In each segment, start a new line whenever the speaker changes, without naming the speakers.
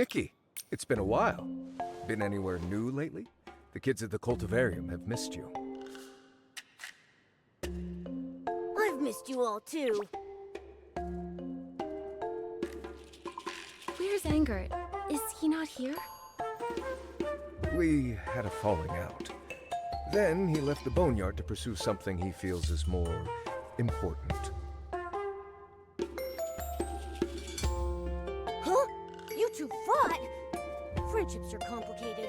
Nikki, it's been a while. Been anywhere new lately? The kids at the cultivarium have missed you.
I've missed you all too.
Where's Angert? Is he not here?
We had a falling out. Then he left the boneyard to pursue something he feels is more important.
Huh? You two fought? Friendships are complicated.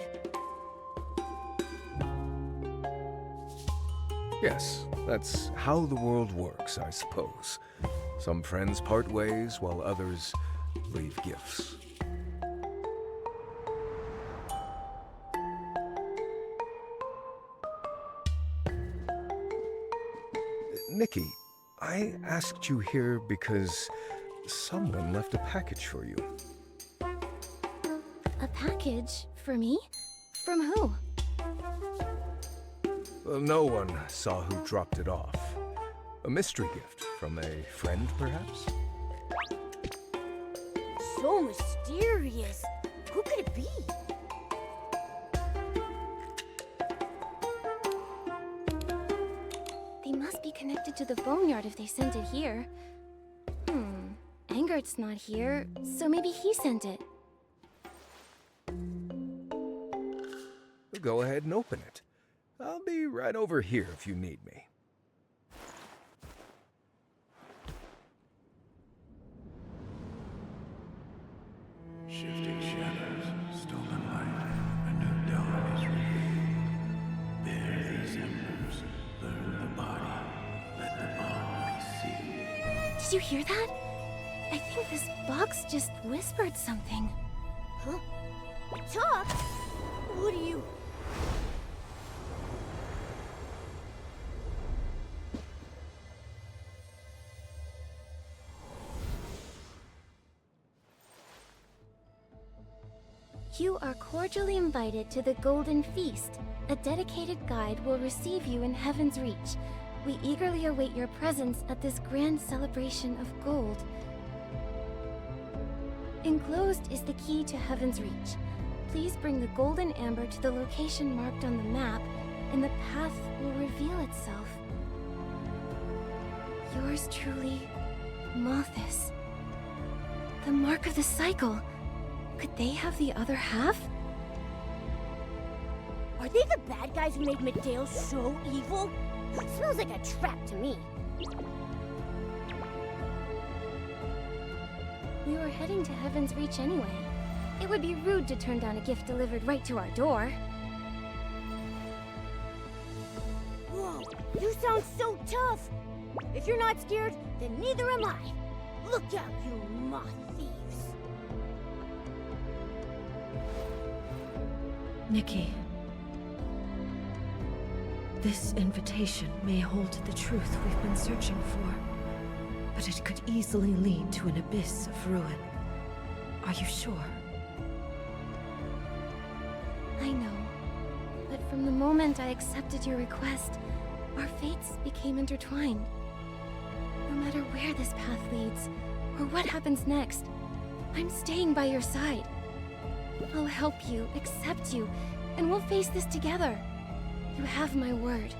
Yes, that's how the world works, I suppose. Some friends part ways, while others leave gifts. Nikki, I asked you here because someone left a package for you.
A package? For me? From who?
Well, no one saw who dropped it off. A mystery gift from a friend, perhaps?
So mysterious. Who could it be?
They must be connected to the boneyard if they sent it here. Angert's not here, so maybe he sent it.
Go ahead and open it. I'll be right over here if you need me.
Shifting shadows, stolen light, a new dawn is revealed. Bear these embers, burn the body, let the bond be sealed.
Did you hear that? I think this box just whispered something.
Huh? Talk? What do you...
You are cordially invited to the Golden Feast. A dedicated guide will receive you in Heaven's Reach. We eagerly await your presence at this grand celebration of gold. Enclosed is the key to Heaven's Reach. Please bring the golden amber to the location marked on the map, and the path will reveal itself. Yours truly, Mothis. The mark of the cycle. Could they have the other half?
Are they the bad guys who made Medale so evil? Smells like a trap to me.
We were heading to Heaven's Reach anyway. It would be rude to turn down a gift delivered right to our door.
Whoa, you sound so tough. If you're not scared, then neither am I. Look out, you moth thieves.
Nikki. This invitation may hold the truth we've been searching for, but it could easily lead to an abyss of ruin. Are you sure?
I know. But from the moment I accepted your request, our fates became intertwined. No matter where this path leads, or what happens next, I'm staying by your side. I'll help you, accept you, and we'll face this together. You have my word.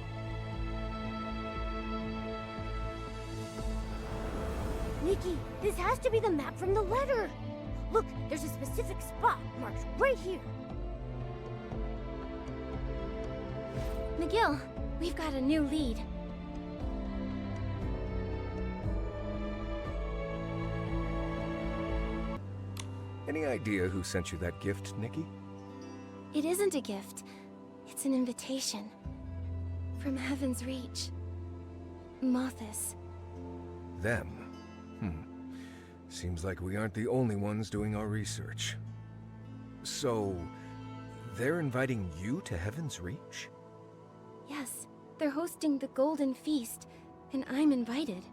Nikki, this has to be the map from the letter. Look, there's a specific spot marked right here.
McGill, we've got a new lead.
Any idea who sent you that gift, Nikki?
It isn't a gift. It's an invitation. From Heaven's Reach. Mothis.
Them. Seems like we aren't the only ones doing our research. So, they're inviting you to Heaven's Reach?
Yes, they're hosting the Golden Feast, and I'm invited.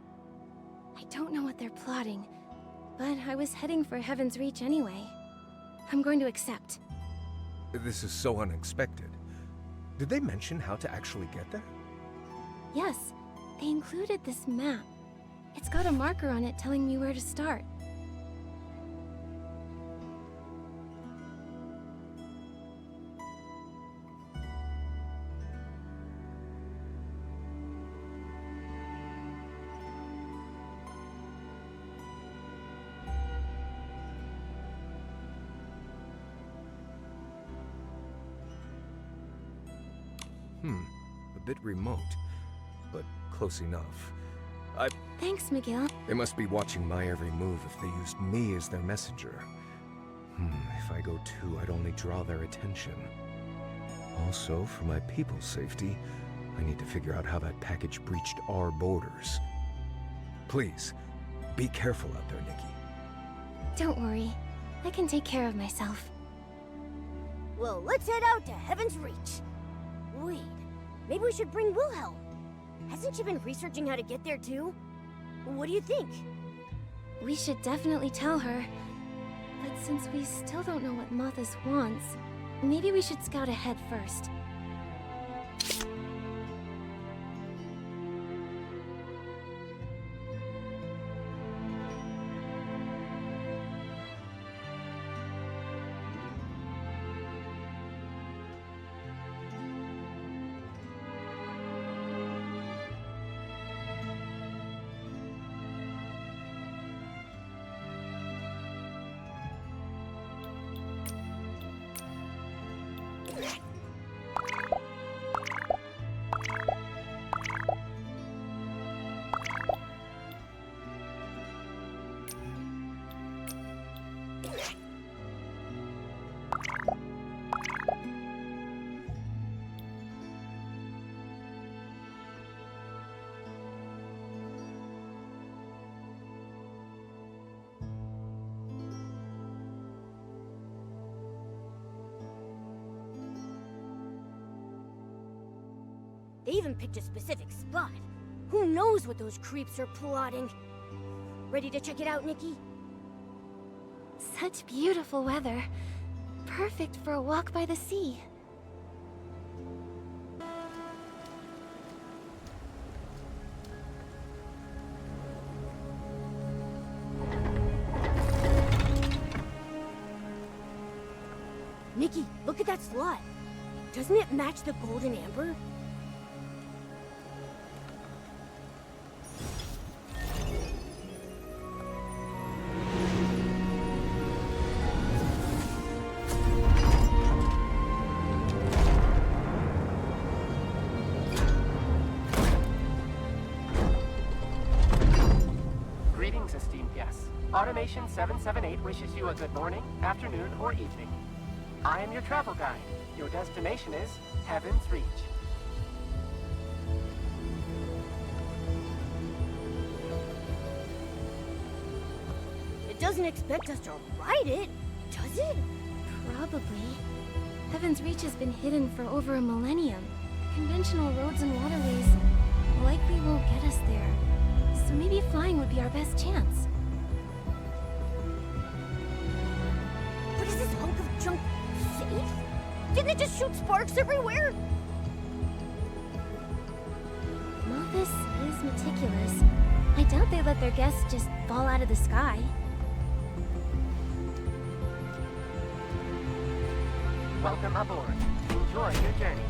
I don't know what they're plotting, but I was heading for Heaven's Reach anyway. I'm going to accept.
This is so unexpected. Did they mention how to actually get there?
Yes, they included this map. It's got a marker on it telling me where to start.
bit remote, but close enough.
Thanks, Miguel.
They must be watching my every move if they used me as their messenger. If I go too, I'd only draw their attention. Also, for my people's safety, I need to figure out how that package breached our borders. Please, be careful out there, Nikki.
Don't worry. I can take care of myself.
Well, let's head out to Heaven's Reach. Wait, maybe we should bring Wilhelm. Hasn't she been researching how to get there too? What do you think?
We should definitely tell her. But since we still don't know what Mothis wants, maybe we should scout ahead first.
They even picked a specific spot. Who knows what those creeps are plotting? Ready to check it out, Nikki?
Such beautiful weather. Perfect for a walk by the sea.
Nikki, look at that slot. Doesn't it match the golden amber?
Greetings, esteemed guests. Automation 778 wishes you a good morning, afternoon, or evening. I am your travel guide. Your destination is Heaven's Reach.
It doesn't expect us to ride it, does it?
Probably. Heaven's Reach has been hidden for over a millennium. Conventional roads and waterways likely won't get us there. So maybe flying would be our best chance.
But is this hunk of junk safe? Didn't it just shoot sparks everywhere?
Mothis is meticulous. I doubt they let their guests just fall out of the sky.
Welcome aboard. Enjoy your journey.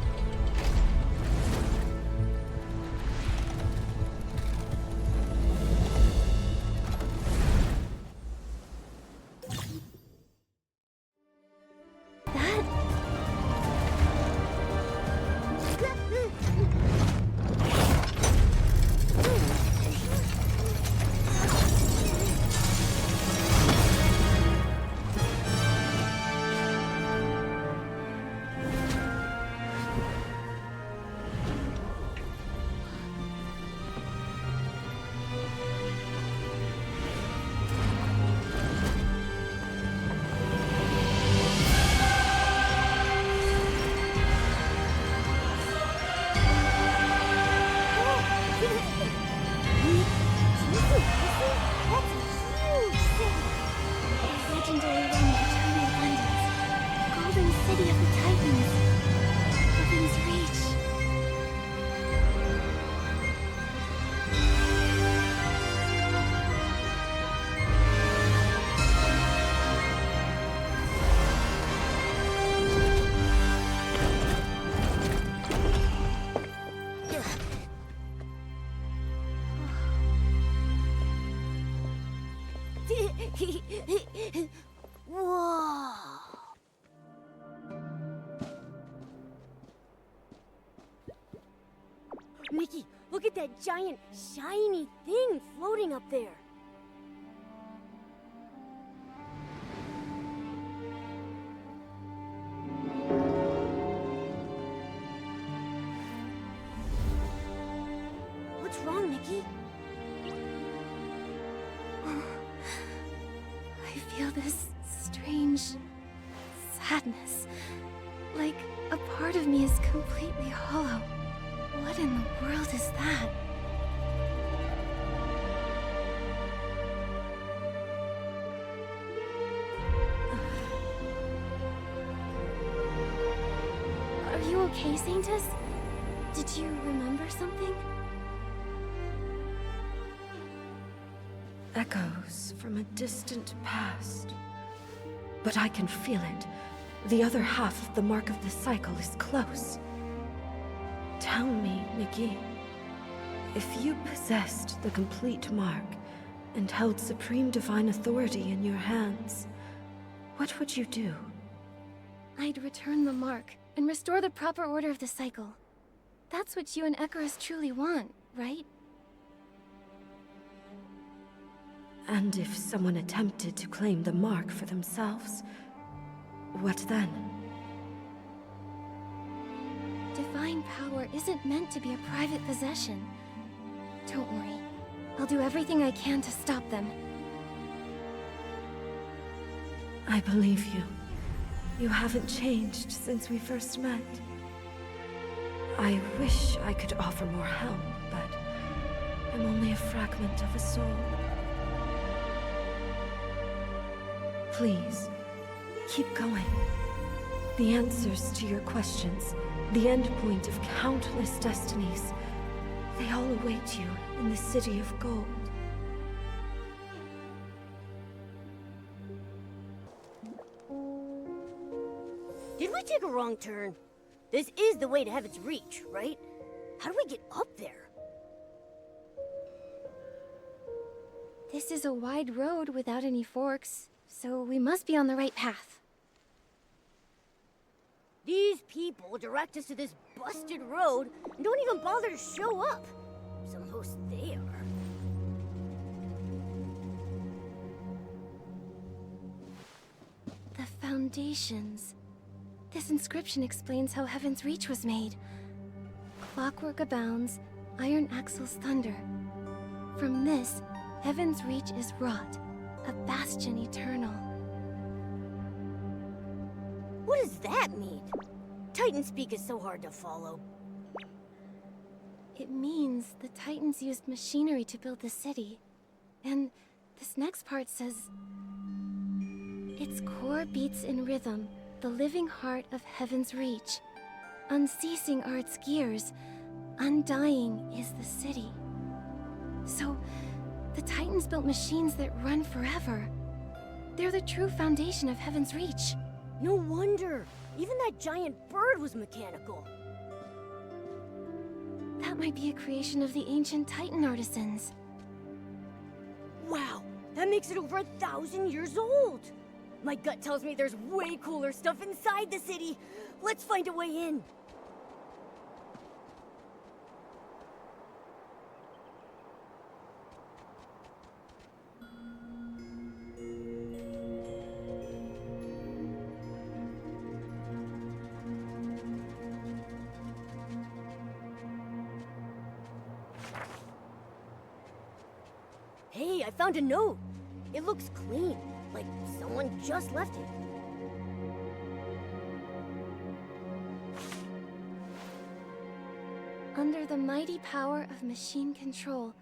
Whoa. that giant, shiny thing floating up there. What's wrong, Nikki?
I feel this strange sadness. Like a part of me is completely hollow. What in the world is that? Are you okay, Saintess? Did you remember something?
Echoes from a distant past. But I can feel it. The other half of the mark of the cycle is close. Tell me, Nikki, if you possessed the complete mark and held supreme divine authority in your hands, what would you do?
I'd return the mark and restore the proper order of the cycle. That's what you and Icarus truly want, right?
And if someone attempted to claim the mark for themselves, what then?
Divine power isn't meant to be a private possession. Don't worry. I'll do everything I can to stop them.
I believe you. You haven't changed since we first met. I wish I could offer more help, but I'm only a fragment of a soul. Please, keep going. The answers to your questions, the endpoint of countless destinies, they all await you in the City of Gold.
Did we take a wrong turn? This is the way to Heaven's Reach, right? How do we get up there?
This is a wide road without any forks, so we must be on the right path.
These people direct us to this busted road and don't even bother to show up. Suppose they are.
The foundations. This inscription explains how Heaven's Reach was made. Clockwork abounds, iron axles thunder. From this, Heaven's Reach is wrought, a bastion eternal.
What does that mean? Titan speak is so hard to follow.
It means the Titans used machinery to build the city. And this next part says, its core beats in rhythm, the living heart of Heaven's Reach. Unceasing are its gears, undying is the city. So, the Titans built machines that run forever. They're the true foundation of Heaven's Reach.
No wonder. Even that giant bird was mechanical.
That might be a creation of the ancient Titan artisans.
Wow, that makes it over 1,000 years old. My gut tells me there's way cooler stuff inside the city. Let's find a way in. Hey, I found a note. It looks clean, like someone just left it.
Under the mighty power of machine control,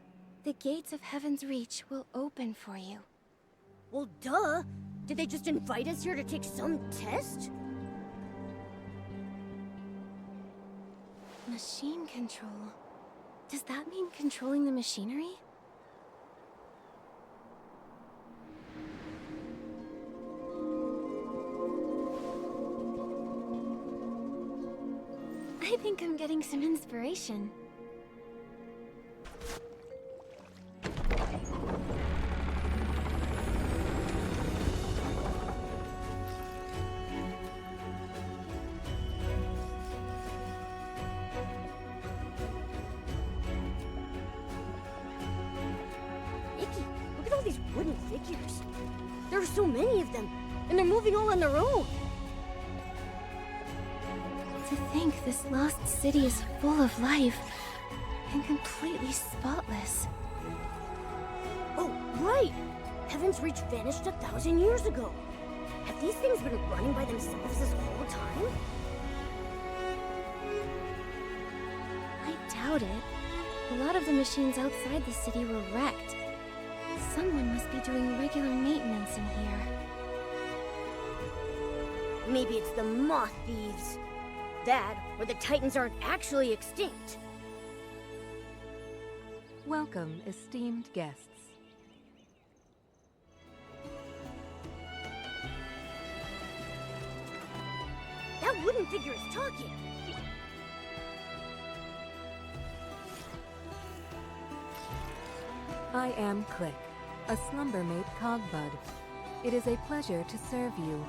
the gates of Heaven's Reach will open for you.
Well, duh. Did they just invite us here to take some test?
Machine control. Does that mean controlling the machinery? I think I'm getting some inspiration.
these wooden figures. There are so many of them, and they're moving all on their own.
To think this lost city is full of life and completely spotless.
Oh, right! Heaven's Reach vanished 1,000 years ago. Have these things been running by themselves this whole time?
I doubt it. A lot of the machines outside the city were wrecked. Someone must be doing regular maintenance in here.
Maybe it's the moth thieves. That, or the Titans aren't actually extinct.
Welcome, esteemed guests.
That wooden figure is talking.
I am Click, a slumbermate cogbud. It is a pleasure to serve you.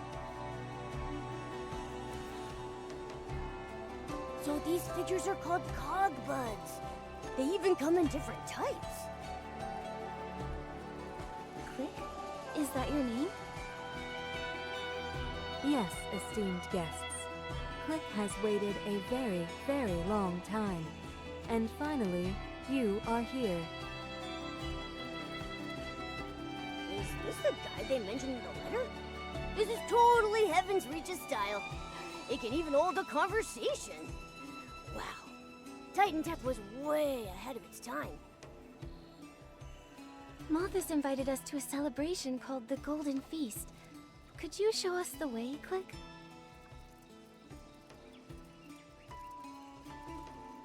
So these figures are called cogbuds. They even come in different types.
Click? Is that your name?
Yes, esteemed guests. Click has waited a very, very long time. And finally, you are here.
Is this the guy they mentioned in the letter? This is totally Heaven's Reach's style. It can even hold a conversation. Wow. Titan tech was way ahead of its time.
Mothus invited us to a celebration called the Golden Feast. Could you show us the way, Click?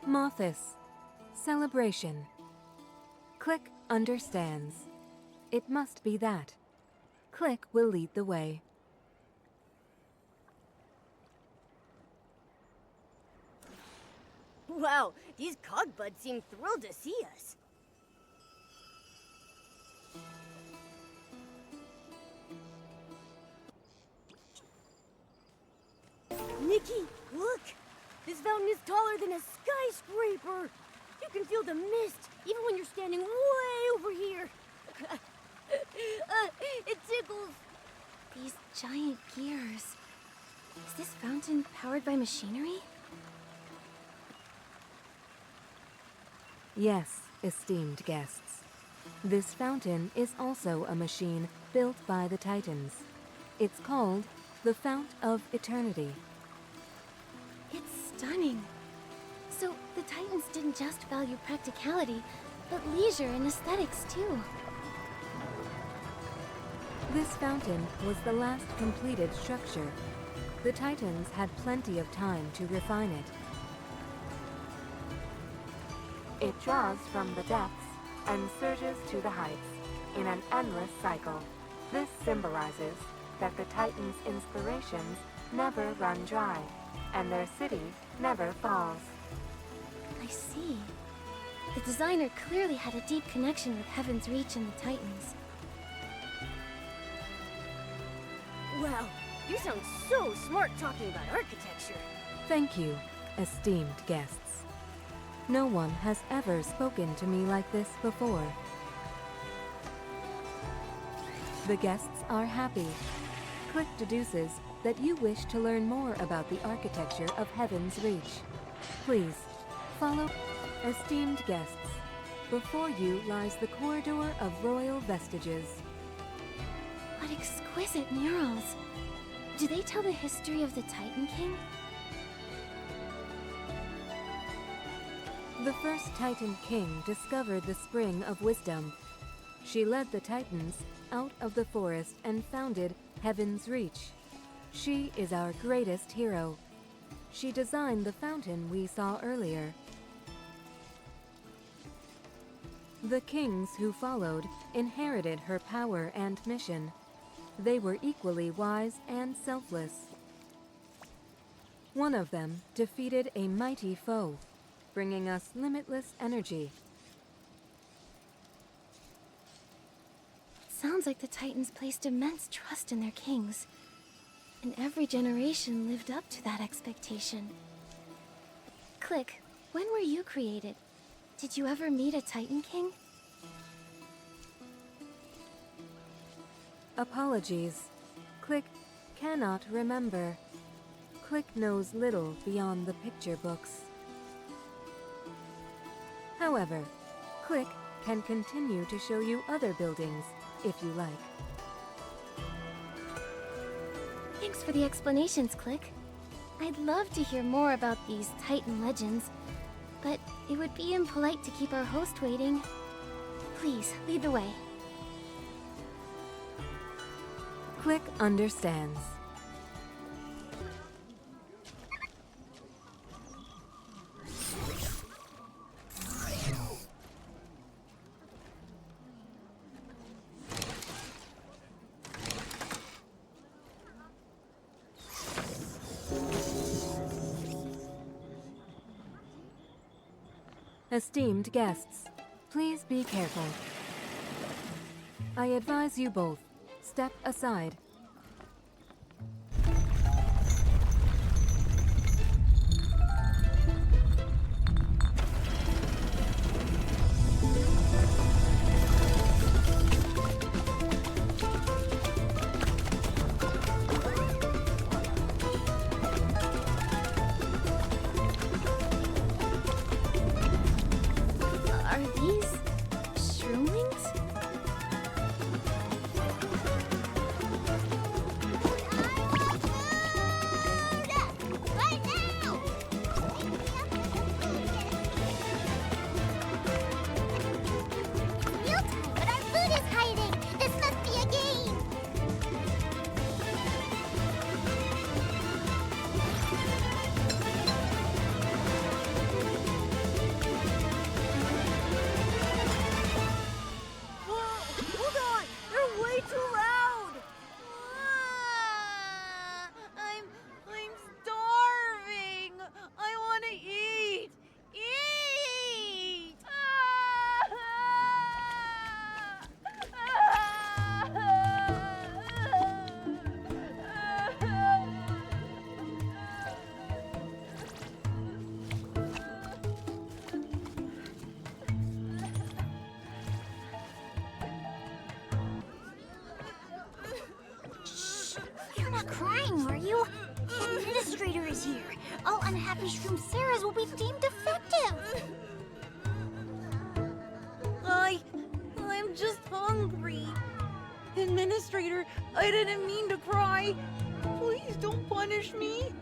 Mothus. Celebration. Click understands. It must be that. Click will lead the way.
Wow, these cogbuds seem thrilled to see us. Nikki, look! This fountain is taller than a skyscraper! You can feel the mist, even when you're standing way over here. It tickles.
These giant gears. Is this fountain powered by machinery?
Yes, esteemed guests. This fountain is also a machine built by the Titans. It's called the Fount of Eternity.
It's stunning. So the Titans didn't just value practicality, but leisure and aesthetics too.
This fountain was the last completed structure. The Titans had plenty of time to refine it. It draws from the depths and surges to the heights in an endless cycle. This symbolizes that the Titans' inspirations never run dry, and their city never falls.
I see. The designer clearly had a deep connection with Heaven's Reach and the Titans.
Wow, you sound so smart talking about architecture.
Thank you, esteemed guests. No one has ever spoken to me like this before. The guests are happy. Click deduces that you wish to learn more about the architecture of Heaven's Reach. Please, follow. Esteemed guests, before you lies the corridor of royal vestiges.
What exquisite murals! Do they tell the history of the Titan King?
The first Titan King discovered the Spring of Wisdom. She led the Titans out of the forest and founded Heaven's Reach. She is our greatest hero. She designed the fountain we saw earlier. The kings who followed inherited her power and mission. They were equally wise and selfless. One of them defeated a mighty foe, bringing us limitless energy.
It sounds like the Titans placed immense trust in their kings, and every generation lived up to that expectation. Click, when were you created? Did you ever meet a Titan King?
Apologies. Click cannot remember. Click knows little beyond the picture books. However, Click can continue to show you other buildings if you like.
Thanks for the explanations, Click. I'd love to hear more about these Titan legends, but it would be impolite to keep our host waiting. Please, lead the way.
Click understands. Esteemed guests, please be careful. I advise you both, step aside.
Are these shroomlings?
Right now! Mealtime, but our food is hiding! This must be a game! Whoa! Hold on! They're way too loud! I'm starving! I want to eat! Eat! You're not crying, are you? The administrator is here. All unhappy Shroom Sarahs will be deemed defective. I'm just hungry. Administrator, I didn't mean to cry. Please don't punish me.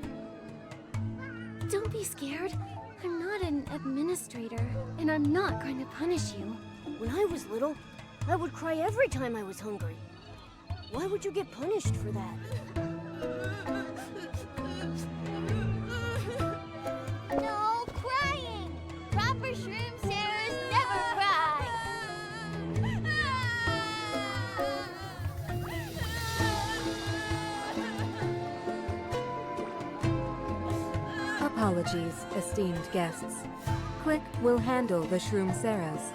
Don't be scared. I'm not an administrator, and I'm not going to punish you.
When I was little, I would cry every time I was hungry. Why would you get punished for that? No crying! Proper Shroom Sarahs never cry!
Apologies, esteemed guests. Click will handle the Shroom Sarahs.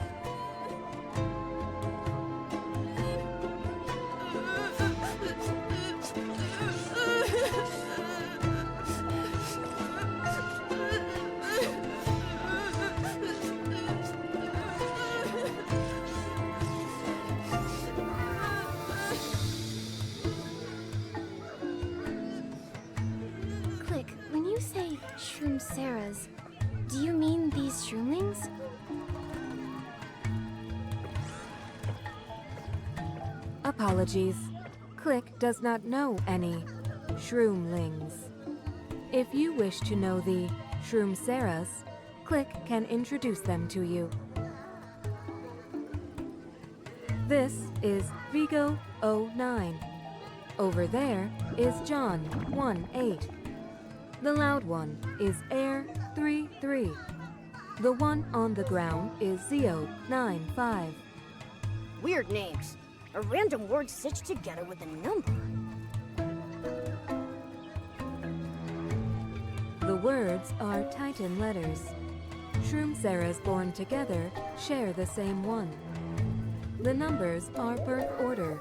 Click, when you say Shroom Sarahs, do you mean these shroomlings?
Apologies. Click does not know any Shroomlings. If you wish to know the Shroom Sarahs, Click can introduce them to you. This is Vigo 09. Over there is John 18. The loud one is Air 33. The one on the ground is Zeo 95.
Weird names. A random word stitched together with a number.
The words are Titan letters. Shroom Sarahs born together share the same one. The numbers are birth order.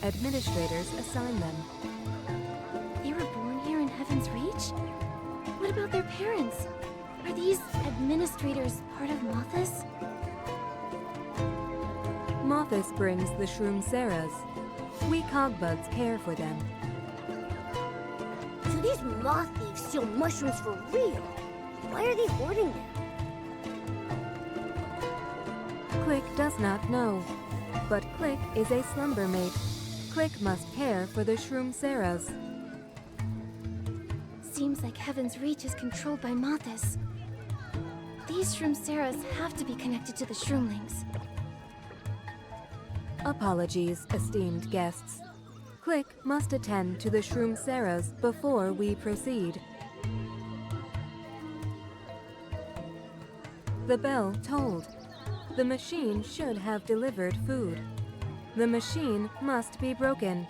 Administrators assign them.
They were born here in Heaven's Reach? What about their parents? Are these administrators part of Mothis?
Mothis brings the Shroom Sarahs. We cogbuds care for them.
So these moth thieves steal mushrooms for real. Why are they hoarding them?
Click does not know, but Click is a slumber mate. Click must care for the Shroomceras.
Seems like Heaven's Reach is controlled by Mothis. These Shroomceras have to be connected to the Shroomlings.
Apologies, esteemed guests. Click must attend to the Shroomceras before we proceed. The bell tolled. The machine should have delivered food. The machine must be broken.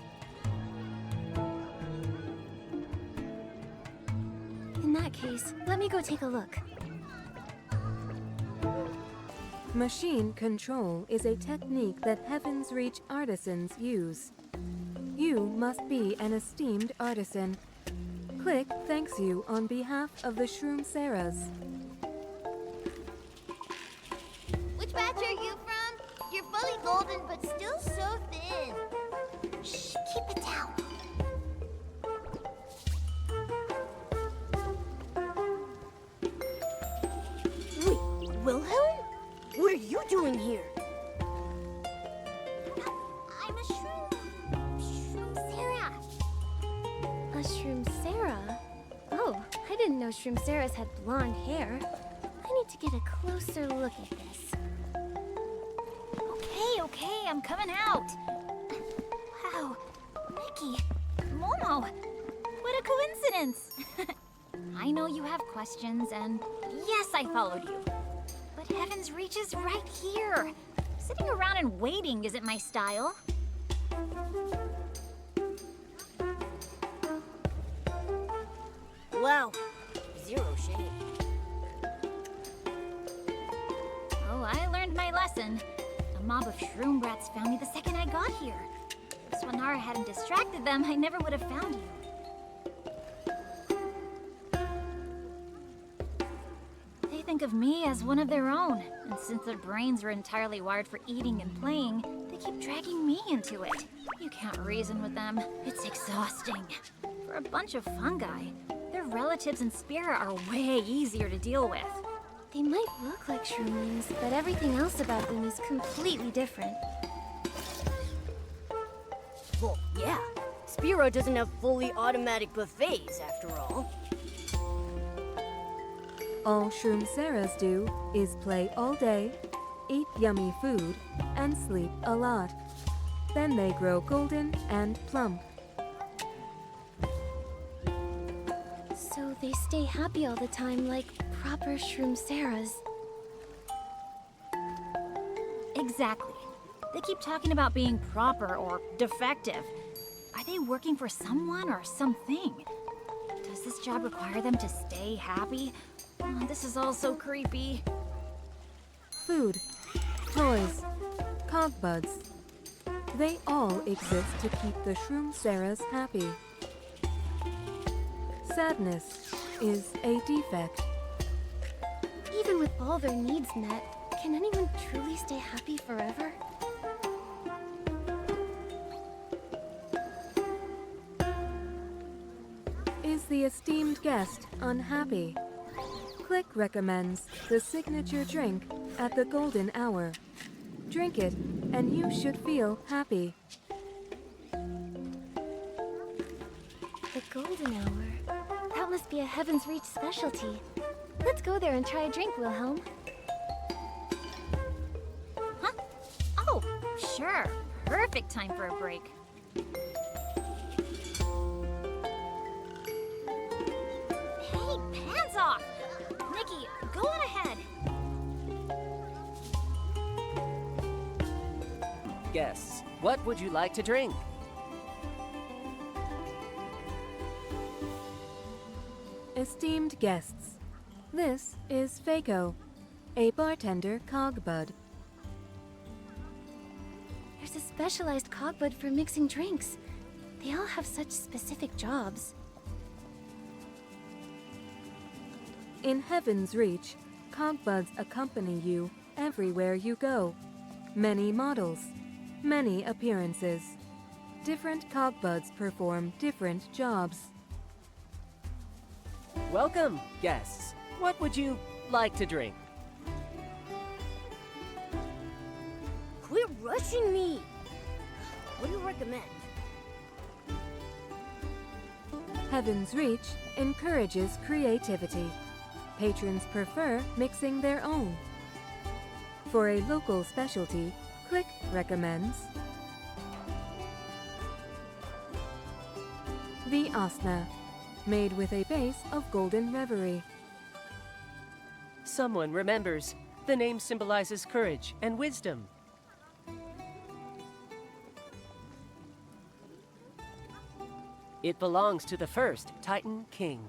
In that case, let me go take a look.
Machine control is a technique that Heaven's Reach artisans use. You must be an esteemed artisan. Click thanks you on behalf of the Shroomceras.
Which batch are you from? You're fully golden, but still so thin. Shh, keep it down. Wait, Wilhelm? What are you doing here? I'm a Shroomcera.
A Shroomcera? Oh, I didn't know Shroomceras had blonde hair. I need to get a closer look at this.
Okay, I'm coming out. Wow, Nikki, Momo, what a coincidence. I know you have questions, and yes, I followed you. But Heaven's Reach is right here. Sitting around and waiting isn't my style.
Wow, zero shame.
Oh, I learned my lesson. A mob of shroom brats found me the second I got here. If Swanara hadn't distracted them, I never would have found you. They think of me as one of their own, and since their brains are entirely wired for eating and playing, they keep dragging me into it. You can't reason with them. It's exhausting. For a bunch of fungi, their relatives in spirit are way easier to deal with.
They might look like Shroomlings, but everything else about them is completely different.
Well, yeah. Spiro doesn't have fully automatic buffets, after all.
All Shroomceras do is play all day, eat yummy food, and sleep a lot. Then they grow golden and plump.
So they stay happy all the time like proper Shroomceras.
Exactly. They keep talking about being proper or defective. Are they working for someone or something? Does this job require them to stay happy? Oh, this is all so creepy.
Food, toys, cogbuds. They all exist to keep the Shroomceras happy. Sadness is a defect.
Even with all their needs met, can anyone truly stay happy forever?
Is the esteemed guest unhappy? Click recommends the signature drink at the golden hour. Drink it, and you should feel happy.
The Golden Hour. That must be a Heaven's Reach specialty. Let's go there and try a drink, Wilhelm.
Huh? Oh, sure. Perfect time for a break. Hey, pants off! Nikki, go on ahead.
Guests, what would you like to drink?
Esteemed guests, this is Faco, a bartender cogbud.
There's a specialized cogbud for mixing drinks. They all have such specific jobs.
In Heaven's Reach, cogbuds accompany you everywhere you go. Many models, many appearances. different cogbuds perform different jobs.
Welcome, guests. What would you like to drink?
Quit rushing me! What do you recommend?
Heaven's Reach encourages creativity. Patrons prefer mixing their own. For a local specialty, Click recommends the Asna, made with a base of golden reverie.
Someone remembers. The name symbolizes courage and wisdom. It belongs to the first Titan King.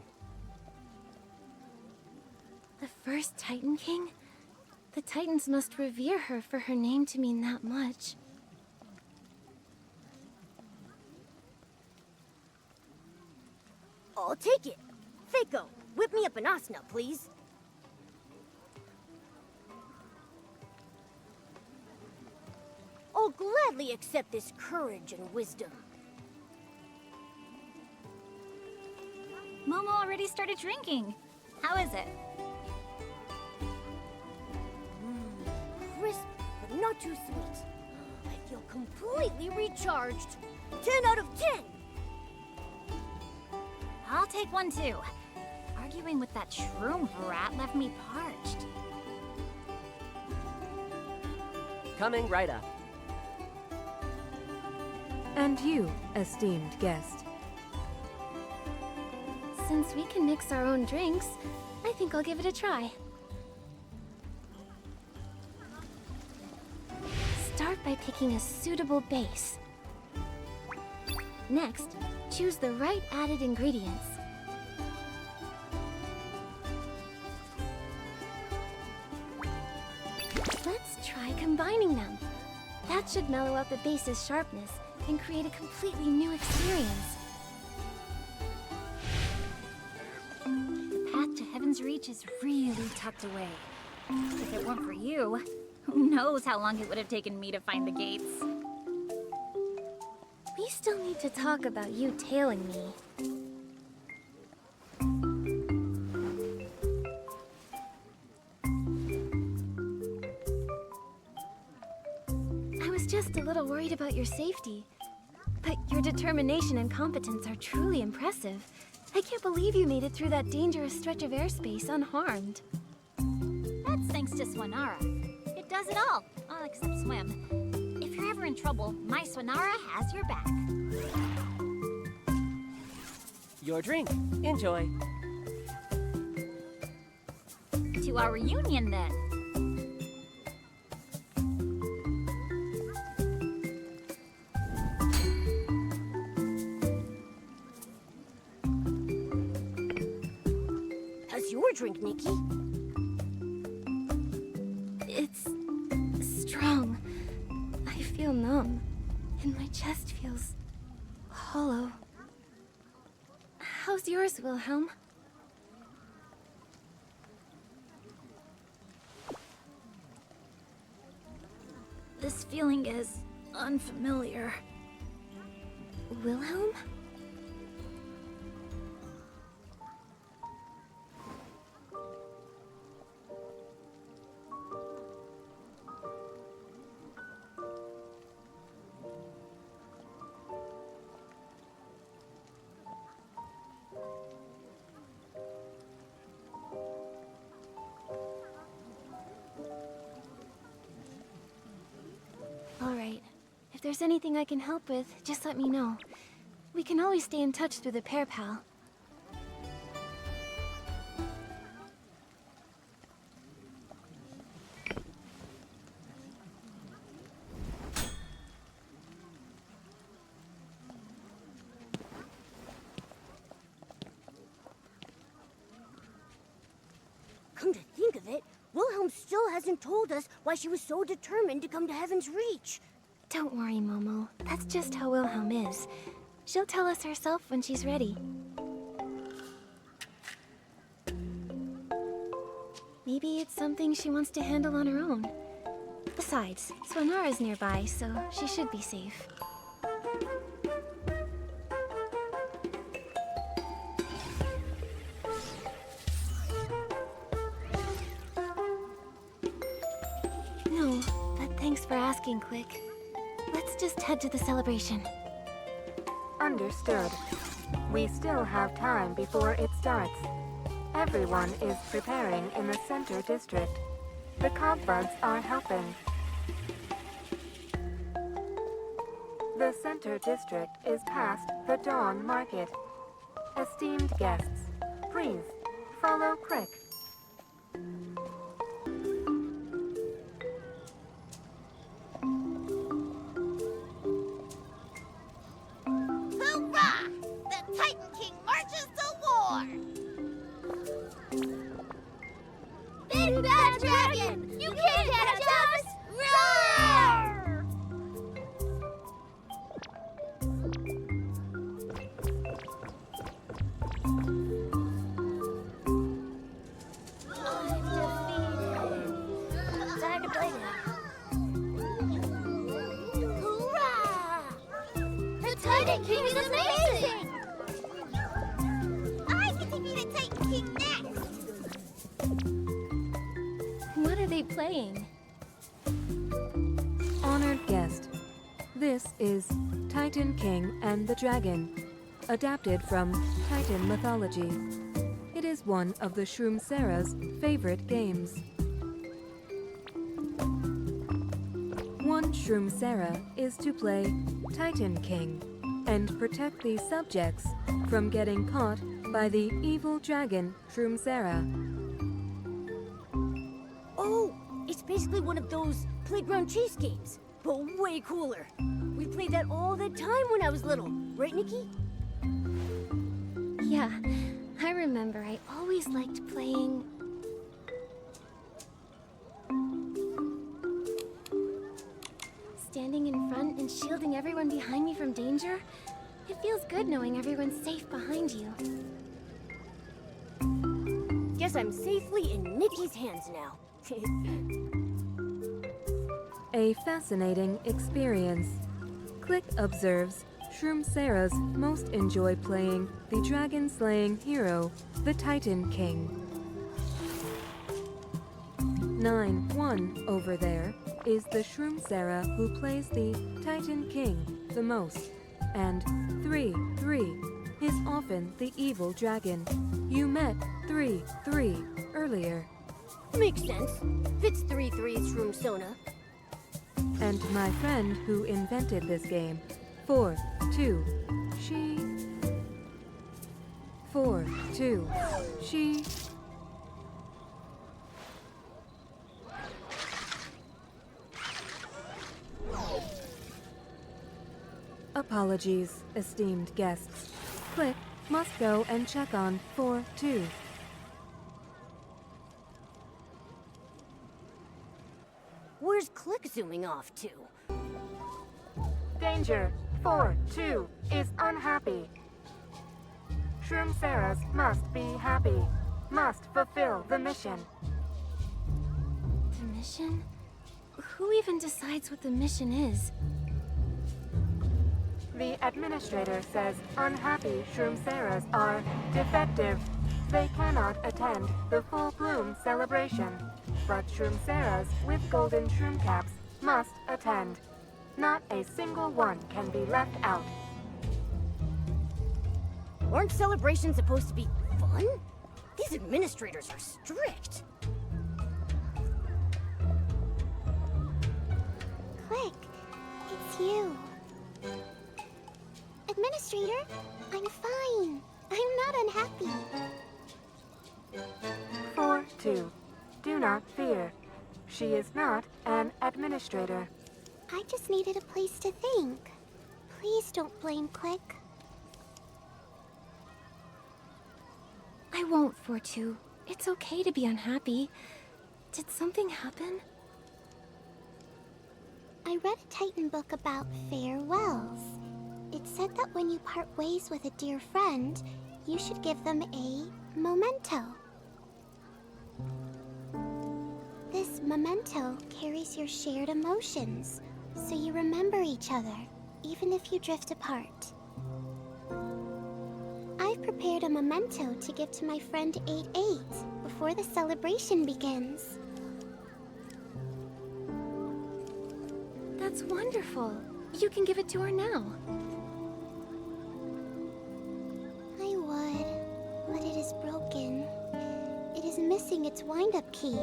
The first Titan King? The Titans must revere her for her name to mean that much.
I'll take it. Fako, whip me up an asna, please. I'll gladly accept this courage and wisdom.
Momo already started drinking. How is it?
Crisp, but not too sweet. I feel completely recharged. 10 out of 10!
I'll take one too. Arguing with that shroom brat left me parched.
Coming right up.
And you, esteemed guest.
Since we can mix our own drinks, I think I'll give it a try. Start by picking a suitable base. Next, choose the right added ingredients. Let's try combining them. That should mellow out the base's sharpness and create a completely new experience.
The path to Heaven's Reach is really tucked away. If it weren't for you, who knows how long it would have taken me to find the gates.
We still need to talk about you tailing me. I was just a little worried about your safety. But your determination and competence are truly impressive. I can't believe you made it through that dangerous stretch of airspace unharmed.
That's thanks to Swanara. It does it all except swim. If you're ever in trouble, my Swanara has your back.
Your drink. Enjoy.
To our reunion, then.
How's your drink, Nikki?
It's strong. I feel numb, and my chest feels hollow. How's yours, Wilhelm?
This feeling is unfamiliar.
Wilhelm? All right. If there's anything I can help with, just let me know. We can always stay in touch through the Pair Pal.
Come to think of it, Wilhelm still hasn't told us why she was so determined to come to Heaven's Reach.
Don't worry, Momo. That's just how Wilhelm is. She'll tell us herself when she's ready. Maybe it's something she wants to handle on her own. Besides, Swanara's nearby, so she should be safe. asking, Quick. Let's just head to the celebration.
Understood. We still have time before it starts. Everyone is preparing in the center district. The cobbuds are helping. The center district is past the Dawn Market. Esteemed guests, please follow Crick.
Hoorah! The Titan King marches to war! Big Bad Dragon! You can't catch us! Roar! I'm defeated. Time to play now. Hoorah! The Titan King is amazing! I get to be the Titan King next!
What are they playing?
Honored guest, this is Titan King and the Dragon, adapted from Titan mythology. It is one of the Shroomsera's favorite games. One Shroomsera is to play Titan King and protect the subjects from getting caught by the evil dragon Shroomsera.
Oh, it's basically one of those playground chase games, but way cooler. We played that all the time when I was little, right, Nikki?
Yeah, I remember I always liked playing... Standing in front and shielding everyone behind me from danger? It feels good knowing everyone's safe behind you.
Guess I'm safely in Nikki's hands now.
A fascinating experience. Click observes Shroomsera's most enjoy playing the dragon-slaying hero, the Titan King. 9-1 over there is the Shroomsera who plays the Titan King the most, and 3-3 is often the evil dragon. You met 3-3 earlier.
Makes sense. Fits 3-3's Shroomsona.
And my friend who invented this game, 4-2, she... 4-2, she... Apologies, esteemed guests. Click must go and check on 4-2.
Where's Click zooming off to?
Danger! 4-2 is unhappy. Shroomseras must be happy. Must fulfill the mission.
The mission? Who even decides what the mission is?
The administrator says unhappy Shroomseras are defective. They cannot attend the full bloom celebration. But Shroomseras with golden shroom caps must attend. Not a single one can be left out.
Aren't celebrations supposed to be fun? These administrators are strict.
Click, it's you. Administrator, I'm fine. I'm not unhappy.
4-2. Do not fear. She is not an administrator.
I just needed a place to think. Please don't blame Click.
I won't, 4-2. It's okay to be unhappy. Did something happen?
I read a Titan book about farewells. It said that when you part ways with a dear friend, you should give them a memento. This memento carries your shared emotions, so you remember each other, even if you drift apart. I've prepared a memento to give to my friend 8-8 before the celebration begins.
That's wonderful. You can give it to her now.
I would, but it is broken. It is missing its wind-up key,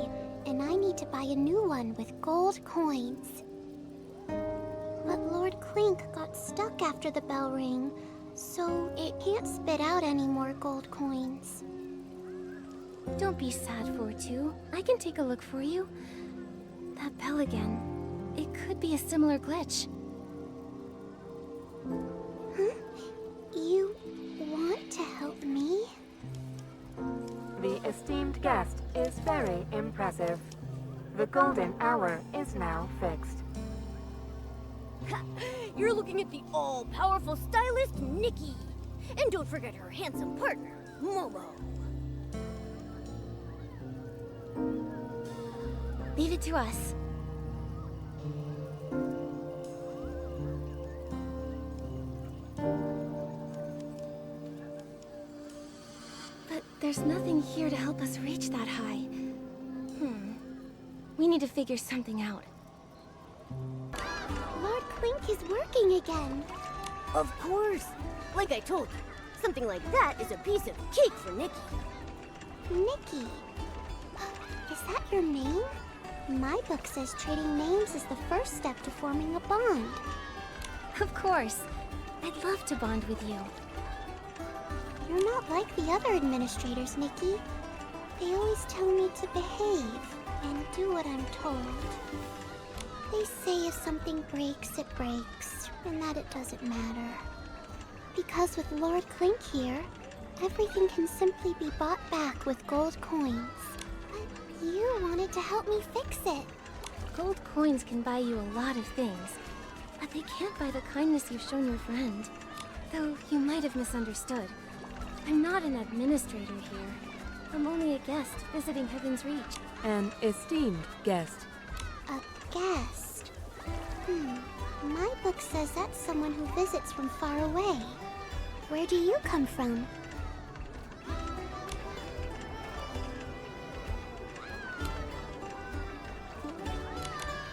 and I need to buy a new one with gold coins. But Lord Clink got stuck after the bell rang, so it can't spit out any more gold coins.
Don't be sad, Fortu. I can take a look for you. That bell again. It could be a similar glitch.
Huh? You want to help me?
The esteemed guest is very impressive. The golden hour is now fixed.
Ha! You're looking at the all-powerful stylist, Nikki. And don't forget her handsome partner, Momo.
Leave it to us. But there's nothing here to help us reach that high. We need to figure something out.
Lord Clink is working again.
Of course. Like I told you, something like that is a piece of cake for Nikki.
Nikki. Is that your name? My book says trading names is the first step to forming a bond.
Of course. I'd love to bond with you.
You're not like the other administrators, Nikki. They always tell me to behave and do what I'm told. They say if something breaks, it breaks, and that it doesn't matter. Because with Lord Clink here, everything can simply be bought back with gold coins. But you wanted to help me fix it.
Gold coins can buy you a lot of things, but they can't buy the kindness you've shown your friend. Though you might have misunderstood. I'm not an administrator here. I'm only a guest visiting Heaven's Reach.
An esteemed guest.
A guest? My book says that's someone who visits from far away. Where do you come from?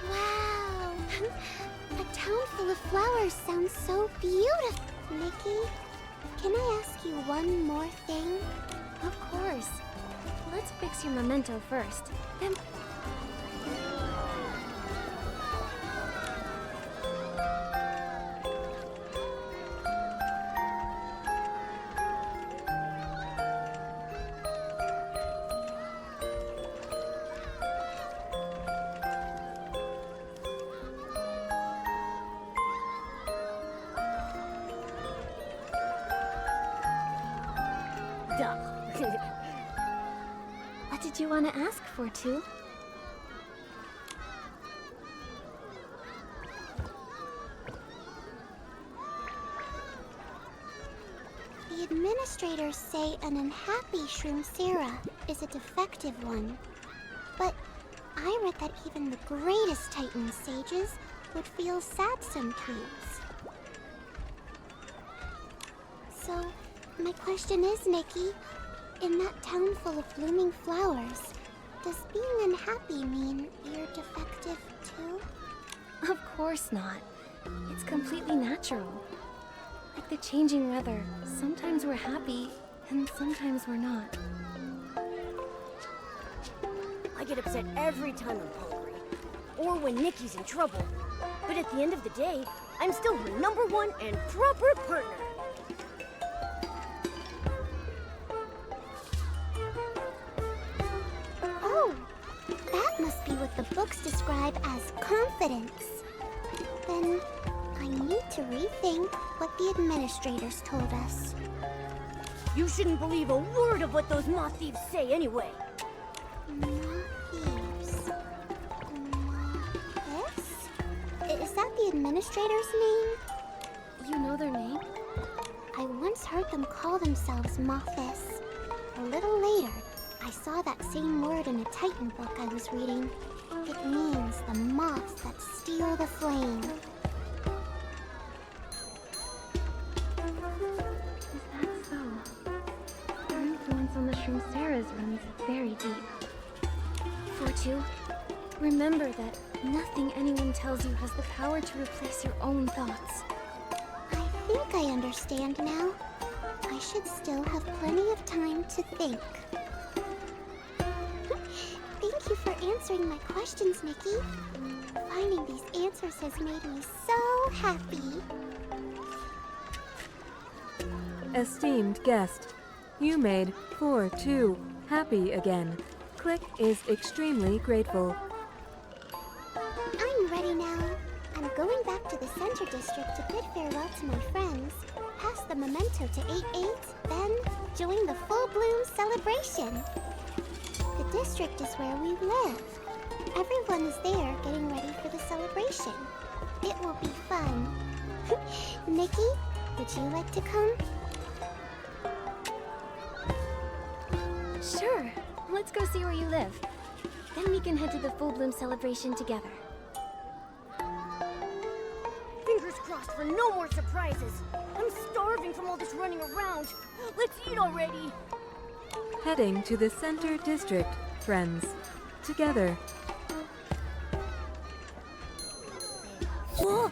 Wow! A town full of flowers sounds so beautiful. Nikki, can I ask you one more thing?
Of course. Let's fix your memento first. Then...
Duh.
What did you want to ask for, too?
The administrators say an unhappy Shroom is a defective one. But I read that even the greatest Titan sages would feel sad sometimes. So, my question is, Nikki, in that town full of blooming flowers, does being unhappy mean you're defective too?
Of course not. It's completely natural. Like the changing weather, sometimes we're happy, and sometimes we're not.
I get upset every time I'm hungry, or when Nikki's in trouble. But at the end of the day, I'm still her #1 and proper partner.
Oh, that must be what the books describe as confidence. Then I need to rethink what the administrators told us.
You shouldn't believe a word of what those moth thieves say anyway.
Thieves. Is that the administrator's name?
You know their name?
I once heard them call themselves Mothis. A little later, I saw that same word in a Titan book I was reading. It means the moths that steal the flame.
Is that so? Their influence on the Shroom runs very deep. Fortu, Remember that nothing anyone tells you has the power to replace your own thoughts.
I think I understand now. I should still have plenty of time to think. Thank you for answering my questions, Nikki. Finding these answers has made me so happy.
Esteemed guest, you made 4-2 happy again. Click is extremely grateful.
I'm ready now. I'm going back to the Center District to bid farewell to my friends, pass the memento to 8-8, then join the full bloom celebration. The district is where we live. Everyone is there getting ready for the celebration. It will be fun. Nikki, would you like to come?
Sure, let's go see where you live. Then we can head to the full bloom celebration together.
Fingers crossed for no more surprises. I'm starving from all this running around. Let's eat already.
Heading to the Center District, friends. Together.
Whoa!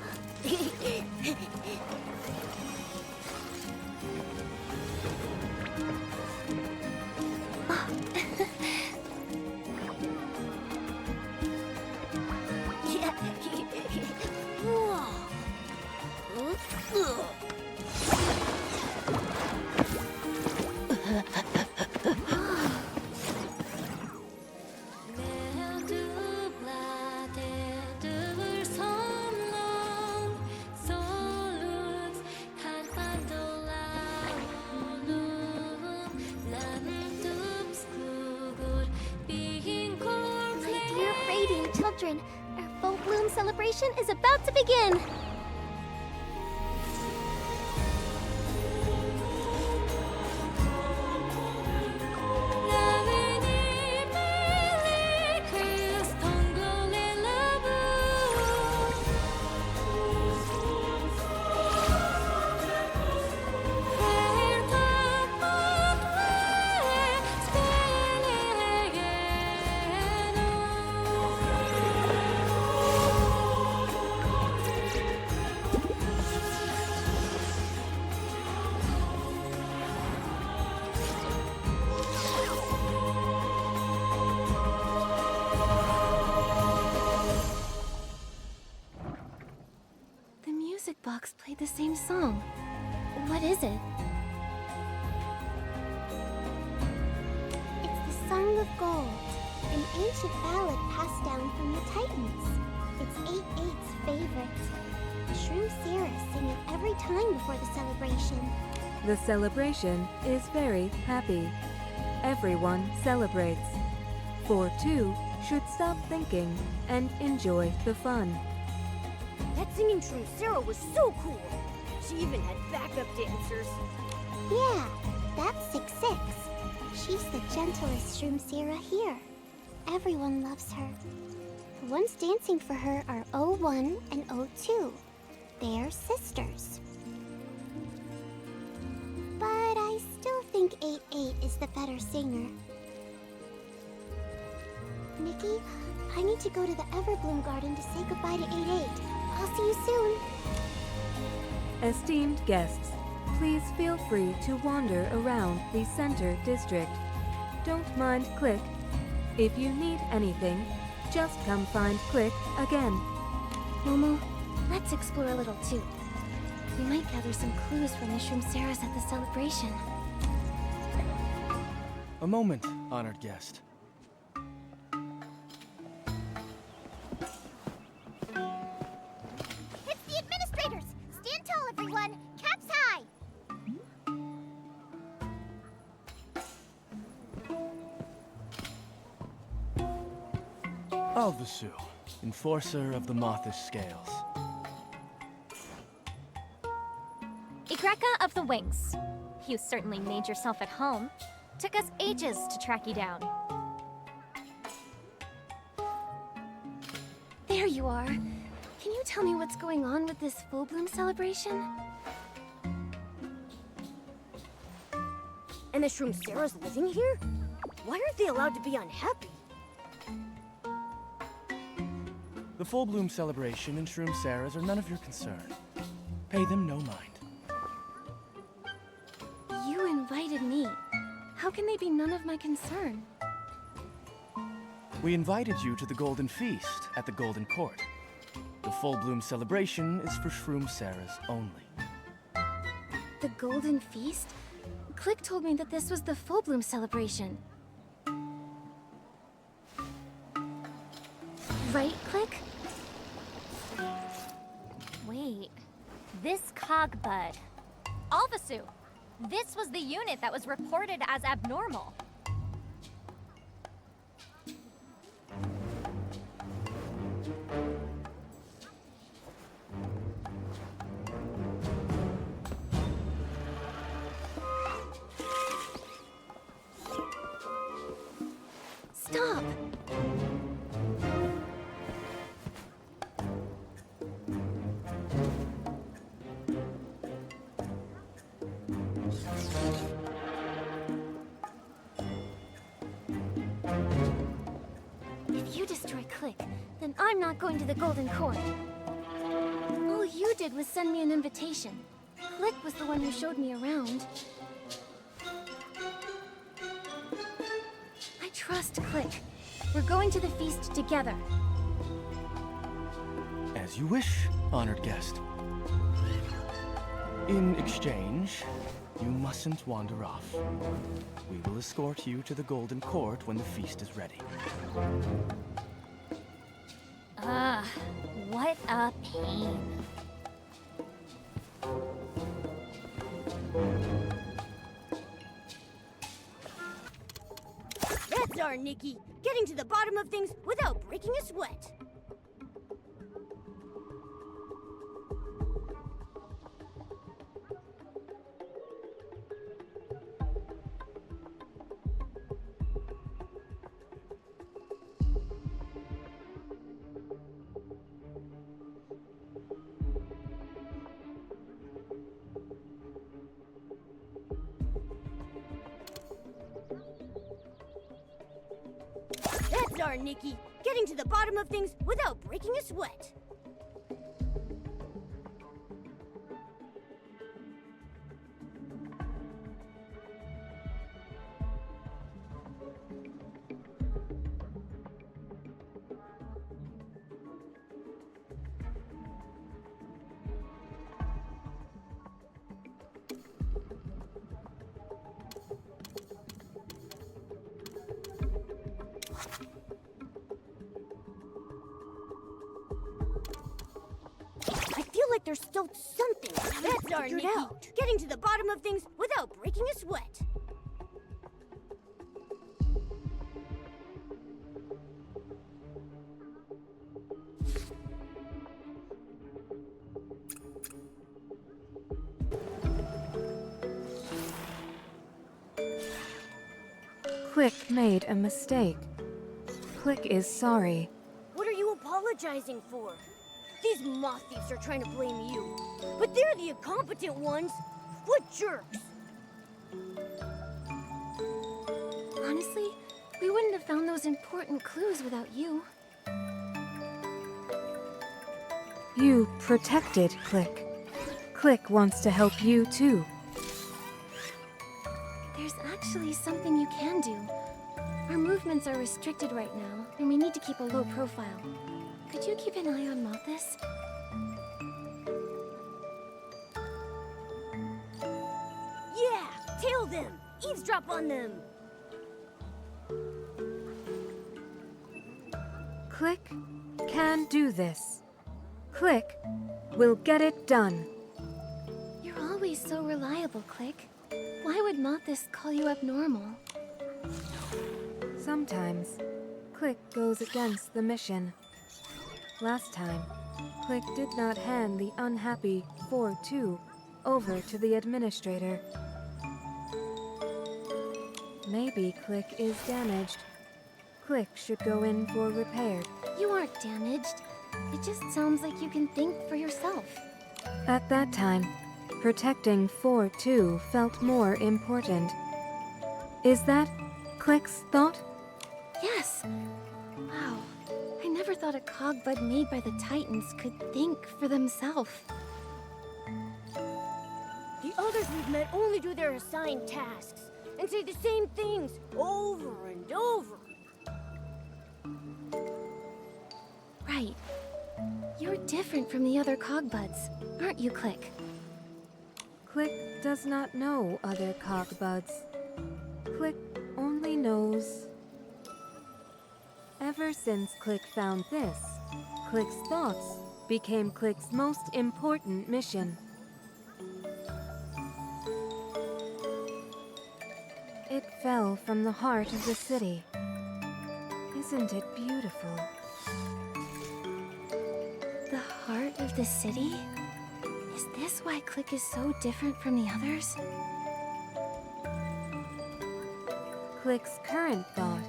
Children, our full bloom celebration is about to begin! Box played the same song. What is it?
It's the Song of Gold, an ancient ballad passed down from the Titans. It's 8-8's favorite. The Shroom Sarahs sing it every time before the celebration.
The celebration is very happy. Everyone celebrates. 4-2 should stop thinking and enjoy the fun.
That singing Shroom Sarah was so cool. She even had backup dancers.
Yeah, that's 6-6. She's the gentlest Shroom Sarah here. Everyone loves her. The ones dancing for her are 01 and 02. They're sisters. But I still think 8-8 is the better singer. Nikki, I need to go to the Everbloom Garden to say goodbye to 8-8. I'll see you soon.
Esteemed guests, please feel free to wander around the Center District. Don't mind Click. If you need anything, just come find Click again.
Momo, let's explore a little too. We might gather some clues from the Shroom Sarahs at the celebration.
A moment, honored guest.
It's the administrators! Stand tall, everyone! Caps high!
Alvasu, enforcer of the Mothish Scales.
Igreka of the Wings. You certainly made yourself at home. Took us ages to track you down.
There you are. Can you tell me what's going on with this full bloom celebration?
And the Shroom Sarahs living here? Why aren't they allowed to be unhappy?
The full bloom celebration and Shroom Sarahs are none of your concern. Pay them no mind.
You invited me. How can they be none of my concern?
We invited you to the Golden Feast at the Golden Court. The full bloom celebration is for Shroom Sarahs only.
The Golden Feast? Click told me that this was the full bloom celebration. Right, Click?
Wait. This Cogbud. Alvasu! This was the unit that was reported as abnormal.
Stop! If you destroy Click, then I'm not going to the Golden Court. All you did was send me an invitation. Click was the one who showed me around. I trust Click. We're going to the feast together.
As you wish, honored guest. In exchange, you mustn't wander off. We will escort you to the Golden Court when the feast is ready.
What a pain.
That's our Nikki, getting to the bottom of things without breaking a sweat. That's our Nikki, getting to the bottom of things without breaking a sweat. I feel like there's still something that's our Nikki, getting to the bottom of things without breaking a sweat.
Click made a mistake. Click is sorry.
What are you apologizing for? These moth thieves are trying to blame you, but they're the incompetent ones. What jerks!
Honestly, we wouldn't have found those important clues without you.
You protected Click. Click wants to help you too.
There's actually something you can do. Our movements are restricted right now, and we need to keep a low profile. Could you keep an eye on Mothis?
Yeah, tail them! Eavesdrop on them!
Click can do this. Click will get it done.
You're always so reliable, Click. Why would Mothis call you abnormal?
Sometimes, Click goes against the mission. Last time, Click did not hand the unhappy 4-2 over to the administrator. Maybe Click is damaged. Click should go in for repair.
You aren't damaged. It just sounds like you can think for yourself.
At that time, protecting 4-2 felt more important. Is that Click's thought?
Yes. Wow. I never thought thought a cogbud made by the Titans could think for themselves.
The others we've met only do their assigned tasks and say the same things over and over.
Right. You're different from the other cogbuds, aren't you, Click?
Click does not know other cogbuds. Click only knows... Ever since Click found this, Click's thoughts became Click's most important mission. It fell from the heart of the city. Isn't it beautiful?
The heart of the city? Is this why Click is so different from the others?
Click's current thought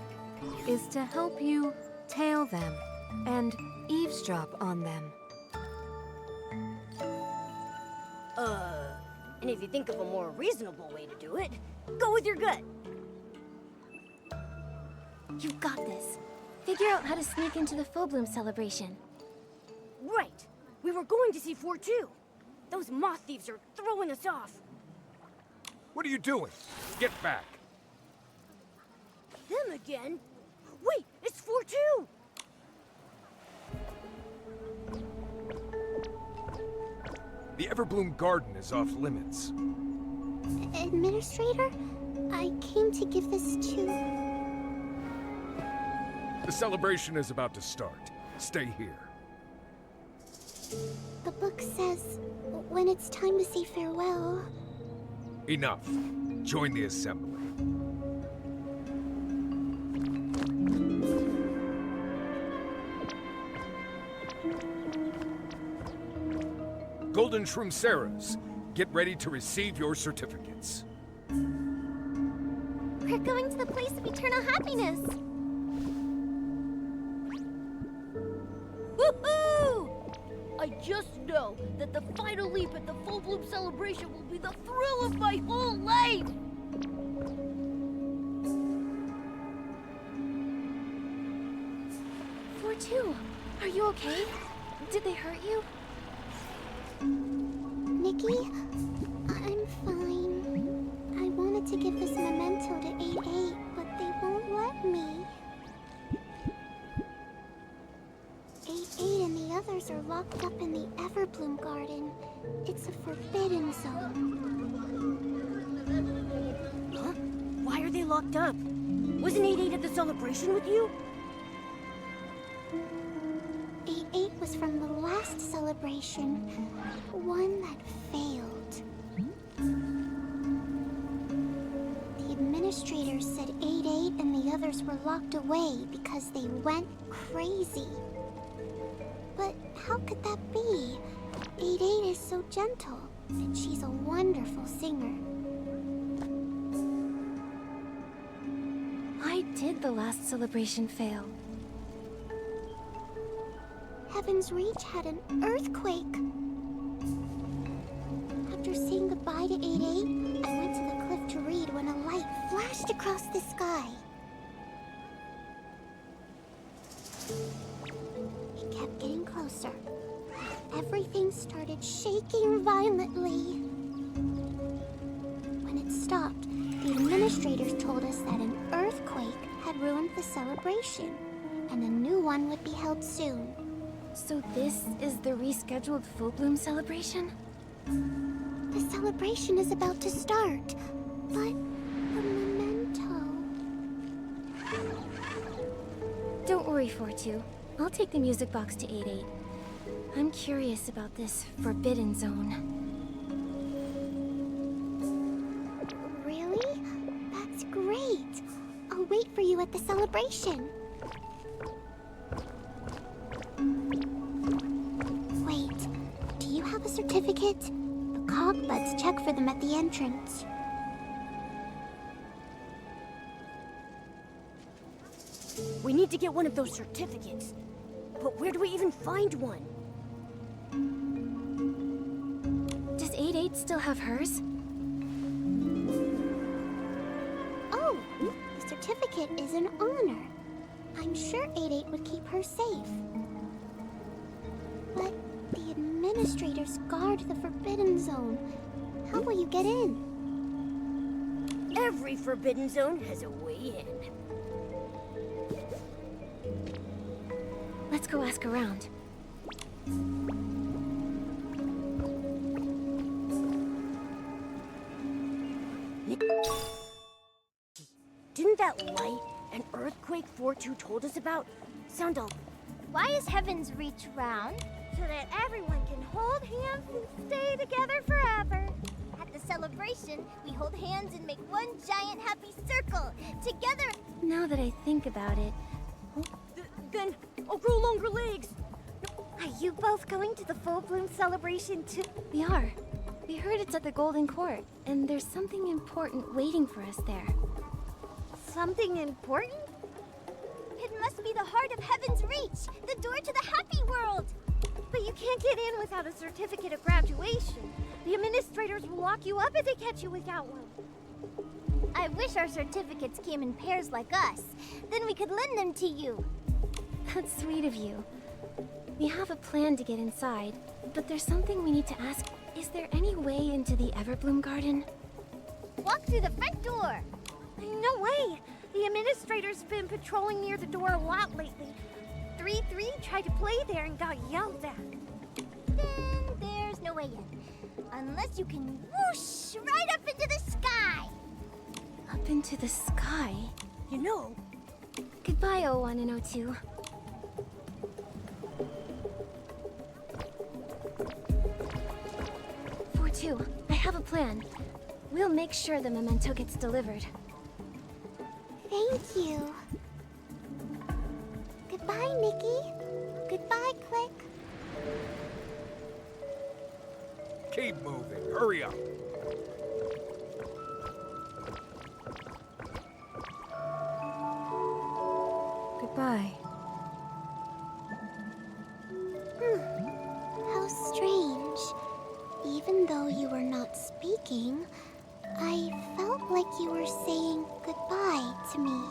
is to help you tail them and eavesdrop on them.
And if you think of a more reasonable way to do it, go with your gut.
You got this. Figure out how to sneak into the full bloom celebration.
Right. We were going to see 4-2. Those moth thieves are throwing us off.
What are you doing? Get back!
Them again? Wait, it's 4-2!
The Everbloom Garden is off limits.
Administrator, I came to give this to...
The celebration is about to start. Stay here.
The book says when it's time to say farewell.
Enough. Join the assembly. Golden Shroomceros, get ready to receive your certificates.
We're going to the place of eternal happiness!
Woohoo! I just know that the final leap at the full bloom celebration will be the thrill of my whole life!
4-2, are you okay? Did they hurt you?
Nikki, I'm fine. I wanted to give this memento to 8-8, but they won't let me. 8-8 and the others are locked up in the Everbloom Garden. It's a forbidden zone.
Huh? Why are they locked up? Wasn't 8-8 at the celebration with you?
8-8 was from the last celebration, one that failed. The administrators said 8-8 and the others were locked away because they went crazy. But how could that be? 8-8 is so gentle, and she's a wonderful singer.
Why did the last celebration fail?
Heaven's Reach had an earthquake. After saying goodbye to 8-8, I went to the cliff to read when a light flashed across the sky. It kept getting closer. Everything started shaking violently. When it stopped, the administrators told us that an earthquake had ruined the celebration, and a new one would be held soon.
So this is the rescheduled full bloom celebration?
The celebration is about to start, but the memento...
Don't worry, 4-2. I'll take the music box to 8-8. I'm curious about this forbidden zone.
Really? That's great. I'll wait for you at the celebration. Wait, do you have a certificate? The cogbuds check for them at the entrance.
We need to get one of those certificates. But where do we even find one?
Does 8-8 still have hers?
Oh, the certificate is an honor. I'm sure 8-8 would keep her safe. administrators guard the Forbidden Zone. How will you get in?
Every Forbidden Zone has a way in.
Let's go ask around.
Didn't that light and earthquake 4-2 told us about sound a...
Why is Heaven's Reach round?
So that everyone can hold hands and stay together forever.
At the celebration, we hold hands and make one giant happy circle. Together.
Now that I think about it,
Then I'll grow longer legs.
Are you both going to the full bloom celebration too?
we are. We heard it's at the Golden Court, and there's something important waiting for us there.
Something important?
It must be the heart of Heaven's Reach, the door to the happy world.
But you can't get in without a certificate of graduation. The administrators will lock you up if they catch you without one.
I wish our certificates came in pairs like us. Then we could lend them to you.
That's sweet of you. We have a plan to get inside, but there's something we need to ask. Is there any way into the Everbloom Garden?
Walk through the front door.
No way! The administrator's been patrolling near the door a lot lately. 3-3 tried to play there and got yelled at.
Then there's no way in. Unless you can whoosh right up into the sky.
Up into the sky?
You know,
Goodbye, O1 and O2. I have a plan. We'll make sure the memento gets delivered.
Thank you. Goodbye, Nikki. Goodbye, Click.
Keep moving. Hurry up.
Goodbye.
How strange. Even though you were not speaking, I felt like you were saying goodbye to me.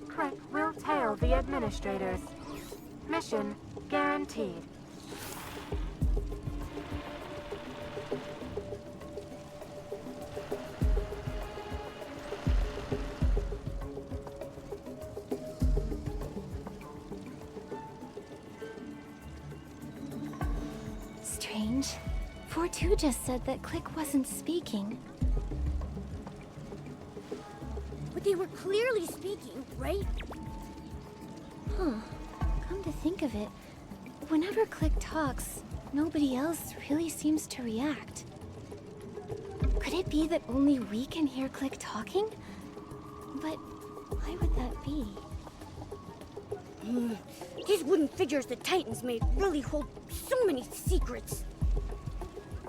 Click will tail the administrators. Mission guaranteed.
Strange. 4-2 just said that Click wasn't speaking.
but they were clearly speaking, right?
Huh. Come to think of it, whenever Click talks, nobody else really seems to react. Could it be that only we can hear Click talking? But why would that be?
These wooden figures the Titans made really hold so many secrets.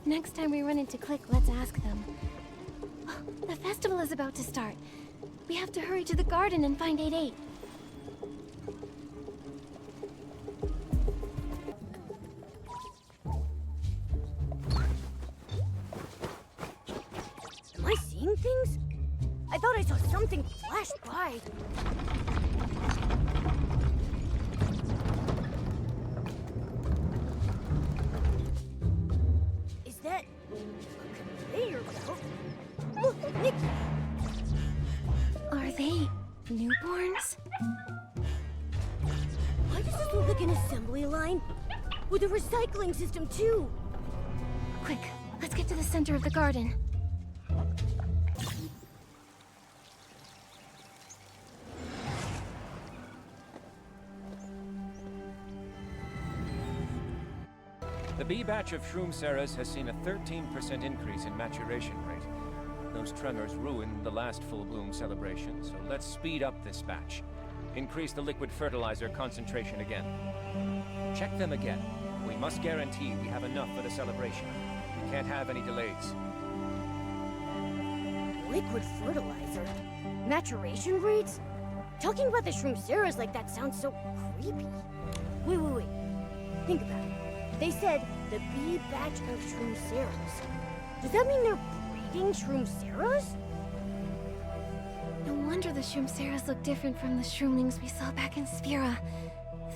Next time we run into Click, let's ask them. The festival is about to start. We have to hurry to the garden and find 8-8.
Am I seeing things? I thought I saw something flash by. Is that a conveyor belt? Look, Nikki!
Are they newborns?
Why does this look like an assembly line? With a recycling system, too.
Quick, let's get to the center of the garden.
The B batch of Shroom-Ceras has seen a 13% increase in maturation rate. Those tremors ruined the last full bloom celebration, so let's speed up this batch. Increase the liquid fertilizer concentration again. Check them again. We must guarantee we have enough for the celebration. We can't have any delays.
Liquid fertilizer? Maturation rates? Talking about the Shroom-Ceras like that sounds so creepy. Wait. Think about it. They said the B batch of Shroom-Ceras. Does that mean they're breeding Shroom-Ceras? No
wonder the Shroomceras look different from the Shroomlings we saw back in Sphera.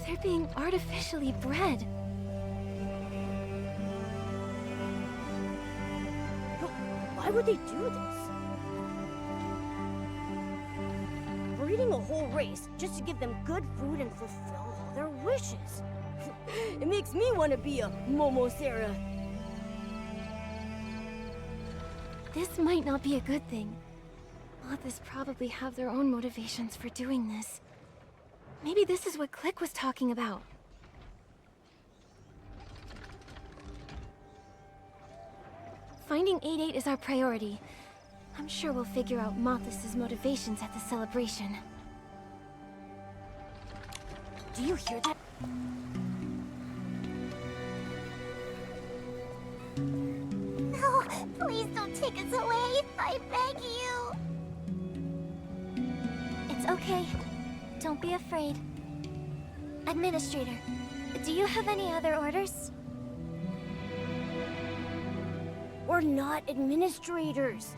They're being artificially bred.
Why would they do this? Breeding a whole race just to give them good food and fulfill all their wishes. It makes me want to be a Momocera.
This might not be a good thing. Mothas probably have their own motivations for doing this. Maybe this is what Click was talking about. Finding 8-8 is our priority. I'm sure we'll figure out Mothas' motivations at the celebration.
Do you hear that?
No, please don't take us away. I beg you.
It's okay. Don't be afraid. Administrator, do you have any other orders?
We're not administrators.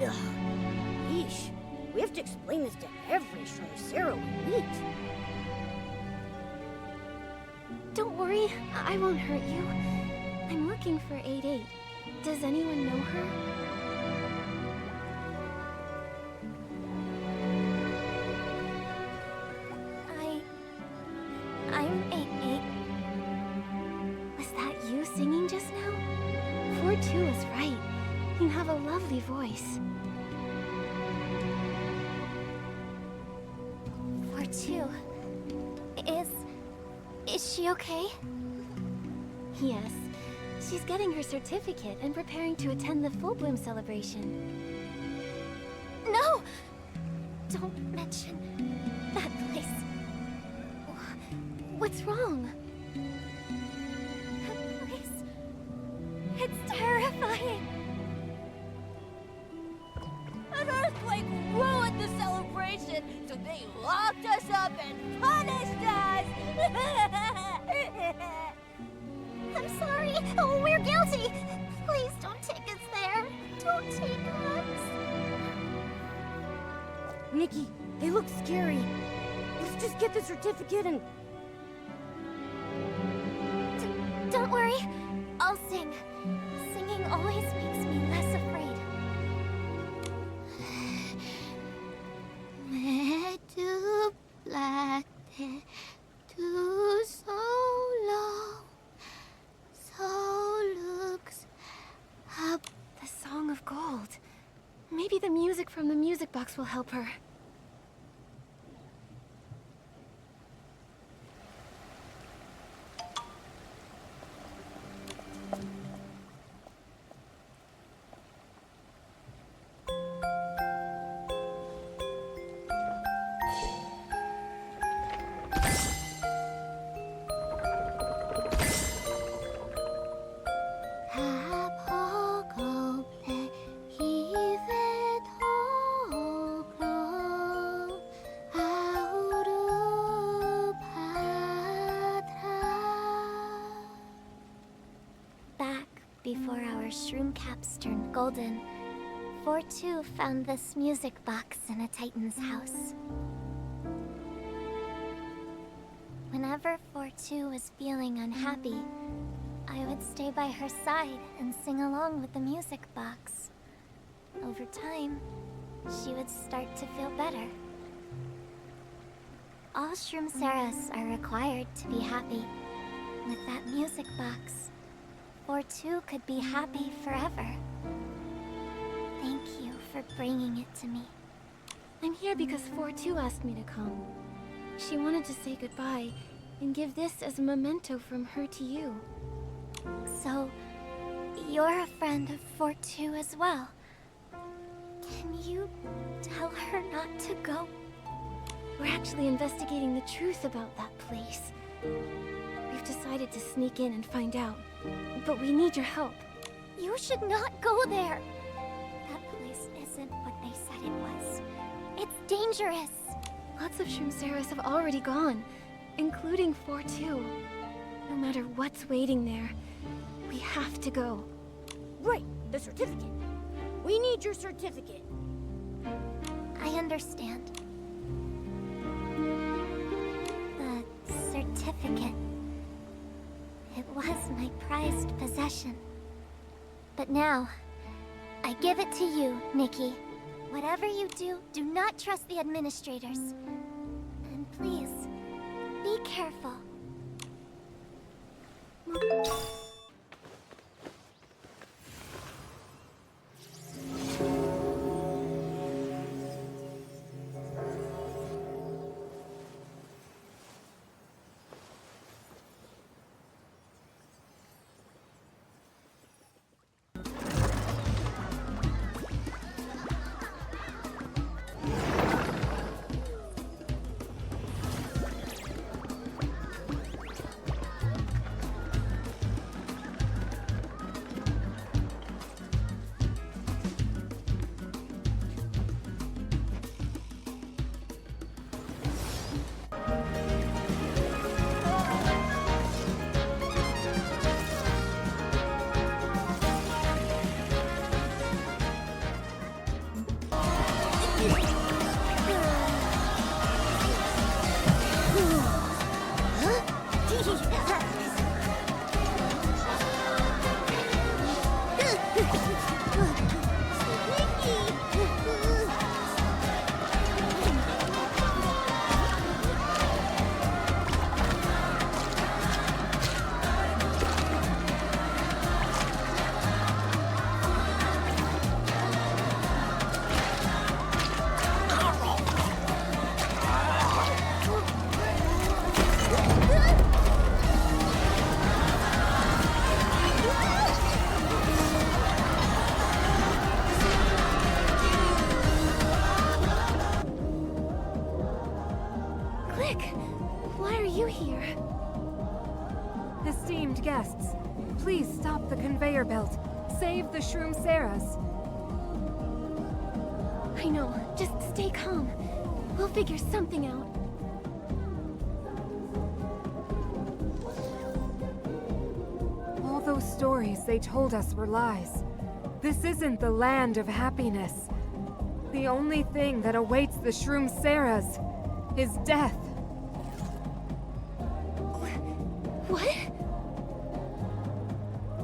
Ugh. Yeesh. We have to explain this to every Shroomcera we meet.
Don't worry, I won't hurt you. I'm looking for 8-8. Does anyone know her?
I'm 8-8.
Was that you singing just now? 4-2 is right. You have a lovely voice.
4-2. Is she okay?
Yes. She's getting her certificate and preparing to attend the full bloom celebration.
No! Don't mention that place.
What's wrong?
That place. It's terrifying.
An earthquake ruined the celebration, so they locked us up and punished us!
I'm sorry. Oh, we're guilty. Please don't take us there. Don't take us.
Nikki, they look scary. Let's just get the certificate and...
Don't worry. I'll sing. Singing always makes me less afraid.
Where do black do so long? So looks up.
The Song of Gold. Maybe the music from the music box will help her.
Before our shroom caps turned golden, 4-2 found this music box in a Titan's house. Whenever 4-2 was feeling unhappy, I would stay by her side and sing along with the music box. Over time, she would start to feel better. All Shroomceras are required to be happy. With that music box, 4-2 could be happy forever. Thank you for bringing it to me.
I'm here because 4-2 asked me to come. She wanted to say goodbye and give this as a memento from her to you.
So, you're a friend of 4-2 as well. Can you tell her not to go?
We're actually investigating the truth about that place. We've decided to sneak in and find out, but we need your help.
You should not go there. That place isn't what they said it was. It's dangerous.
Lots of Shroomceras have already gone, including 4-2. No matter what's waiting there, we have to go.
Right, the certificate. We need your certificate.
I
understand. The certificate. It was my prized possession. But now, I give it to you, Nikki. Whatever you do, do not trust the administrators. And please, be careful.
Esteemed guests, please stop the conveyor belt. Save the Shroom Saras.
I know. Just stay calm. We'll figure something out.
All those stories they told us were lies. This isn't the land of happiness. The only thing that awaits the Shroom Saras is death.
What?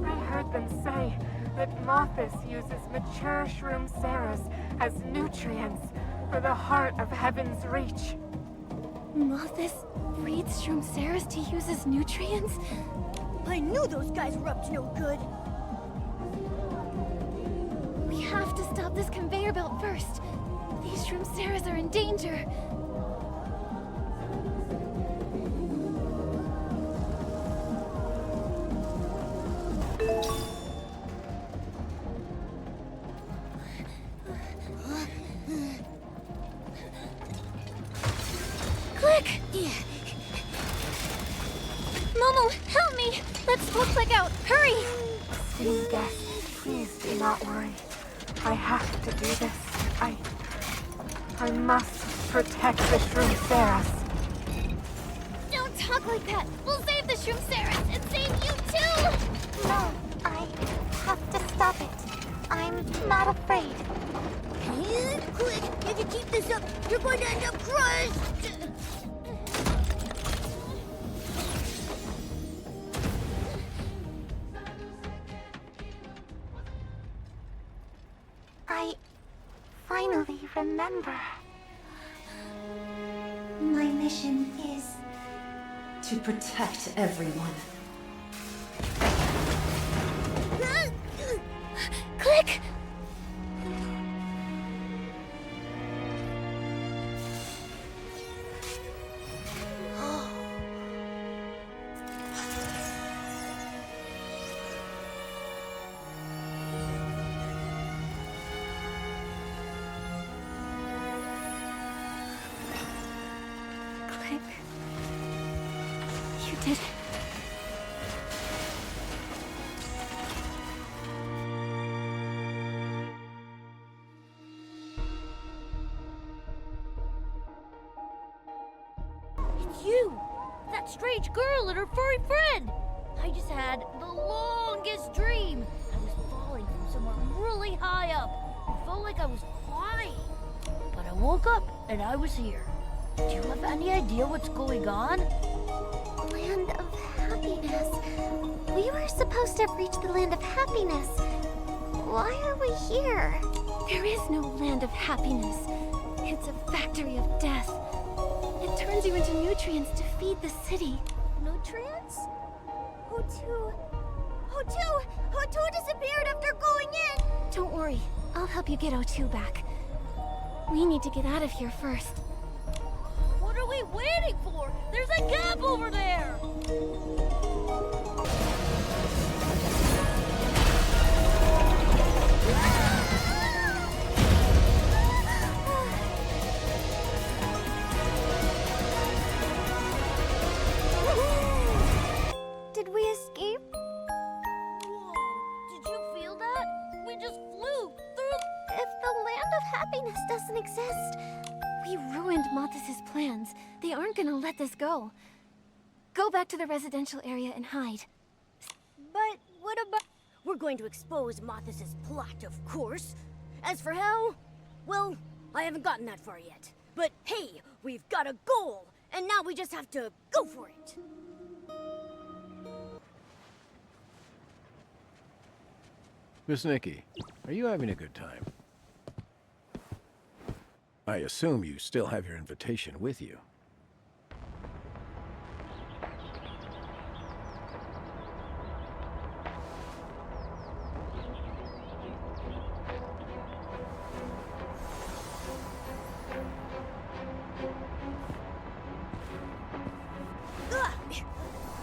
I heard them say that Mothis uses mature Shroom Saras as nutrients for the heart of Heaven's Reach.
Mothis breeds Shroom Saras to use as nutrients?
I knew those guys were up to no good.
We have to stop this conveyor belt first. These Shroom Saras are in danger. Click! Momo, help me! Let smoke click out! Hurry!
Esteemed guests, please do not worry. I have to do this. I must protect the Shroom Saras.
Don't talk like that! We'll save the Shroom Saras and save you too!
No, I have to stop it. I'm not afraid.
Quick! If you keep this up, you're going to end up crushed!
I finally remember. My mission is
to protect everyone.
Click! Click. You did it.
It's you! That strange girl and her furry friend! I just had the longest dream! I was falling from somewhere really high up. It felt like I was flying. But I
woke up and I was here. Do you have any idea what's going on?
Land of happiness. We were supposed to have reached the land of happiness. Why are we here?
There is no land of happiness. It's a factory of death. It turns you into nutrients to feed the city.
Nutrients? O2 disappeared after going in!
Don't worry, I'll help you get O2 back. We need to get out of here first.
What are we waiting for? There's a gap over there!
Did we escape?
Whoa, did you feel that? We just flew through...
If the land of happiness doesn't exist...
We ruined Mothis' plans. They aren't gonna let this go. Go back to the residential area and hide.
But what about... We're going to expose Mothis' plot, of course. As for how, well, I haven't gotten that far yet. But hey, we've got a goal, and now we just have to go for it.
Miss Nikki, are you having a good time? I assume you still have your invitation with you.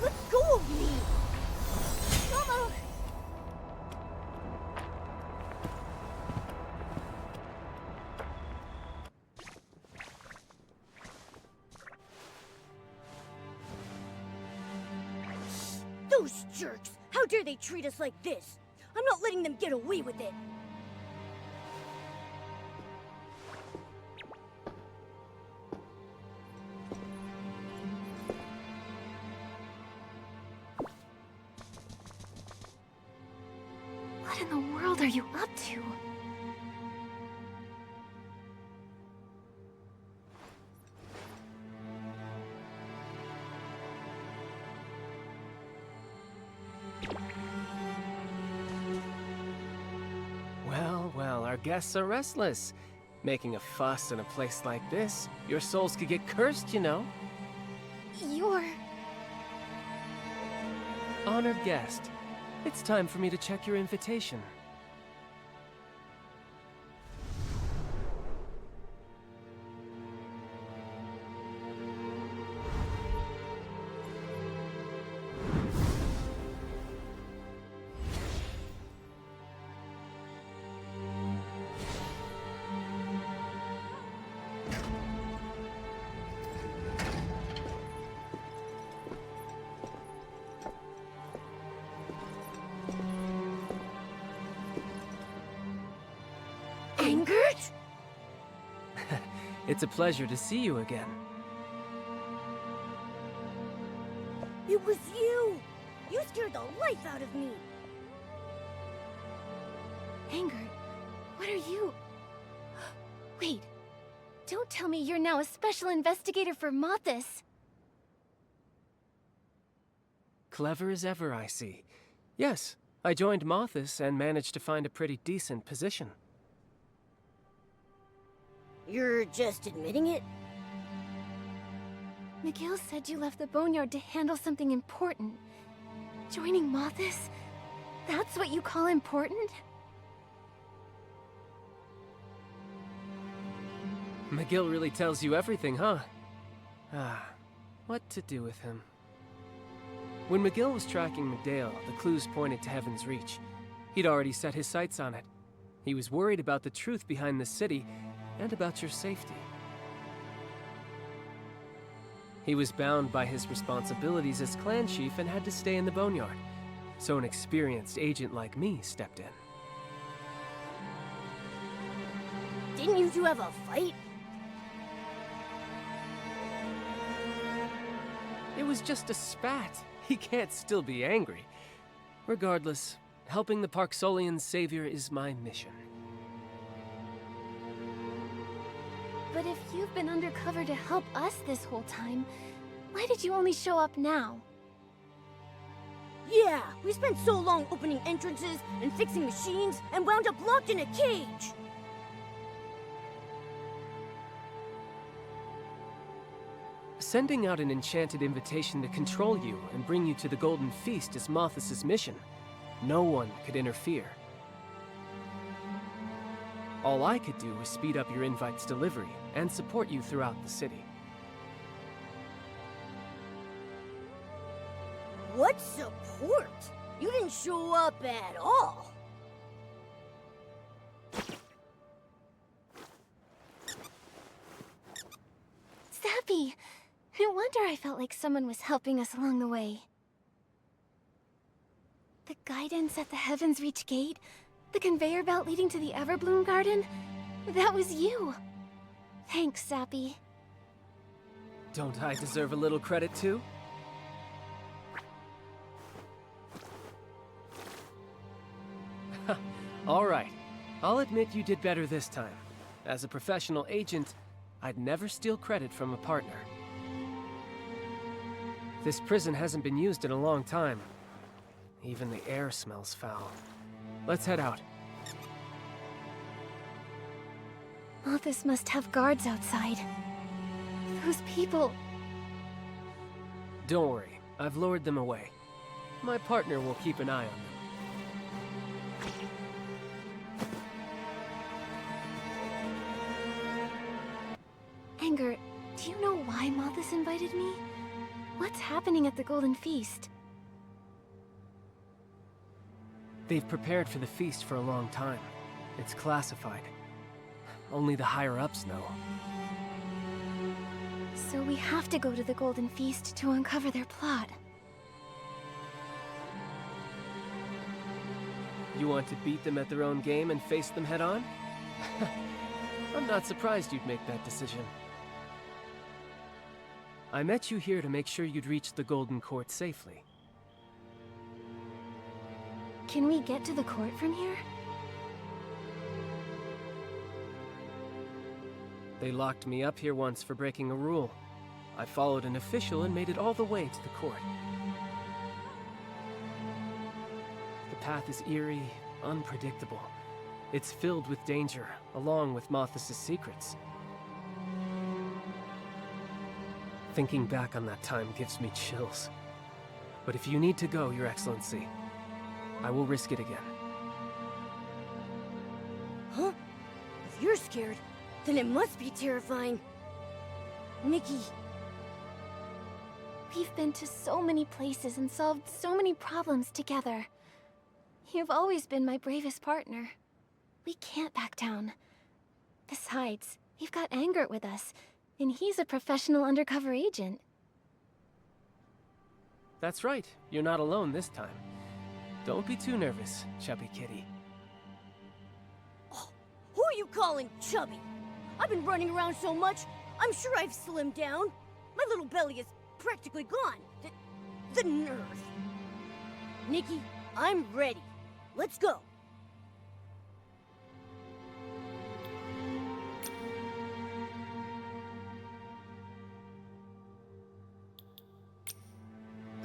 Let go of me! Momo! Those jerks! How dare they treat us like this? I'm not letting them get away with it!
What in the world are you up to?
Well, our guests are restless. Making a fuss in a place like this, your souls could get cursed, you know.
You're...
Honored guest, it's time for me to check your invitation.
Ingrid?
It's a pleasure to see you again.
It was you! You scared the life out of me!
Ingrid, what are you... Wait, don't tell me you're now a special investigator for Mothis.
Clever as ever, I see. Yes, I joined Mothis and managed to find a pretty decent position.
You're just admitting it?
McGill said you left the Boneyard to handle something important. Joining Mothis? That's what you call important?
McGill really tells you everything, huh? What to do with him? When McGill was tracking McDale, the clues pointed to Heaven's Reach. He'd already set his sights on it. He was worried about the truth behind the city, and about your safety. He was bound by his responsibilities as clan chief and had to stay in the Boneyard, so an experienced agent like me stepped in.
Didn't you two have a fight?
It was just a spat. He can't still be angry. Regardless, helping the Parksolian savior is my mission.
But if you've been undercover to help us this whole time, why did you only show up now?
Yeah, we spent so long opening entrances and fixing machines and wound up locked in a cage.
Sending out an enchanted invitation to control you and bring you to the Golden Feast is Mothis' mission. No one could interfere. All I could do was speed up your invite's delivery and support you throughout the city.
What support? You didn't show up at all.
Zappy! No wonder I felt like someone was helping us along the way. The guidance at the Heaven's Reach gate? The conveyor belt leading to the Everbloom Garden? That was you! Thanks, Zappy.
Don't I deserve a little credit too? Alright, I'll admit you did better this time. As a professional agent, I'd never steal credit from a partner. This prison hasn't been used in a long time. Even the air smells foul. Let's head out.
Mothis must have guards outside. Those people...
Don't worry, I've lured them away. My partner will keep an eye on them.
Anger, do you know why Mothis invited me? What's happening at the Golden Feast?
They've prepared for the feast for a long time. It's classified. Only the higher-ups know.
So we have to go to the Golden Feast to uncover their plot.
You want to beat them at their own game and face them head-on? I'm not surprised you'd make that decision. I met you here to make sure you'd reach the Golden Court safely.
Can we get to the court from here?
They locked me up here once for breaking a rule. I followed an official and made it all the way to the court. The path is eerie, unpredictable. It's filled with danger, along with Mothis' secrets. Thinking back on that time gives me chills. But if you need to go, Your Excellency, I will risk it again.
Huh? If you're scared, then it must be terrifying. Nikki.
We've been to so many places and solved so many problems together. You've always been my bravest partner. We can't back down. Besides, we've got Angert with us, and he's a professional undercover agent.
That's right. You're not alone this time. Don't be too nervous, chubby kitty.
Oh, who are you calling chubby? I've been running around so much, I'm sure I've slimmed down. My little belly is practically gone. The nerve. Nikki, I'm ready. Let's go.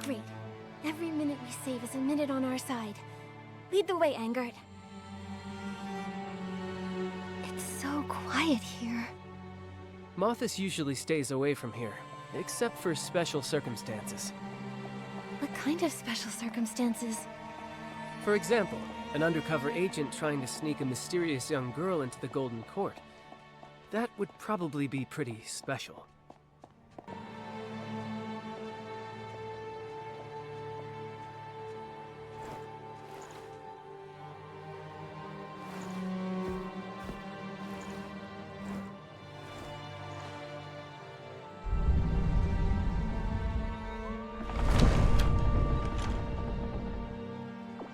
Great. Every minute we save is a minute on our side. Lead the way, Angert. It's so quiet here.
Mothis usually stays away from here, except for special circumstances.
What kind of special circumstances?
For example, an undercover agent trying to sneak a mysterious young girl into the Golden Court. That would probably be pretty special.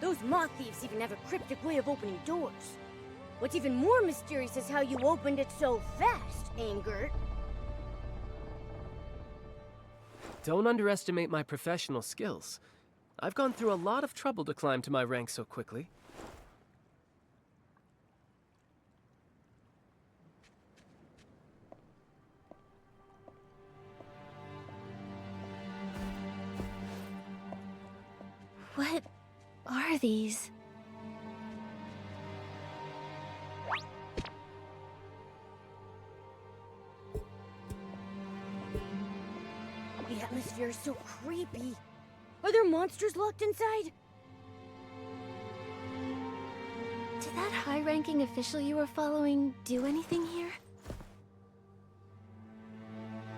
Those moth thieves even have a cryptic way of opening doors. What's even more mysterious is how you opened it so fast, Angert.
Don't underestimate my professional skills. I've gone through a lot of trouble to climb to my rank so quickly.
What are these?
The atmosphere is so creepy. Are there monsters locked inside?
Did that high-ranking official you were following do anything here?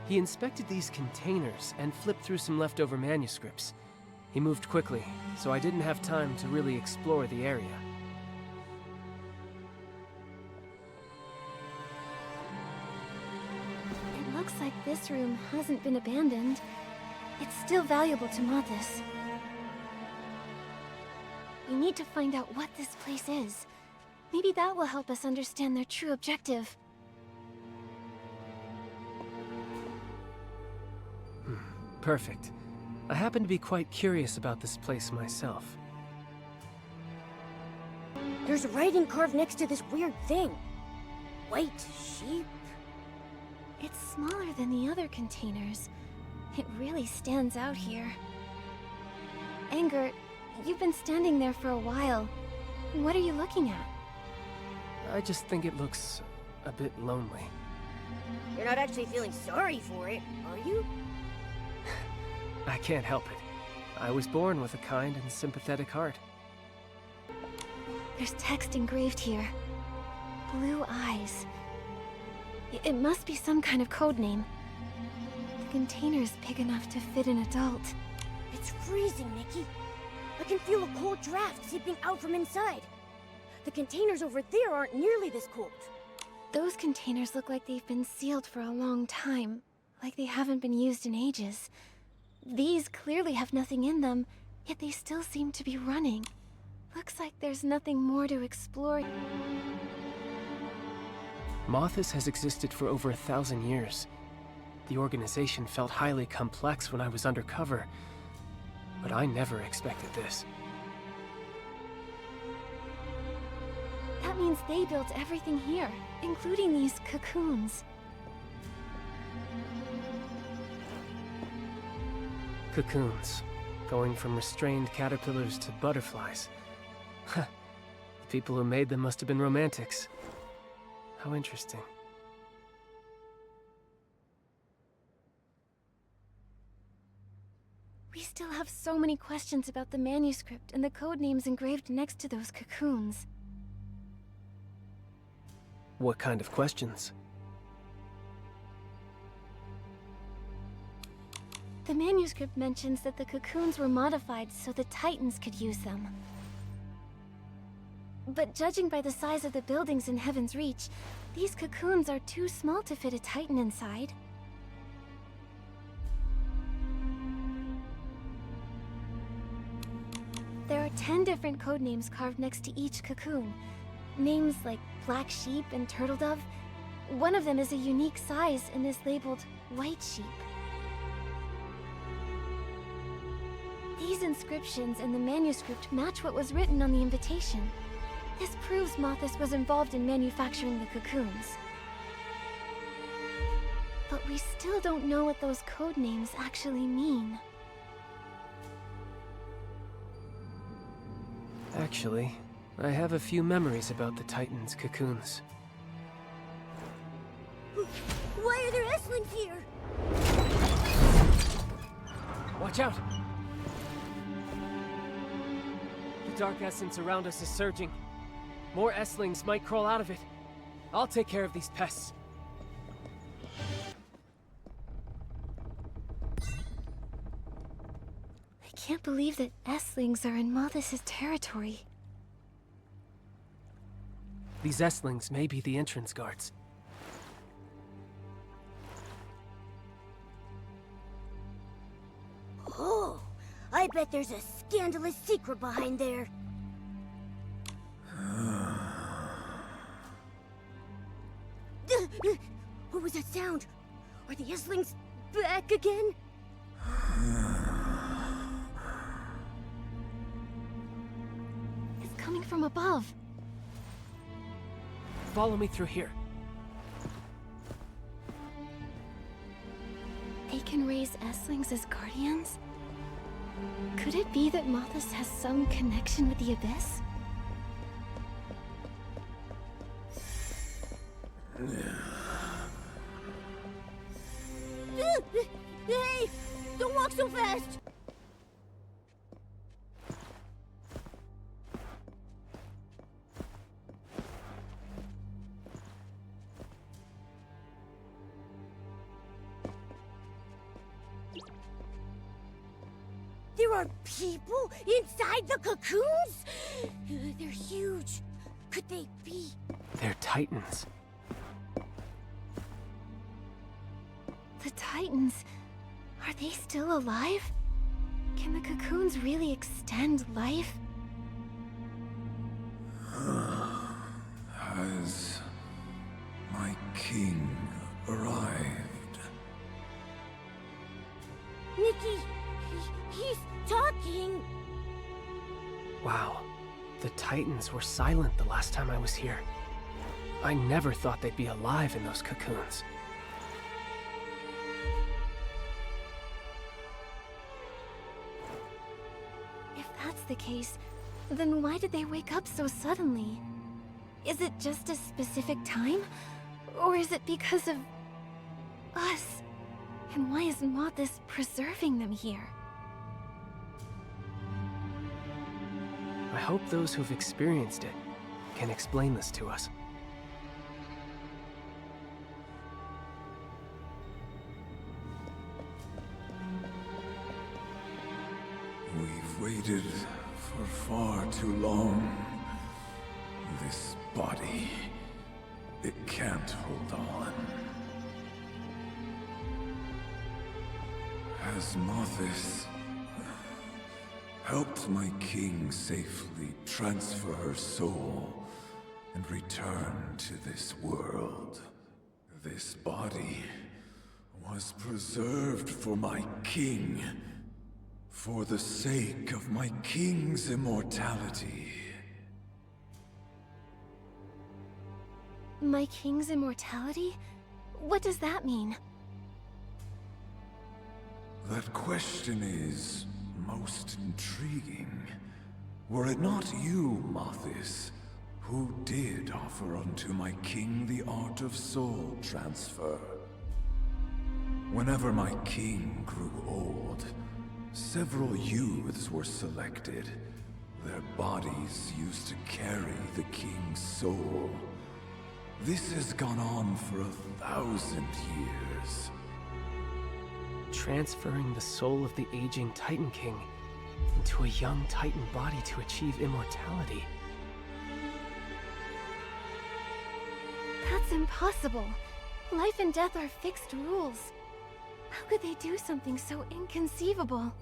He inspected these containers and flipped through some leftover manuscripts. He moved quickly, so I didn't have time to really explore the area.
It looks like this room hasn't been abandoned. It's still valuable to Mothis. We need to find out what this place is. Maybe that will help us understand their true objective.
Perfect. I happen to be quite curious about this place myself.
There's writing carved next to this weird thing. White sheep?
It's smaller than the other containers. It really stands out here. Anger, you've been standing there for a while. What are you looking at?
I just think it looks a bit lonely.
You're not actually feeling sorry for it, are you?
I can't help it. I was born with a kind and sympathetic heart.
There's text engraved here. Blue eyes. It must be some kind of code name. The container's big enough to fit an adult.
It's freezing, Nikki. I can feel a cold draft seeping out from inside. The containers over there aren't nearly this cold.
Those containers look like they've been sealed for a long time, like they haven't been used in ages. These clearly have nothing in them, yet they still seem to be running. Looks like there's nothing more to explore.
Mothis has existed for over 1,000 years. The organization felt highly complex when I was undercover, but I never expected this.
That means they built everything here, including these cocoons.
Cocoons. Going from restrained caterpillars to butterflies. The people who made them must have been romantics. How interesting.
We still have so many questions about the manuscript and the code names engraved next to those cocoons.
What kind of questions?
The manuscript mentions that the cocoons were modified so the Titans could use them. But judging by the size of the buildings in Heaven's Reach, these cocoons are too small to fit a Titan inside. There are 10 different code names carved next to each cocoon. Names like Black Sheep and Turtle Dove. One of them is a unique size and is labeled White Sheep. These inscriptions in the manuscript match what was written on the invitation. This proves Mothis was involved in manufacturing the cocoons. But we still don't know what those code names actually mean.
Actually, I have a few memories about the Titans' cocoons.
Why are there S-Lings here?
Watch out! The dark essence around us is surging. More S-Lings might crawl out of it. I'll take care of these pests.
I can't believe that S-Lings are in Mothis' territory.
These S-Lings may be the entrance guards.
Oh, I bet there's a scandalous secret behind there. What was that sound? Are the S-Lings back again?
It's coming from above.
Follow me through here.
They can raise S-Lings as guardians? Could it be that Mothis has some connection with the Abyss?
Hey! Don't walk so fast! There are people inside the cocoons? They're huge. Could they be?
They're Titans.
The Titans? Are they still alive? Can the cocoons really extend life?
Has my king arrived?
Nikki, he's talking.
Wow. The Titans were silent the last time I was here. I never thought they'd be alive in those cocoons.
If that's the case, then why did they wake up so suddenly? Is it just a specific time? Or is it because of us? And why is Mothis preserving them here?
I hope those who've experienced it can explain this to us.
We've waited for far too long. This body, it can't hold on. Has Mothis helped my king safely transfer her soul and return to this world? This body was preserved for my king, for the sake of my king's immortality.
My king's immortality? What does that mean?
That question is most intriguing. Were it not you, Mothis, who did offer unto my king the art of soul transfer? Whenever my king grew old, several youths were selected. Their bodies used to carry the king's soul. This has gone on for 1,000 years.
Transferring the soul of the aging Titan King into a young Titan body to achieve immortality.
That's impossible. Life and death are fixed rules. How could they do something so inconceivable?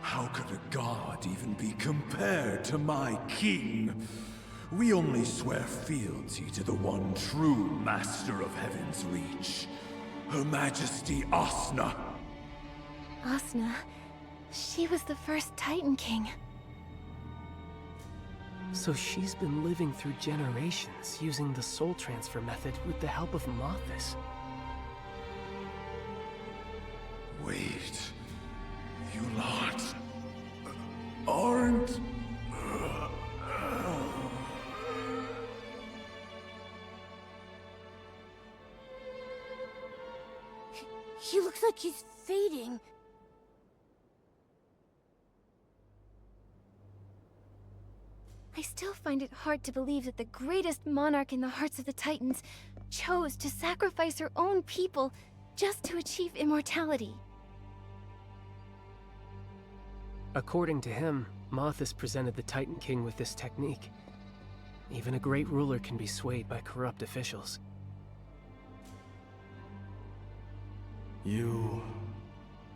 How could a god even be compared to my king? We only swear fealty to the one true master of Heaven's Reach, Her Majesty Asna.
Asna? She was the first Titan King.
So she's been living through generations using the soul transfer method with the help of Mothis.
Wait, you lot aren't...
He looks like he's fading.
I still find it hard to believe that the greatest monarch in the hearts of the Titans chose to sacrifice her own people just to achieve immortality.
According to him, Mothis presented the Titan King with this technique. Even a great ruler can be swayed by corrupt officials.
You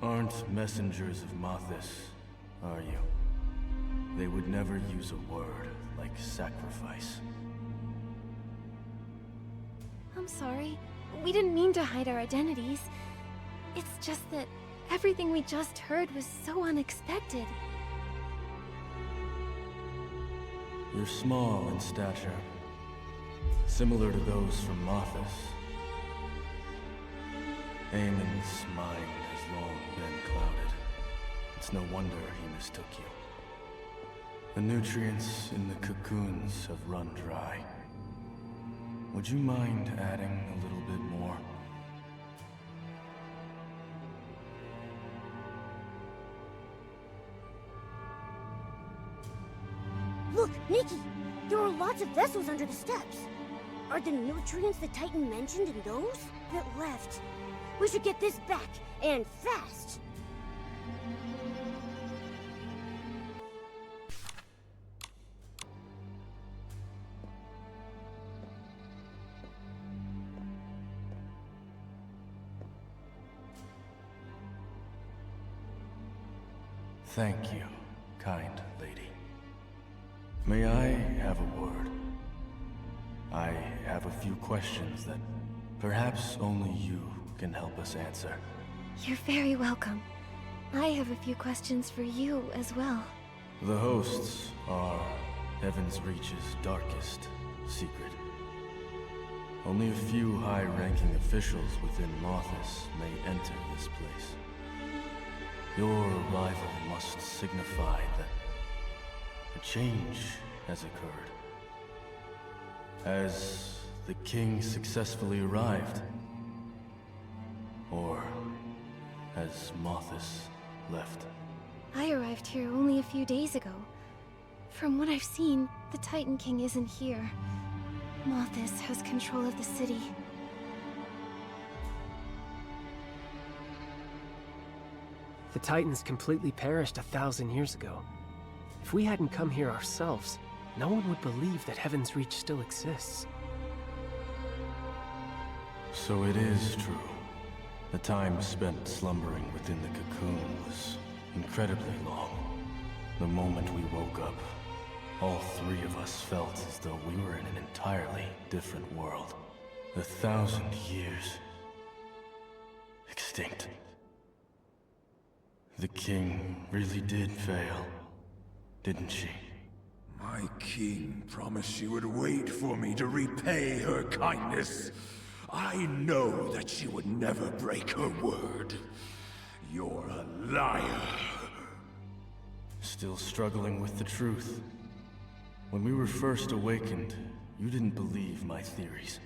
aren't messengers of Mothis, are you? They would never use a word like sacrifice.
I'm sorry. We didn't mean to hide our identities. It's just that everything we just heard was so unexpected.
You're small in stature, similar to those from Mothis. Aemon's mind has long been clouded. It's no wonder he mistook you. The nutrients in the cocoons have run dry. Would you mind adding a little bit more?
Look, Nikki! There are lots of vessels under the steps. Are the nutrients the Titan mentioned in those? That left. We should get this back, and fast!
Thank you, kind lady. May I have a word? I have a few questions that perhaps only you can help us answer.
You're very welcome. I have a few questions for you as well.
The hosts are Heaven's Reach's darkest secret. Only a few high-ranking officials within Mothis may enter this place. Your arrival must signify that a change has occurred. Has the king successfully arrived? Or has Mothis left?
I arrived here only a few days ago. From what I've seen, the Titan King isn't here. Mothis has control of the city.
The Titans completely perished 1,000 years ago. If we hadn't come here ourselves, no one would believe that Heaven's Reach still exists.
So it is true. The time spent slumbering within the cocoon was incredibly long. The moment we woke up, all three of us felt as though we were in an entirely different world. 1,000 years. Extinct. The king really did fail, didn't she?
My king promised she would wait for me to repay her kindness. I know that she would never break her word. You're a liar.
Still struggling with the truth. When we were first awakened, you didn't believe my theories.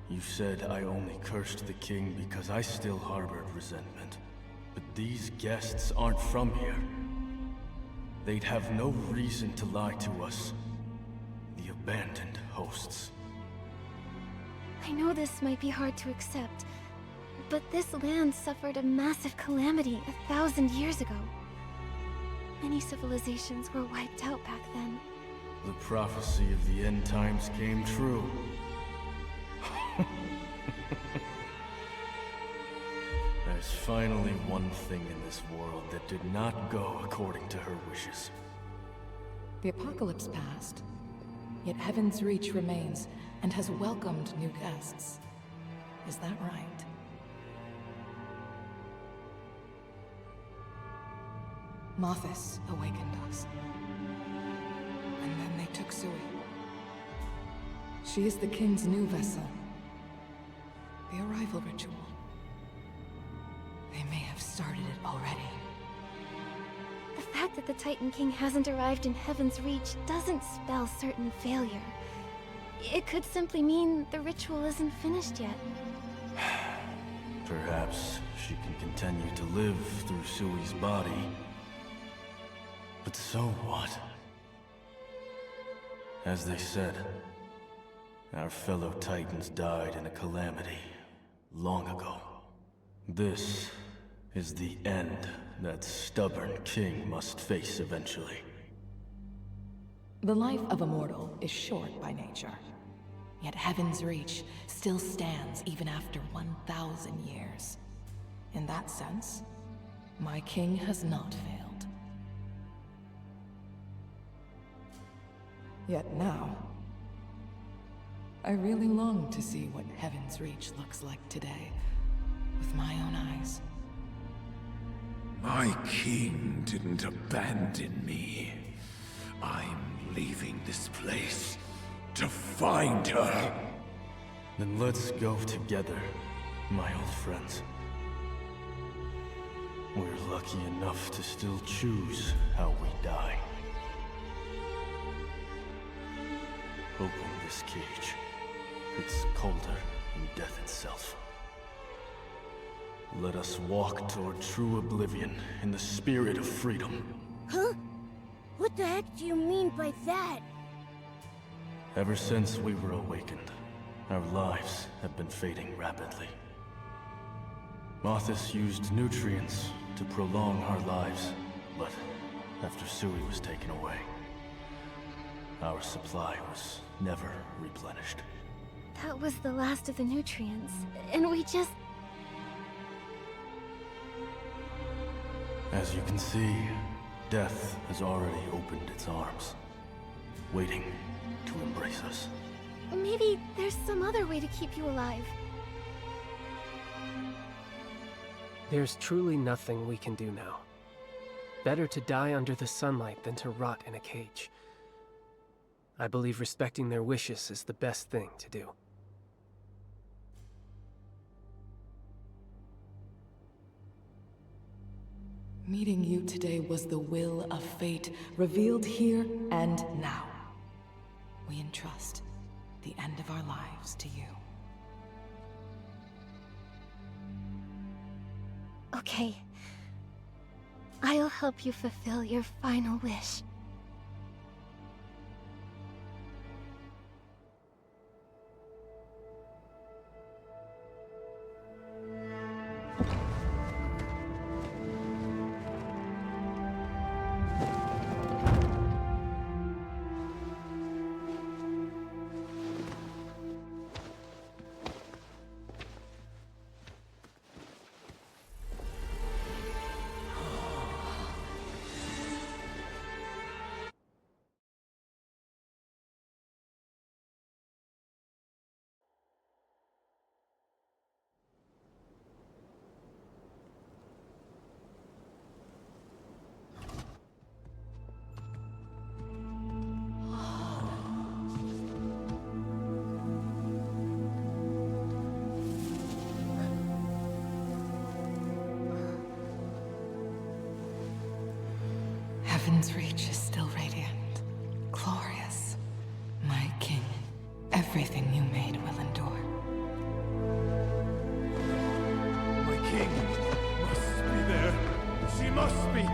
You said I only cursed the king because I still harbored resentment. But these guests aren't from here. They'd have no reason to lie to us. The abandoned hosts.
I know this might be hard to accept, but this land suffered a massive calamity 1,000 years ago. Many civilizations were wiped out back then.
The prophecy of the end times came true. There's finally one thing in this world that did not go according to her wishes.
The apocalypse passed, yet Heaven's Reach remains and has welcomed new guests. Is that right? Mothis awakened us. And then they took Sui. She is the king's new vessel. The arrival ritual. They may have started it already.
The fact that the Titan King hasn't arrived in Heaven's Reach doesn't spell certain failure. It could simply mean the ritual isn't finished yet.
Perhaps she can continue to live through Sui's body. But so what? As they said, our fellow Titans died in a calamity long ago. This is the end that stubborn king must face eventually.
The life of a mortal is short by nature. Yet Heaven's Reach still stands even after 1,000 years. In that sense, my king has not failed. Yet now, I really long to see what Heaven's Reach looks like today, with my own eyes.
My king didn't abandon me. I'm leaving this place to find her.
Then let's go together. my old friends. We're lucky enough to still choose how we die. Open this cage. It's colder than death itself. Let us walk toward true oblivion in the spirit of freedom.
Huh? What the heck do you mean by that?
Ever since we were awakened, our lives have been fading rapidly. Mothis used nutrients to prolong our lives, but after Sui was taken away, our supply was never replenished.
That was the last of the nutrients, and we just...
As you can see, death has already opened its arms, waiting to embrace us.
Maybe there's some other way to keep you alive.
There's truly nothing we can do now. Better to die under the sunlight than to rot in a cage. I believe respecting their wishes is the best thing to do.
Meeting you today was the will of fate, revealed here and now. We entrust the end of our lives to you.
Okay. I'll help you fulfill your final wish.
Heaven's reach is still radiant, glorious. My king, everything you made will endure.
My king must be there. She must be.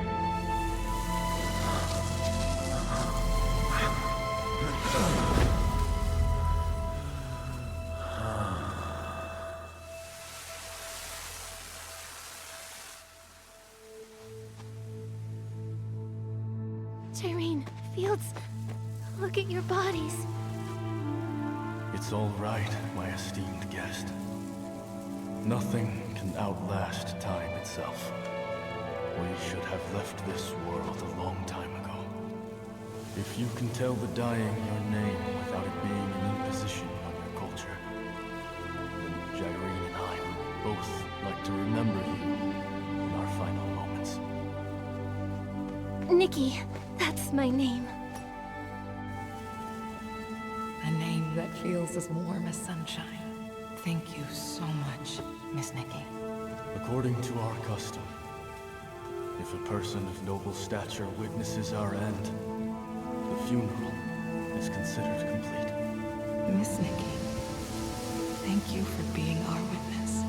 Tyreen, Fields, look at your bodies.
It's all right, my esteemed guest. Nothing can outlast time itself. We should have left this world a long time ago. If you can tell the dying your name without it being an imposition on your culture, then Jairine and I would both like to remember you in our final moments.
Nikki, that's my name.
A name that feels as warm as sunshine. Thank you so much, Miss Nikki.
According to our custom, if a person of noble stature witnesses our end, the funeral is considered complete.
Miss Nikki, thank you for being our witness,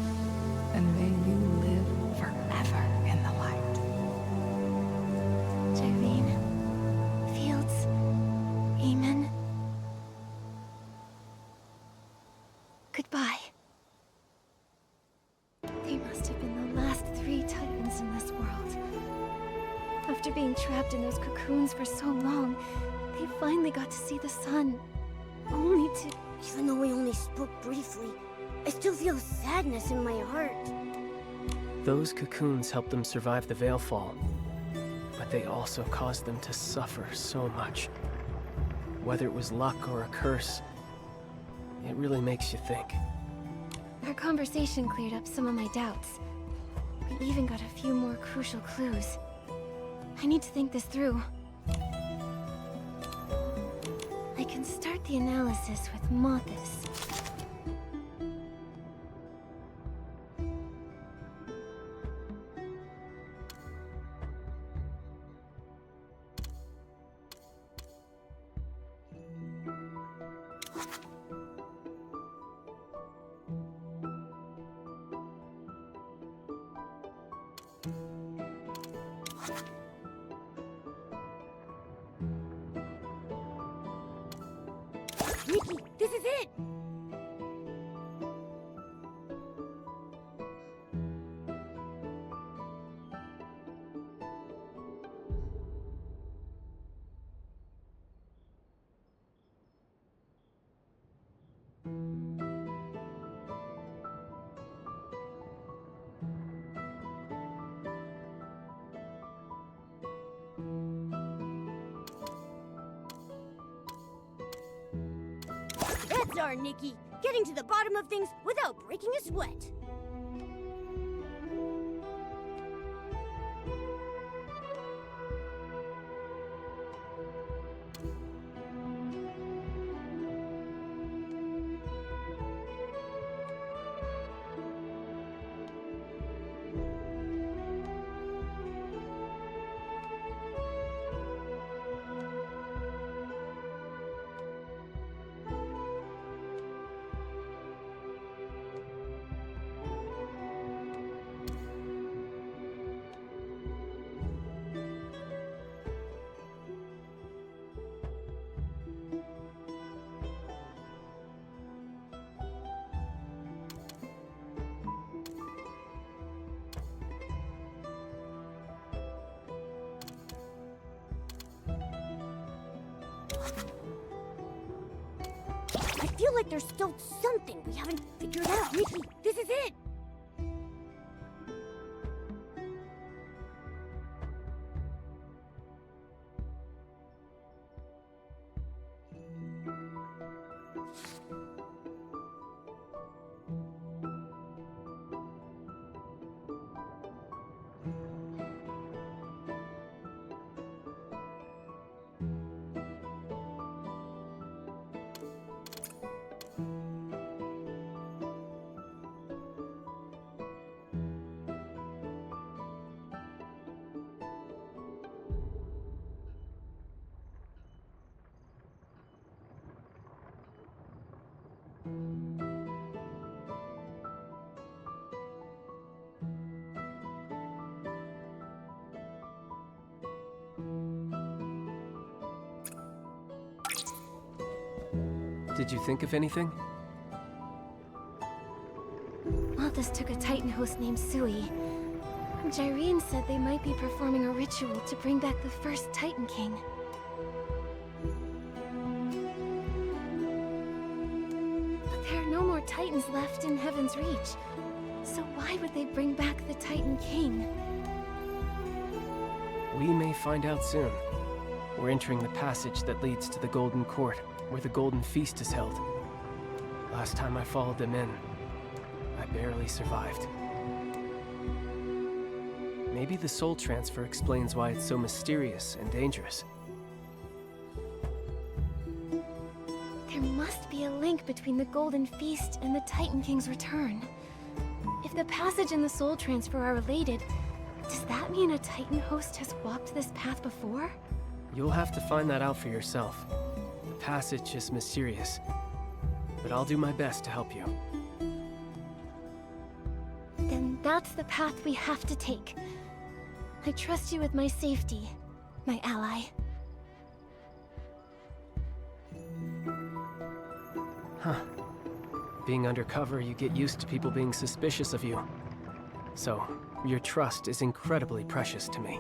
and may you live forever in the light.
Tyreen, Fields, Eamon. Goodbye. They must have been the last 3 Titans in this world. After being trapped in those cocoons for so long, they finally got to see the sun. Only to...
Even though we only spoke briefly, I still feel sadness in my heart.
Those cocoons helped them survive the Veilfall, but they also caused them to suffer so much. Whether it was luck or a curse, it really makes you think.
Our conversation cleared up some of my doubts. We even got a few more crucial clues. I need to think this through. I can start the analysis with Mothis.
Nikki, this is it! That's our Nikki, getting to the bottom of things without breaking a sweat. I feel like there's still something we haven't figured out. Nikki, this is it!
Did you think of anything?
Malthus took a Titan host named Sui. Gyrene said they might be performing a ritual to bring back the first Titan King. But there are no more Titans left in Heaven's Reach. So why would they bring back the Titan King?
We may find out soon. We're entering the passage that leads to the Golden Court, where the Golden Feast is held. Last time I followed them in, I barely survived. Maybe the soul transfer explains why it's so mysterious and dangerous.
There must be a link between the Golden Feast and the Titan King's return. If the passage and the soul transfer are related, does that mean a Titan host has walked this path before?
You'll have to find that out for yourself. The passage is mysterious, but I'll do my best to help you.
Then that's the path we have to take. I trust you with my safety, my ally.
Huh. Being undercover, you get used to people being suspicious of you. So, your trust is incredibly precious to me.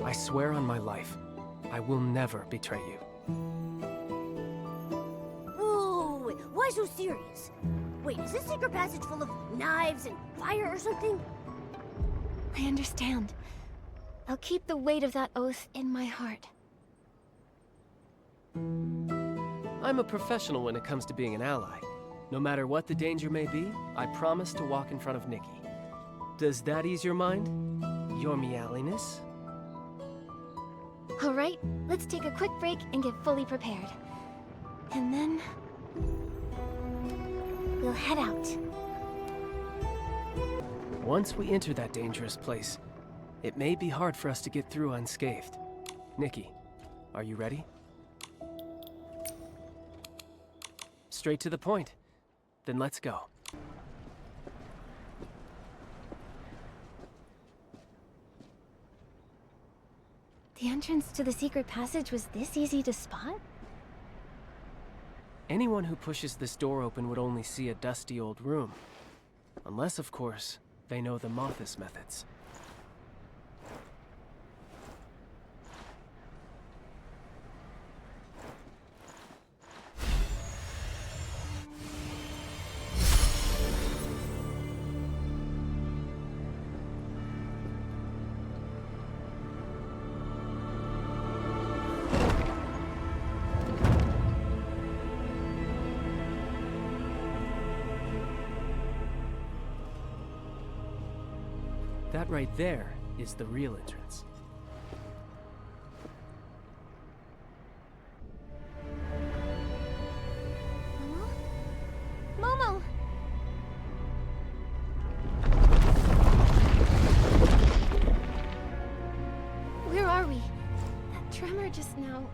I swear on my life, I will never betray you.
Whoa, why so serious? Wait, is this secret passage full of knives and fire or something?
I understand. I'll keep the weight of that oath in my heart.
I'm a professional when it comes to being an ally. No matter what the danger may be, I promise to walk in front of Nikki. Does that ease your mind? Your meowliness?
All right, let's take a quick break and get fully prepared. And then... we'll head out.
Once we enter that dangerous place, it may be hard for us to get through unscathed. Nikki, are you ready? Straight to the point. Then let's go.
The entrance to the secret passage was this easy to spot?
Anyone who pushes this door open would only see a dusty old room. Unless, of course, they know the Mothis methods. That right there is the real entrance.
Momo! Where are we? That tremor just now...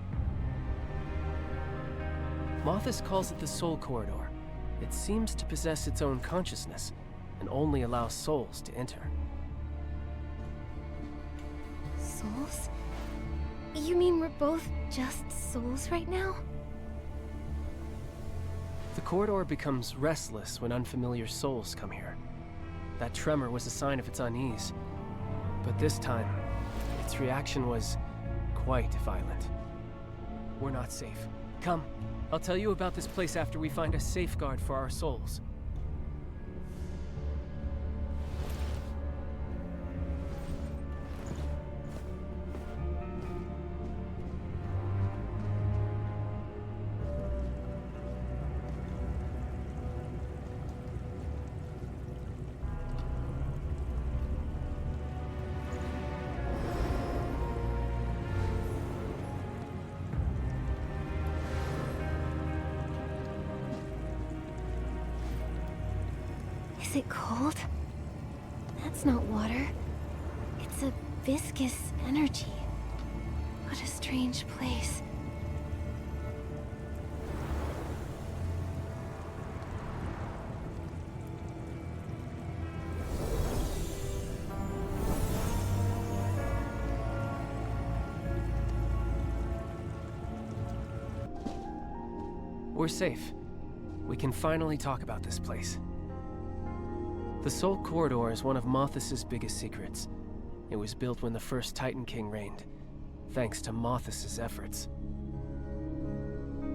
Mothis calls it the Soul Corridor. It seems to possess its own consciousness, and only allows souls to enter.
Souls? You mean we're both just souls right now?
The corridor becomes restless when unfamiliar souls come here. That tremor was a sign of its unease. But this time, its reaction was quite violent. We're not safe. Come, I'll tell you about this place after we find a safeguard for our souls.
Is it cold? That's not water. It's a viscous energy. What a strange place.
We're safe. We can finally talk about this place. The Soul Corridor is one of Mothis's biggest secrets. It was built when the first Titan King reigned, thanks to Mothis's efforts.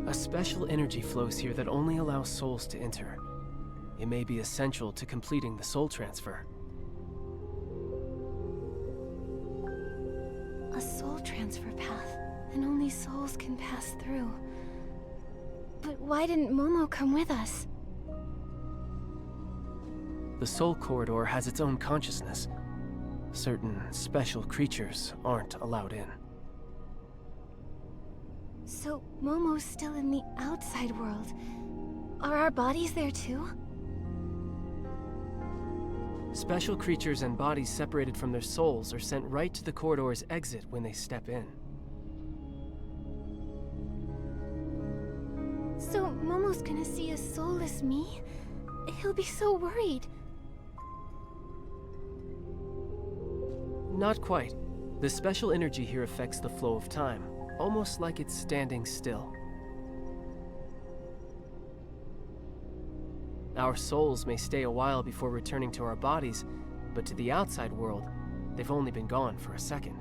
A special energy flows here that only allows souls to enter. It may be essential to completing the soul transfer.
A soul transfer path, and only souls can pass through. But why didn't Momo come with us?
The Soul Corridor has its own consciousness. Certain special creatures aren't allowed in.
So Momo's still in the outside world. Are our bodies there too?
Special creatures and bodies separated from their souls are sent right to the corridor's exit when they step in.
So Momo's gonna see a soulless me? He'll be so worried.
Not quite. The special energy here affects the flow of time, almost like it's standing still. Our souls may stay a while before returning to our bodies, but to the outside world, they've only been gone for a second.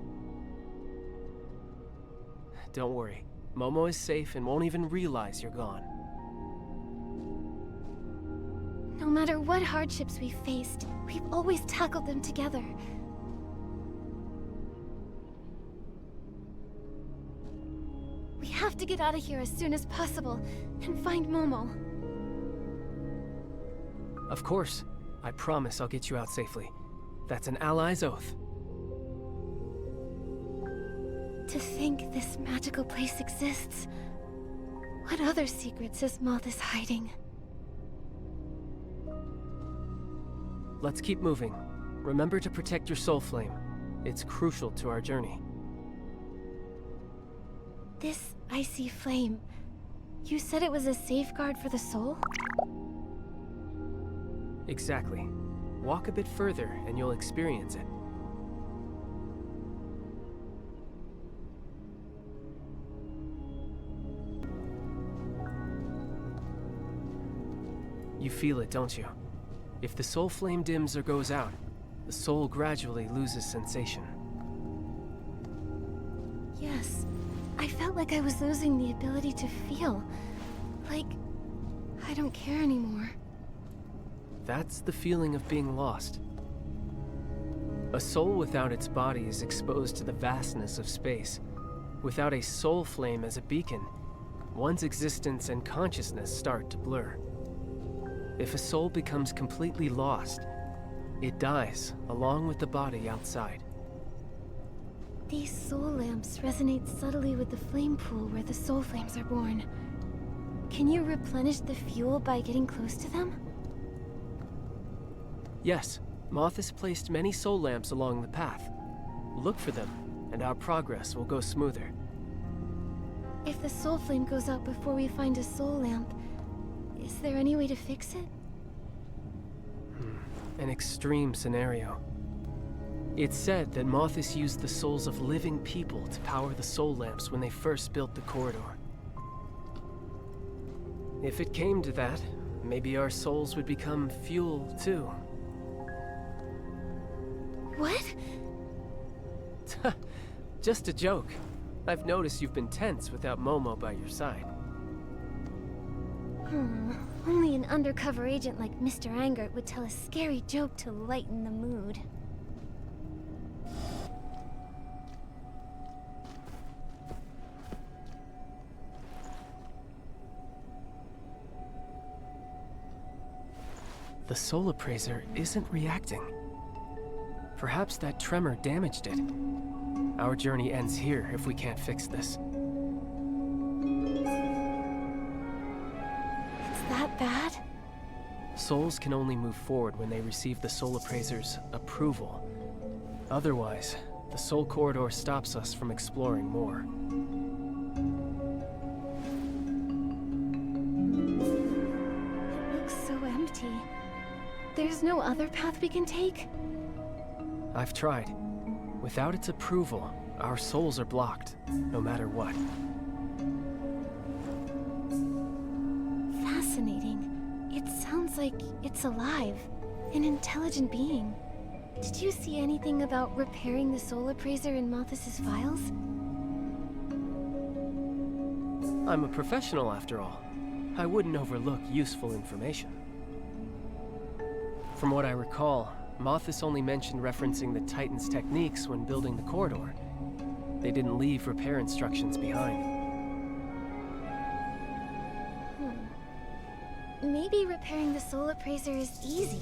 Don't worry, Momo is safe and won't even realize you're gone.
No matter what hardships we've faced, we've always tackled them together. We have to get out of here as soon as possible and find Momo.
Of course. I promise I'll get you out safely. That's an ally's oath.
To think this magical place exists. What other secrets is Mothis hiding?
Let's keep moving. Remember to protect your soul flame. It's crucial to our journey.
This icy flame, you said it was a safeguard for the soul?
Exactly. Walk a bit further and you'll experience it. You feel it, don't you? If the soul flame dims or goes out, the soul gradually loses sensation.
Yes, I felt like I was losing the ability to feel. Like, I don't care anymore.
That's the feeling of being lost. A soul without its body is exposed to the vastness of space. Without a soul flame as a beacon, one's existence and consciousness start to blur. If a soul becomes completely lost, it dies along with the body outside.
These soul lamps resonate subtly with the flame pool where the soul flames are born. Can you replenish the fuel by getting close to them?
Yes, Moth has placed many soul lamps along the path. Look for them, and our progress will go smoother.
If the soul flame goes out before we find a soul lamp, is there any way to fix it?
An extreme scenario. It's said that Mothis used the souls of living people to power the soul lamps when they first built the corridor. If it came to that, maybe our souls would become fuel, too.
What?
Just a joke. I've noticed you've been tense without Momo by your side.
Only an undercover agent like Mr. Angert would tell a scary joke to lighten the mood.
The soul appraiser isn't reacting. Perhaps that tremor damaged it. Our journey ends here if we can't fix this.
It's that bad?
Souls can only move forward when they receive the soul appraiser's approval. Otherwise, the soul corridor stops us from exploring more.
It looks so empty. There's no other path we can take?
I've tried. Without its approval, our souls are blocked, no matter what.
Fascinating. It sounds like it's alive, an intelligent being. Did you see anything about repairing the soul appraiser in Mothis' files?
I'm a professional after all. I wouldn't overlook useful information. From what I recall, Mothis only mentioned referencing the Titan's techniques when building the corridor. They didn't leave repair instructions behind.
Maybe repairing the soul appraiser is easy,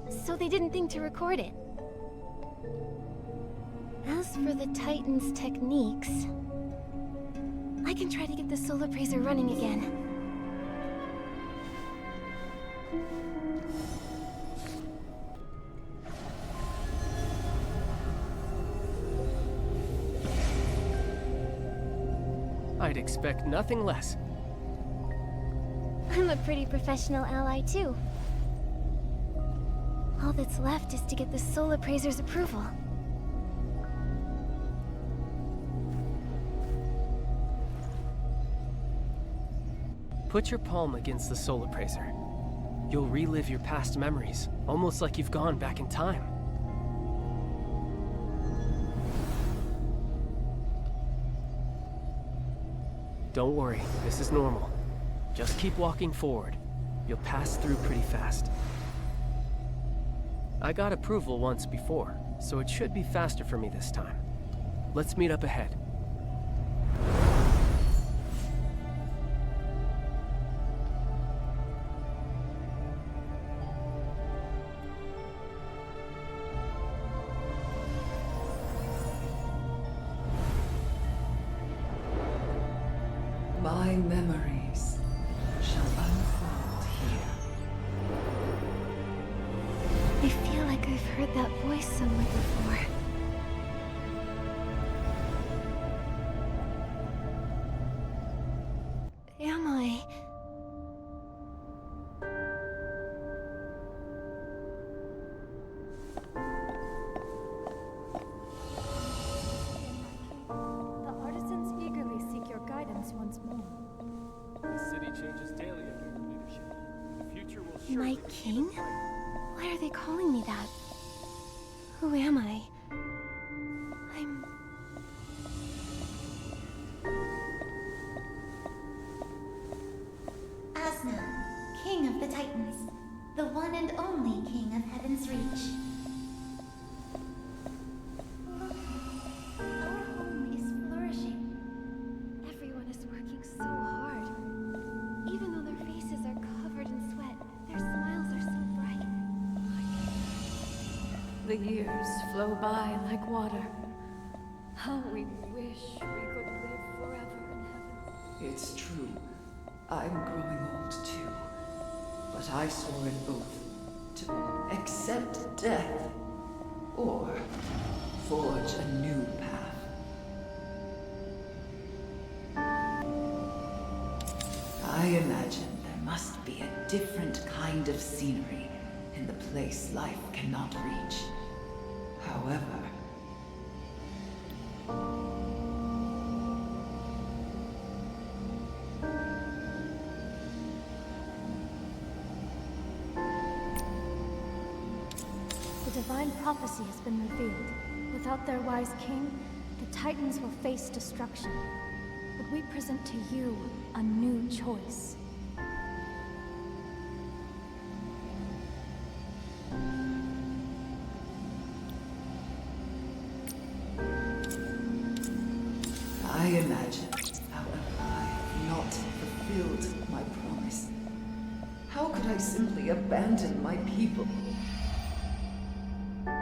so they didn't think to record it. As for the Titan's techniques, I can try to get the soul appraiser running again.
I'd expect nothing less.
I'm a pretty professional ally, too. All that's left is to get the soul appraiser's approval.
Put your palm against the soul appraiser. You'll relive your past memories, almost like you've gone back in time. Don't worry, this is normal. Just keep walking forward. You'll pass through pretty fast. I got approval once before, so it should be faster for me this time. Let's meet up ahead.
My memories shall unfold here.
I feel like I've heard that voice somewhere before. Am I?
The artisans eagerly seek your guidance once more.
The city changes daily under your leadership. The future will
My king? Why are they calling me that? Who am I? I'm...
Asna, King of the Titans. The one and only King of Heaven's Reach. Look, our home is flourishing.
Everyone is working so hard. Even though their faces are covered in sweat, their smiles are so bright.
The years flow by like water. How we wish we could live forever in heaven.
It's true. I'm growing old too. But I swore an oath to accept death or forge a new path. I imagine there must be a different kind of scenery in the place life cannot reach. However,
The divine prophecy has been revealed. Without their wise king, the Titans will face destruction. But we present to you a new choice.
I imagine, however, I have not fulfilled my promise. How could I simply abandon my people?
Our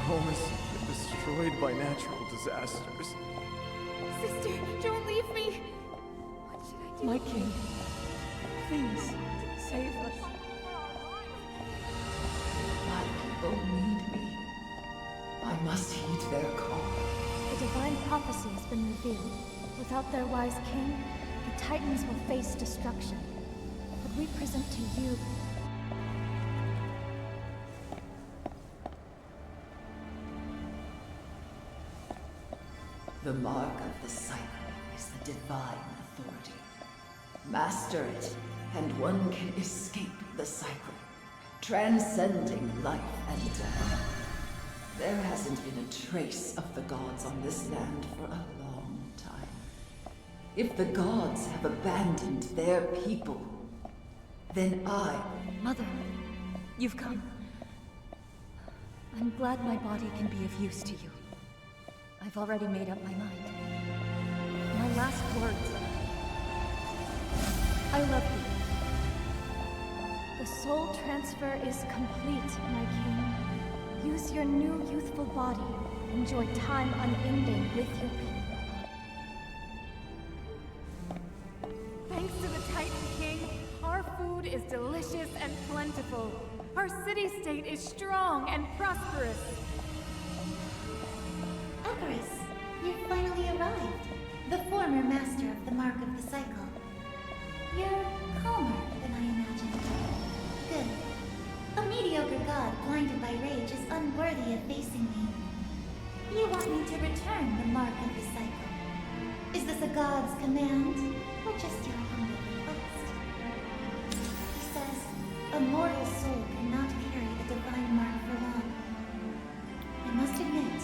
home has been destroyed by natural disasters.
Sister, don't leave me! What should I do?
My king, please, save us. My people need me. I must heed their call.
The divine prophecy has been revealed. Without their wise king, the Titans will face destruction. But we present to you
The mark of the cycle is the divine authority. Master it, and one can escape the cycle, transcending life and death. There hasn't been a trace of the gods on this land for a long time. If the gods have abandoned their people, then I...
Mother, you've come. I'm glad my body can be of use to you. I've already made up my mind. My last words. I love you.
The soul transfer is complete, my king. Use your new youthful body. Enjoy time unending with your people.
Thanks to the Titan King, our food is delicious and plentiful. Our city-state is strong and prosperous.
Icarus, you finally arrived. The former master of the Mark of the Cycle. You're calmer than I imagined. Good. A mediocre god blinded by rage is unworthy of facing me. You want me to return the Mark of the Cycle. Is this a god's command, or just your humble request? He says, a mortal soul cannot carry the divine mark for long. I must admit,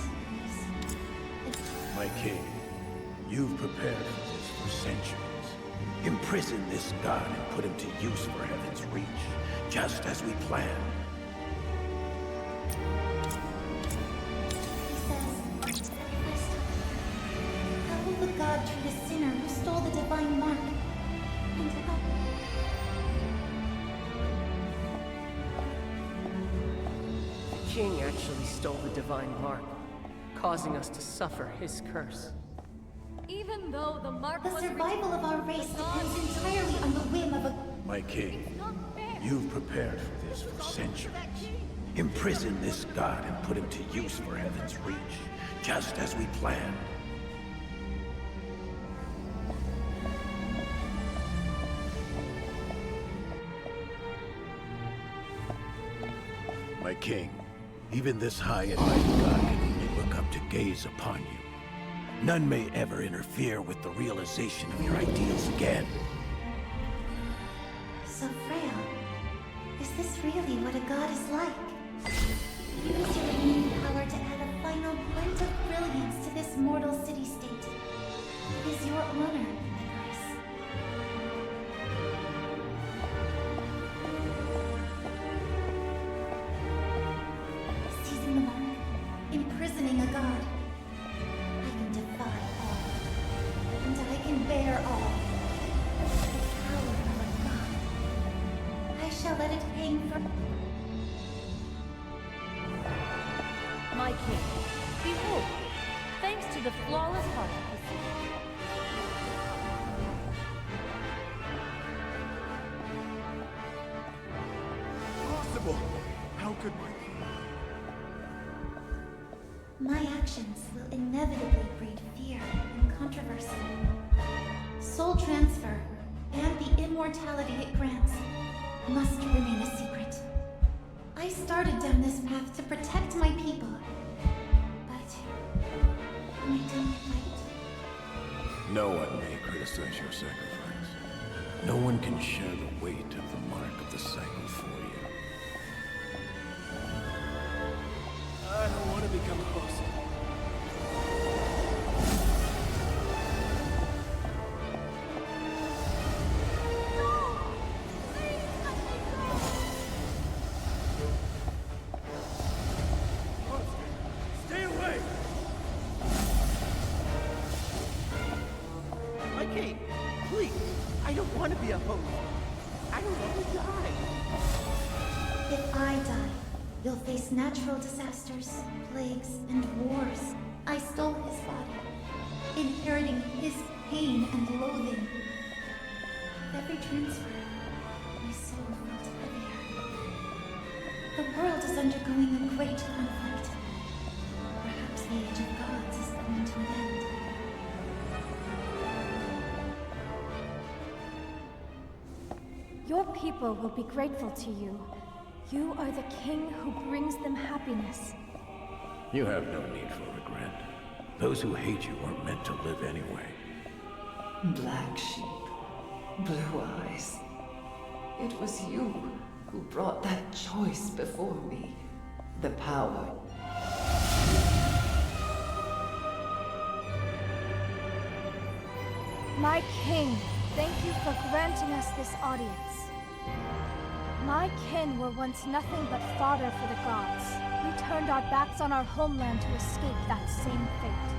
My king, you've prepared for this for centuries. Imprison this god and put him to use for Heaven's Reach, just as we planned.
He says, how will the god treat a sinner who stole the divine mark? And how...
The king actually stole the divine mark, causing us to suffer his curse.
Even though the mark
The survival of our race depends entirely on the whim of a...
My king, you've prepared for this for centuries. Imprison this god and put him to use for Heaven's Reach, just as we planned. My king, even this high and mighty god can only look up to gaze upon you. None may ever interfere with the realization of your ideals again.
so frail. Is this really what a god is like? Use your remaining power to add a final glint of brilliance to this mortal city-state. It is your honor, Nicholas. Seizing the mark, imprisoning a god. I can defy all, and I can bear all. The power of a god. I shall let it hang for...
My king, behold, thanks to the flawless heart of the city.
Possible! How could
My actions will inevitably breed fear and controversy. Soul transfer, and the immortality it grants, must remain a secret. I started down this path to protect my people, but am I doing it right?
No one may criticize your sacrifice. No one can share the weight of the mark of the cycle for you.
I don't want to become a host.
Stay away!
My king, please, I don't want to be a host. I don't want to die.
If I die, you'll face natural disasters, plagues, and wars. I stole his body, inheriting his pain and loathing. With every transfer, my soul felt heavier. The world is undergoing a great conflict. Perhaps the age of gods is coming to an end.
Your people will be grateful to you. You are the king who brings them happiness.
You have no need for regret. Those who hate you weren't meant to live anyway.
Black sheep, blue eyes. It was you who brought that choice before me. The power.
My king, thank you for granting us this audience. My kin were once nothing but fodder for the gods. We turned our backs on our homeland to escape that same fate.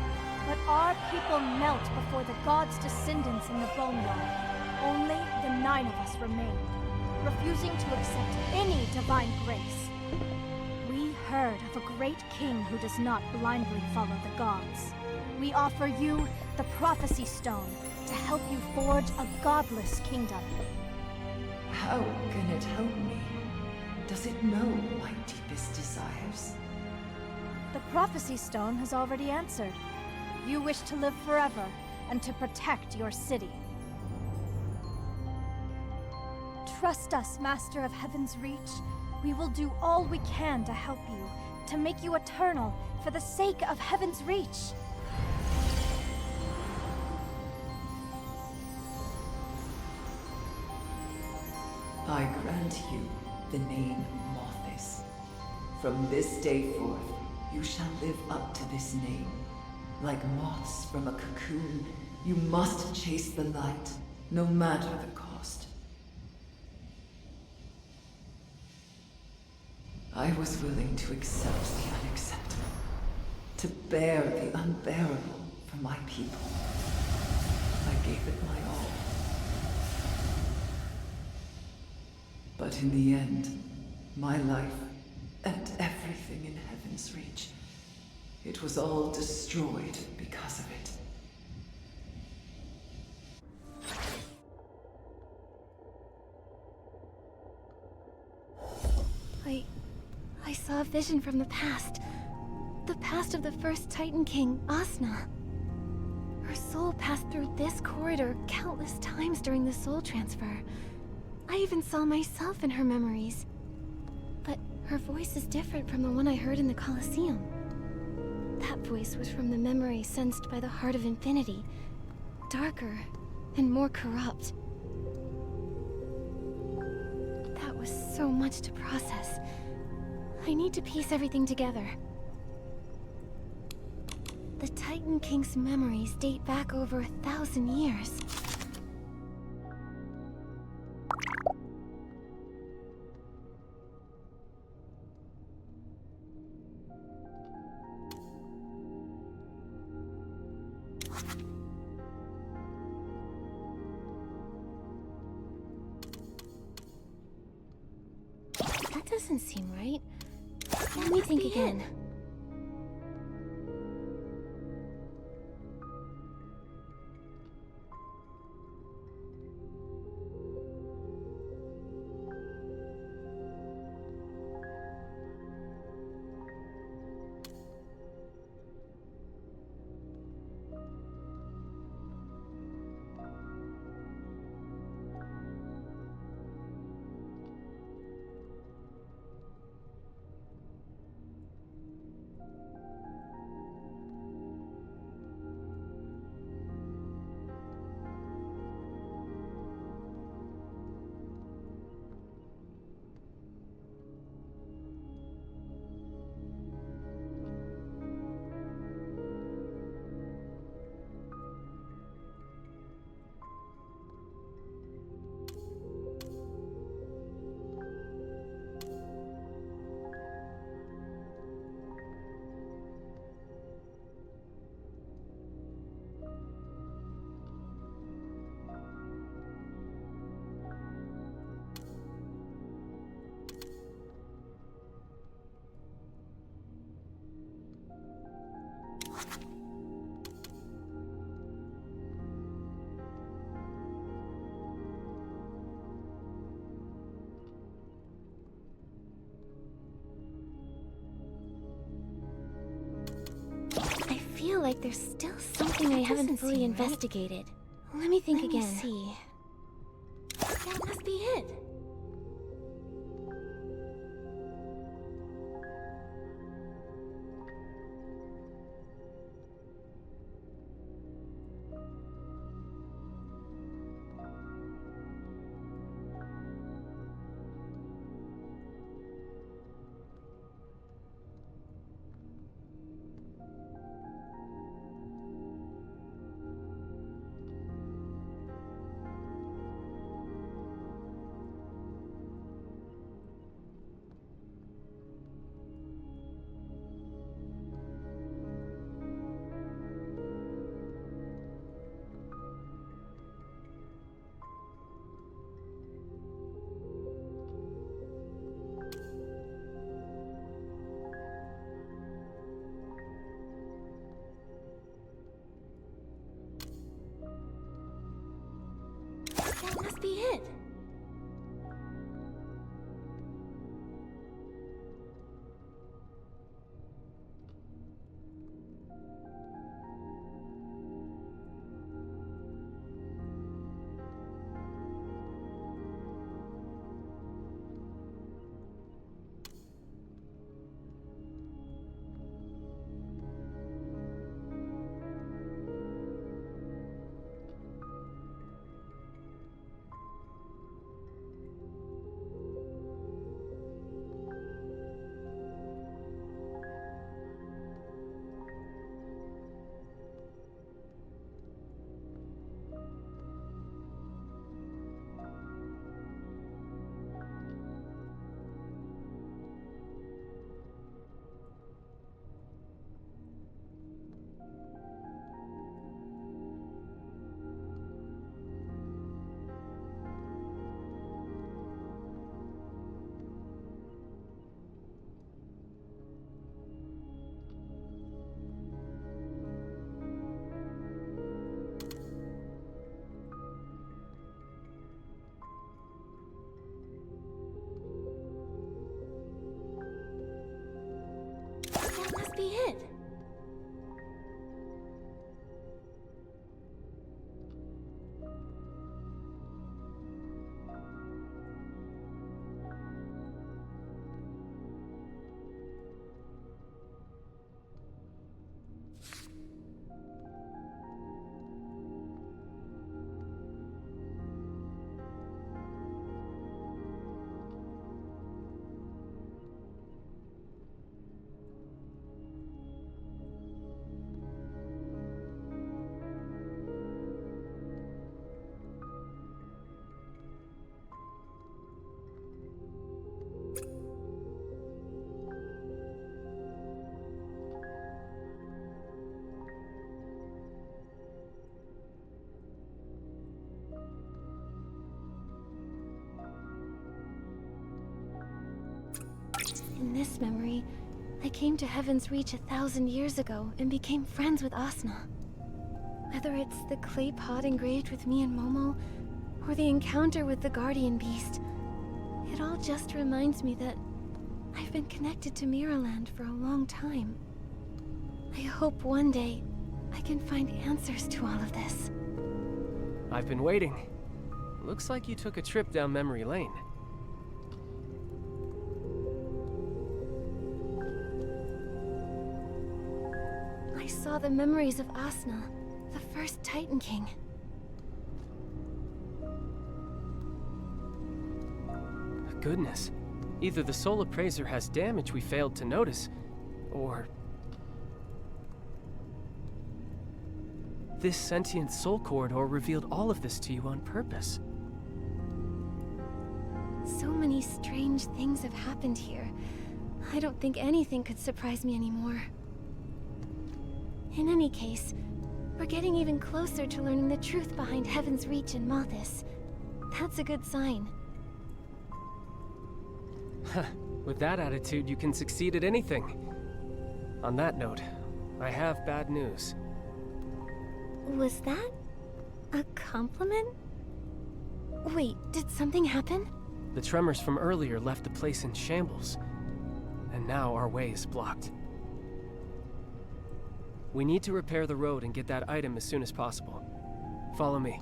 But our people melt before the gods' descendants in the Bone World. Only the 9 of us remained, refusing to accept any divine grace. We heard of a great king who does not blindly follow the gods. We offer you the Prophecy Stone to help you forge a godless kingdom.
How can it help me? Does it know my deepest desires?
The Prophecy Stone has already answered. You wish to live forever and to protect your city. Trust us, Master of Heaven's Reach. We will do all we can to help you, to make you eternal for the sake of Heaven's Reach.
I grant you the name Mothis. From this day forth, you shall live up to this name. Like moths from a cocoon, you must chase the light, no matter the cost. I was willing to accept the unacceptable, to bear the unbearable for my people. I gave it my all. But in the end, my life and everything in Heaven's Reach, it was all destroyed because of it.
I saw a vision from the past. The past of the first Titan King, Asna. Her soul passed through this corridor countless times during the soul transfer. I even saw myself in her memories. But her voice is different from the one I heard in the Colosseum. That voice was from the memory sensed by the Heart of Infinity. Darker and more corrupt. was so much to process. I need to piece everything together. The Titan King's memories date back over 1,000 years. That doesn't seem right. Let me think again. I feel like there's still something I haven't fully investigated. Let me think again. See. That must be it. That must be it. That must be it. this memory, I came to Heaven's Reach 1,000 years ago and became friends with Asuna. Whether it's the clay pot engraved with me and Momo, or the encounter with the guardian beast, it all just reminds me that I've been connected to Miraland for a long time. I hope one day I can find answers to all of this.
I've been waiting. Looks like you took a trip down memory lane.
I saw the memories of Asuna, the first Titan King.
Goodness. Either the soul appraiser has damage we failed to notice, or... this sentient soul corridor revealed all of this to you on purpose.
So many strange things have happened here. I don't think anything could surprise me anymore. In any case, we're getting even closer to learning the truth behind Heaven's Reach and Mothis. That's a good sign.
With that attitude, you can succeed at anything. On that note, I have bad news.
Was that a compliment? Wait, did something happen?
The tremors from earlier left the place in shambles, and now our way is blocked. We need to repair the road and get that item as soon as possible. Follow me.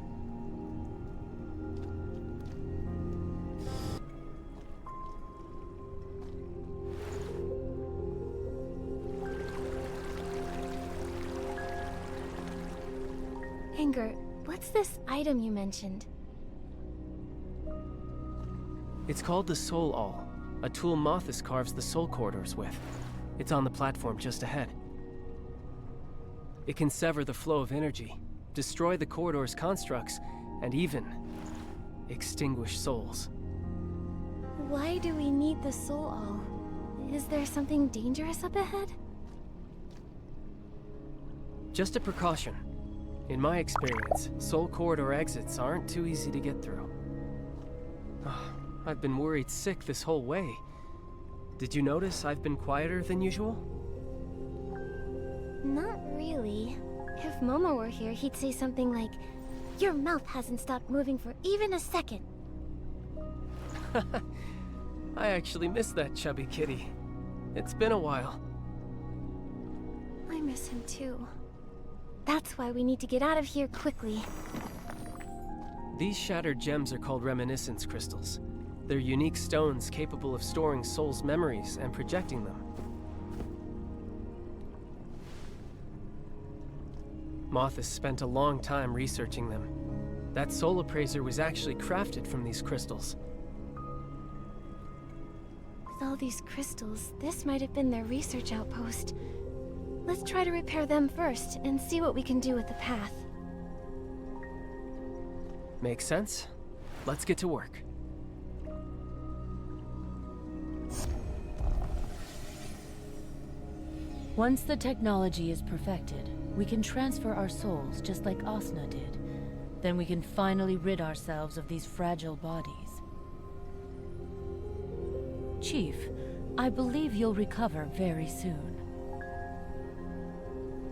Anger, what's this item you mentioned?
It's called the Soul Awl, a tool Mothis carves the soul corridors with. It's on the platform just ahead. It can sever the flow of energy, destroy the corridor's constructs, and even extinguish souls.
Why do we need the Soul Awl? Is there something dangerous up ahead?
Just a precaution. In my experience, soul corridor exits aren't too easy to get through. I've been worried sick this whole way. Did you notice I've been quieter than usual?
Not really. If Momo were here, he'd say something like, "Your mouth hasn't stopped moving for even a second."
I actually miss that chubby kitty. It's been a while.
I miss him too. That's why we need to get out of here quickly.
These shattered gems are called reminiscence crystals. They're unique stones capable of storing souls' memories and projecting them. Mothis spent a long time researching them. That soul appraiser was actually crafted from these crystals.
With all these crystals, this might have been their research outpost. Let's try to repair them first and see what we can do with the path.
Makes sense. Let's get to work.
Once the technology is perfected, we can transfer our souls just like Asuna did. Then we can finally rid ourselves of these fragile bodies. Chief, I believe you'll recover very soon.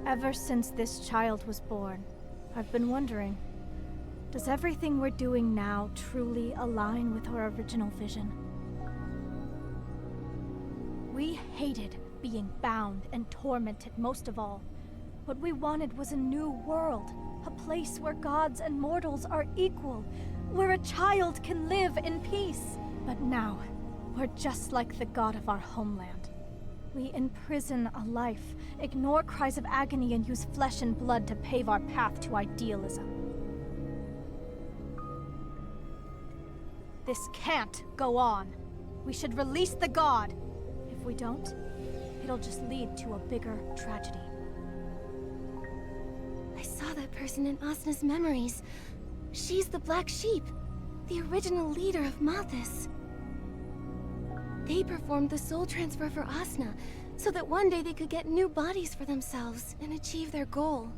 Ever since this child was born, I've been wondering, does everything we're doing now truly align with our original vision? We hated being bound and tormented most of all. What we wanted was a new world, a place where gods and mortals are equal, where a child can live in peace. But now, we're just like the god of our homeland. We imprison a life, ignore cries of agony, and use flesh and blood to pave our path to idealism. This can't go on. We should release the god. If we don't, it'll just lead to a bigger tragedy.
I saw that person in Asuna's memories. She's the Black Sheep, the original leader of Mothis. They performed the soul transfer for Asuna, so that one day they could get new bodies for themselves and achieve their goal.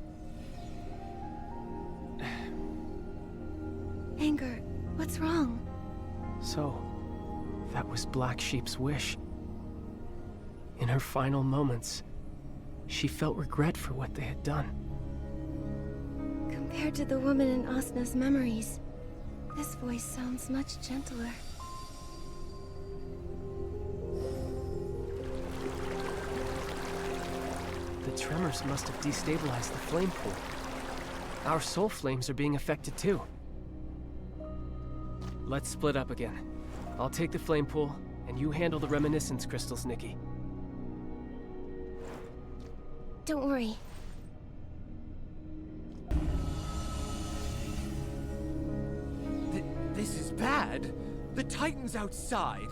Anger, what's wrong?
So, that was Black Sheep's wish. In her final moments, she felt regret for what they had done.
Compared to the woman in Asna's memories, this voice sounds much gentler.
The tremors must have destabilized the flame pool. Our soul flames are being affected too. Let's split up again. I'll take the flame pool, and you handle the reminiscence crystals, Nikki.
Don't worry.
This is bad. The Titan's outside.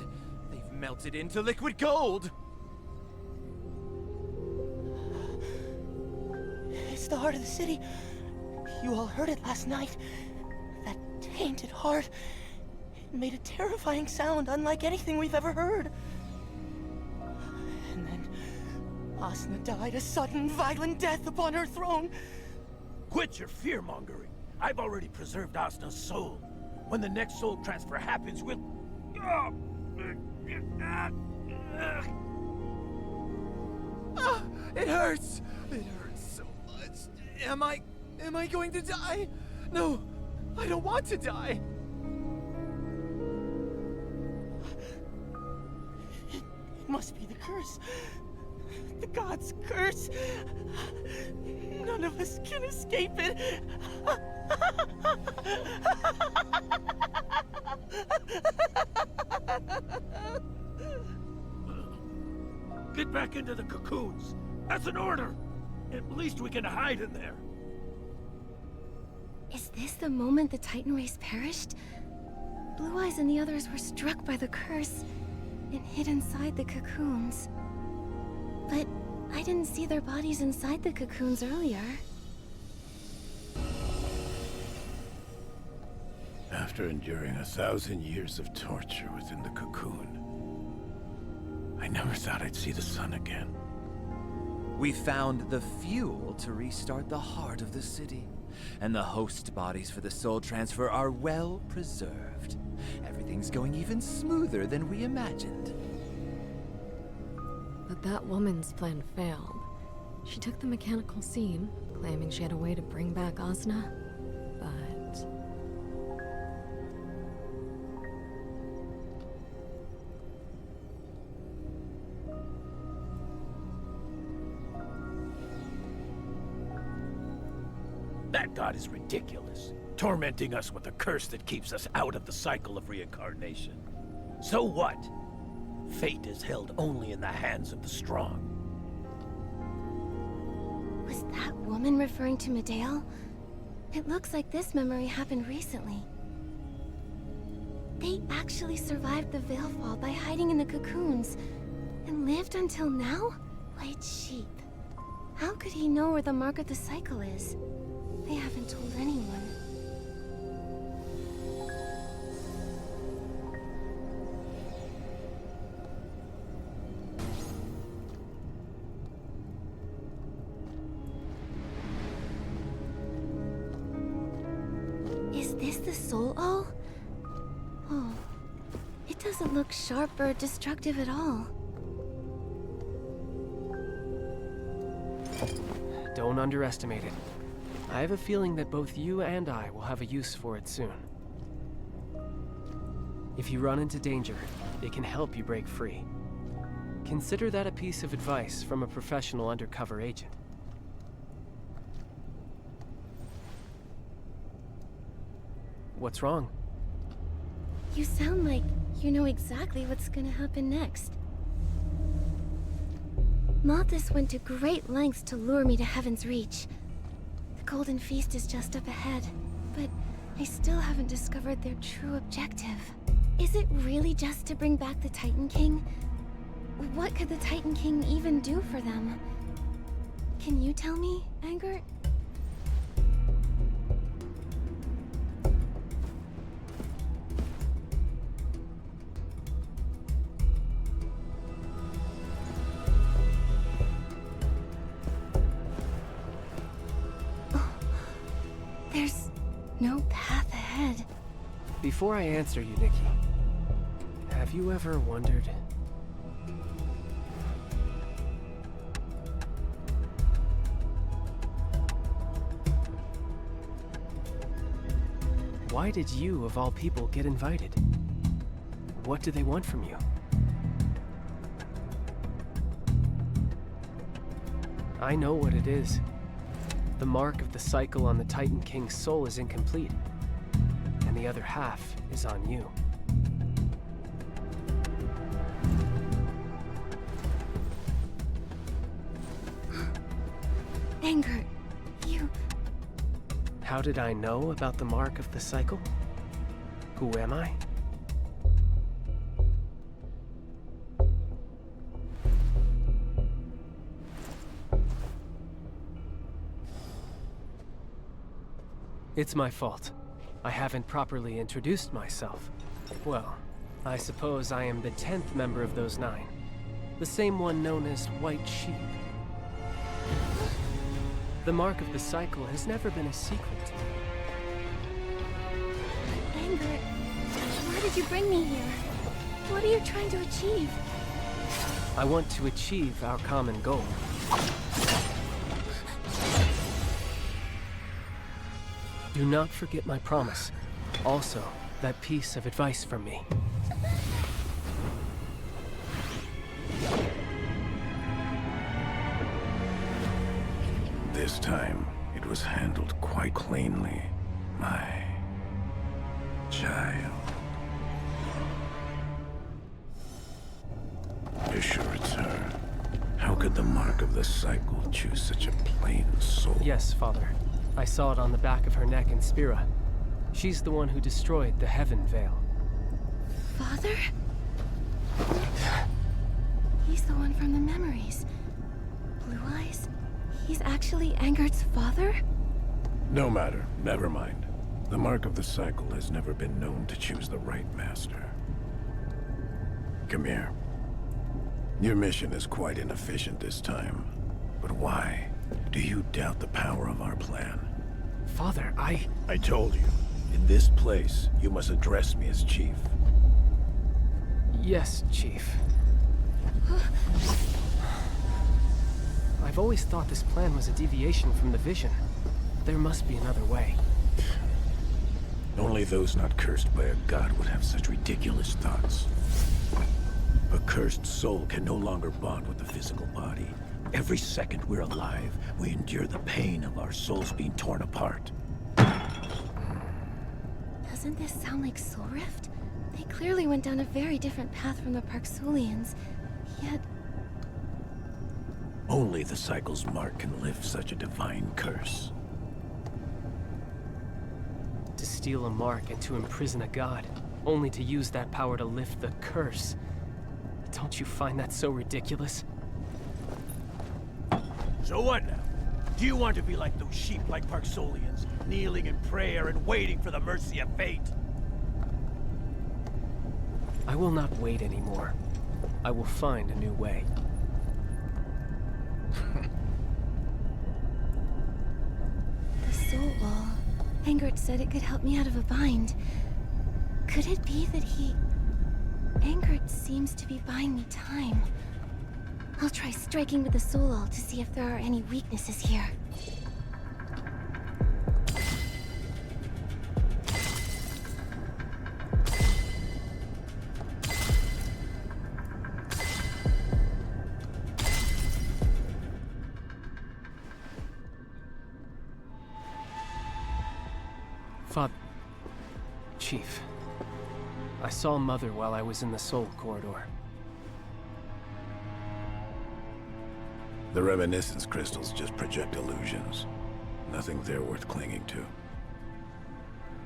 They've melted into liquid gold.
It's the heart of the city. You all heard it last night. That tainted heart. It made a terrifying sound unlike anything we've ever heard. And then Asna died a sudden, violent death upon her throne.
Quit your fear-mongering. I've already preserved Asna's soul. When the next soul transfer happens, we'll...
It hurts! It hurts so much. Am I going to die? No, I don't want to die.
It must be the curse. The god's curse. None of us can escape it.
Get back into the cocoons. That's an order. At least we can hide in there.
Is this the moment the Titan race perished? Blue Eyes and the others were struck by the curse and hid inside the cocoons. But I didn't see their bodies inside the cocoons earlier.
After enduring 1,000 years of torture within the cocoon, I never thought I'd see the sun again.
We found the fuel to restart the heart of the city, and the host bodies for the soul transfer are well preserved. Everything's going even smoother than we imagined.
But that woman's plan failed. She took the mechanical scene, claiming she had a way to bring back Asna, but...
That god is ridiculous, tormenting us with a curse that keeps us out of the cycle of reincarnation. So what? Fate is held only in the hands of the strong.
Was that woman referring to Medale? It looks like this memory happened recently. They actually survived the Veilfall by hiding in the cocoons, and lived until now? White sheep. How could he know where the mark of the cycle is? They haven't told anyone. Is this the soul all? Oh, it doesn't look sharp or destructive at all.
Don't underestimate it. I have a feeling that both you and I will have a use for it soon. If you run into danger, it can help you break free. Consider that a piece of advice from a professional undercover agent. What's wrong?
You sound like you know exactly what's gonna happen next. Malthus went to great lengths to lure me to Heaven's Reach. The Golden Feast is just up ahead, but I still haven't discovered their true objective. Is it really just to bring back the Titan King? What could the Titan King even do for them? Can you tell me, Angert? There's no path ahead.
Before I answer you, Nikki, have you ever wondered Why did you, of all people, get invited? What do they want from you? I know what it is. The mark of the cycle on the Titan King's soul is incomplete, and the other half is on you.
Anger, you...
How did I know about the mark of the cycle? Who am I? It's my fault. I haven't properly introduced myself. Well, I suppose I am the 10th member of those 9. The same one known as White Sheep. The mark of the cycle has never been a secret to me.
Anger, why did you bring me here? What are you trying to achieve?
I want to achieve our common goal. Do not forget my promise. Also, that piece of advice from me.
This time, it was handled quite cleanly, my child. You're sure it's her? How could the mark of the cycle choose such a plain soul?
Yes, Father. I saw it on the back of her neck in Spira. She's the one who destroyed the Heaven Veil.
Father? He's the one from the memories. Blue eyes? He's actually Angert's father?
No matter. Never mind. The mark of the cycle has never been known to choose the right master. Come here. Your mission is quite inefficient this time. But why? Do you doubt the power of our plan?
Father, I
told you. In this place, you must address me as Chief.
Yes, Chief. I've always thought this plan was a deviation from the vision. There must be another way.
Only those not cursed by a god would have such ridiculous thoughts. A cursed soul can no longer bond with the physical body. Every second we're alive, we endure the pain of our souls being torn apart.
Doesn't this sound like Soul Rift? They clearly went down a very different path from the Parksulians, yet...
Only the cycle's mark can lift such a divine curse.
To steal a mark and to imprison a god, only to use that power to lift the curse. Don't you find that so ridiculous?
So what now? Do you want to be like those sheep like Parksolians, kneeling in prayer and waiting for the mercy of fate?
I will not wait anymore. I will find a new way.
The soul wall. Angert said it could help me out of a bind. Could it be that he... Angert seems to be buying me time. I'll try striking with the soul wall to see if there are any weaknesses here.
Father... Chief. I saw Mother while I was in the Soul Corridor.
The reminiscence crystals just project illusions. Nothing there worth clinging to.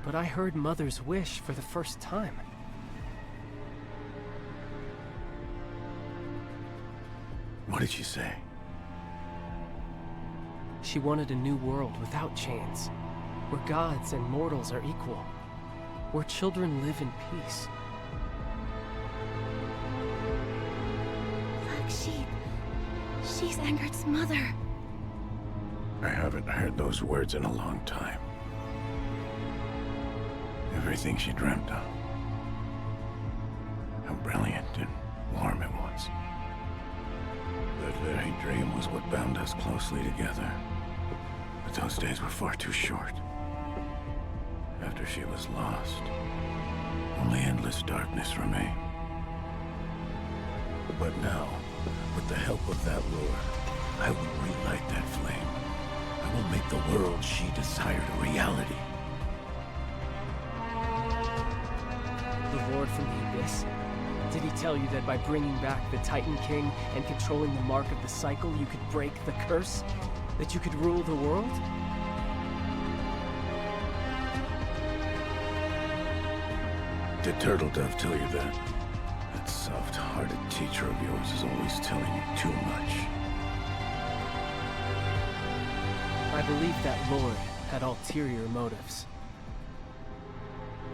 But I heard Mother's wish for the first time.
What did she say?
She wanted a new world without chains, where gods and mortals are equal, where children live in peace.
Black Sheep. She's Angert's mother.
I haven't heard those words in a long time. Everything she dreamt of. How brilliant and warm it was. That very dream was what bound us closely together. But those days were far too short. After after she was lost. Only endless darkness remained. But now, with the help of that Lord, I will relight that flame. I will make the world she desired a reality.
The Lord from the Abyss? Did he tell you that by bringing back the Titan King and controlling the mark of the cycle, you could break the curse? That you could rule the world?
Did Turtle Dove tell you that? That soft-hearted teacher of yours is always telling you too much.
I believe that Lord had ulterior motives.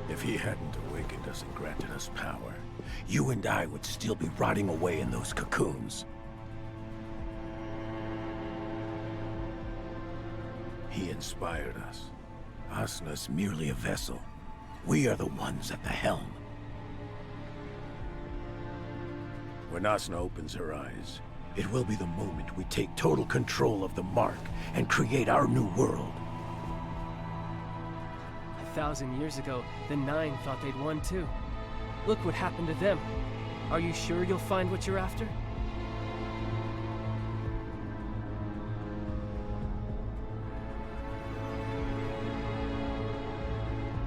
If he hadn't awakened us and granted us power, you and I would still be rotting away in those cocoons. He inspired us. Asna's merely a vessel. We are the ones at the helm. When Asna opens her eyes, it will be the moment we take total control of the mark and create our new world.
1,000 years ago, the Nine thought they'd won too. Look what happened to them. Are you sure you'll find what you're after?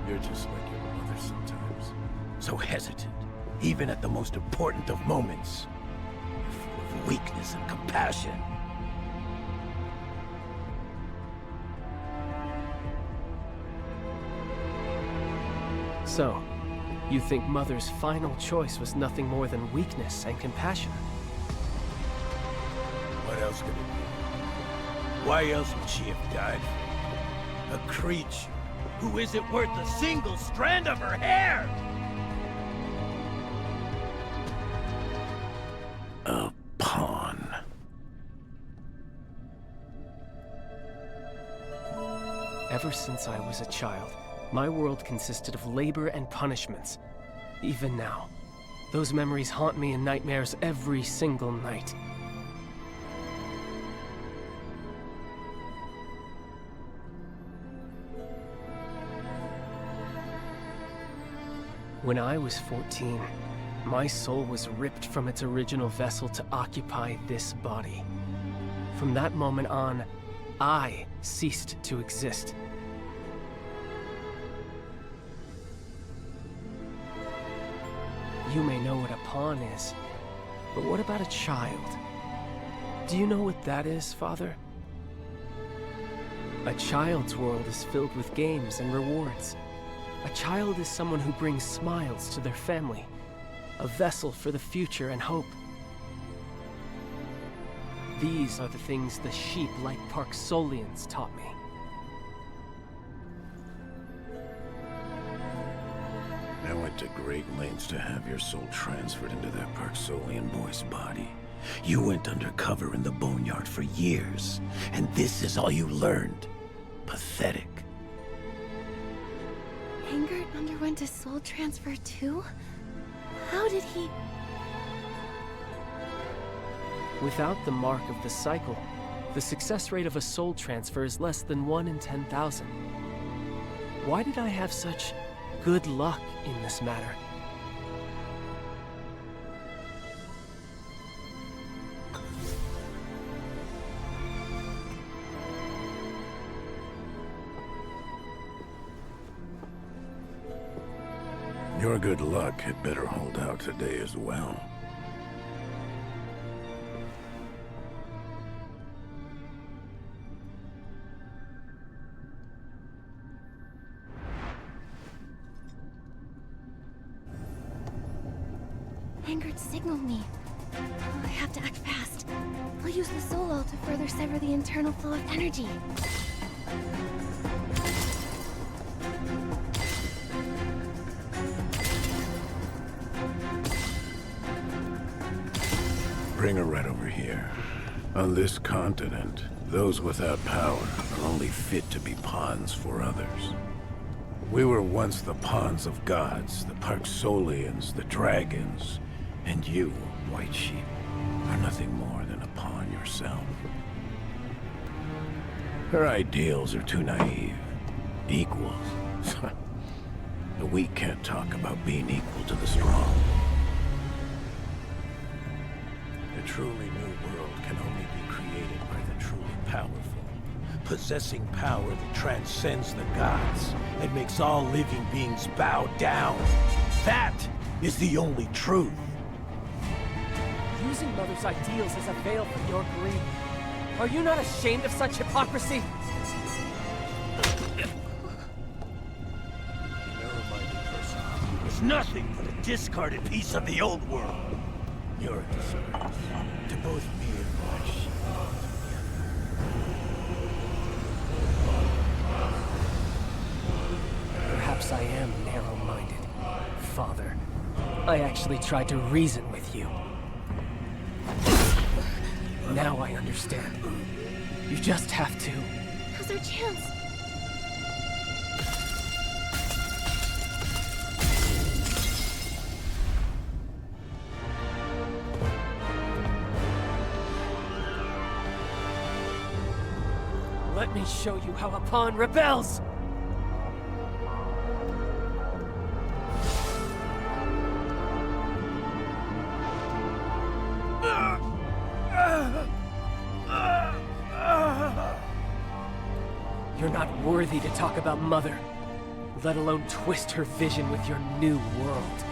You're just like your mother sometimes. So hesitant, even at the most important of moments. You're full of weakness and compassion.
So, you think Mother's final choice was nothing more than weakness and compassion?
What else could it be? Why else would she have died? A creature who isn't worth a single strand of her hair!
A pawn.
Ever since I was a child, my world consisted of labor and punishments. Even now, those memories haunt me in nightmares every single night. When I was 14, my soul was ripped from its original vessel to occupy this body. From that moment on, I ceased to exist. You may know what a pawn is, but what about a child? Do you know what that is, Father? A child's world is filled with games and rewards. A child is someone who brings smiles to their family, a vessel for the future and hope. These are the things the sheep like Parksolians taught me.
I went to great lengths to have your soul transferred into that Parksolian boy's body. You went undercover in the boneyard for years, and this is all you learned. Pathetic.
Hangard underwent a soul transfer too? How did he...
Without the mark of the cycle, the success rate of a soul transfer is less than 1 in 10,000. Why did I have such good luck in this matter?
Your good luck had better hold out today as well.
Hangard signaled me. Oh, I have to act fast. I'll use the soul to further sever the internal flow of energy.
Bring her right over here. On this continent, those without power are only fit to be pawns for others. We were once the pawns of gods, the Parksolians, the dragons, and you, White Sheep, are nothing more than a pawn yourself. Her ideals are too naive. Equals.
The weak can't talk about being equal to the strong. A truly new world can only be created by the truly powerful, possessing power that transcends the gods and makes all living beings bow down. That is the only truth.
Using Mother's ideals as a veil for your greed. Are you not ashamed of such hypocrisy?
Is nothing but a discarded piece of the old world. You're a disgrace to both me and my shield.
Perhaps I am narrow-minded, Father. I actually tried to reason with you. Now I understand. You just have to...
Now's our chance.
Let me show you how a pawn rebels! You're not worthy to talk about Mother, let alone twist her vision with your new world.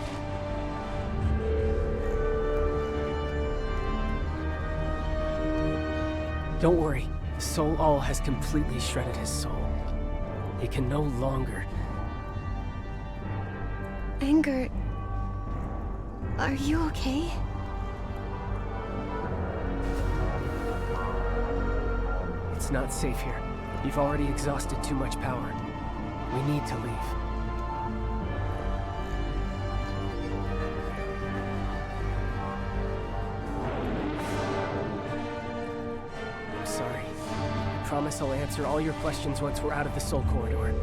Don't worry. Soul All has completely shredded his soul. He can no longer...
Anger... Are you okay?
It's not safe here. You've already exhausted too much power. We need to leave. I'm sorry. I promise I'll answer all your questions once we're out of the Soul Corridor.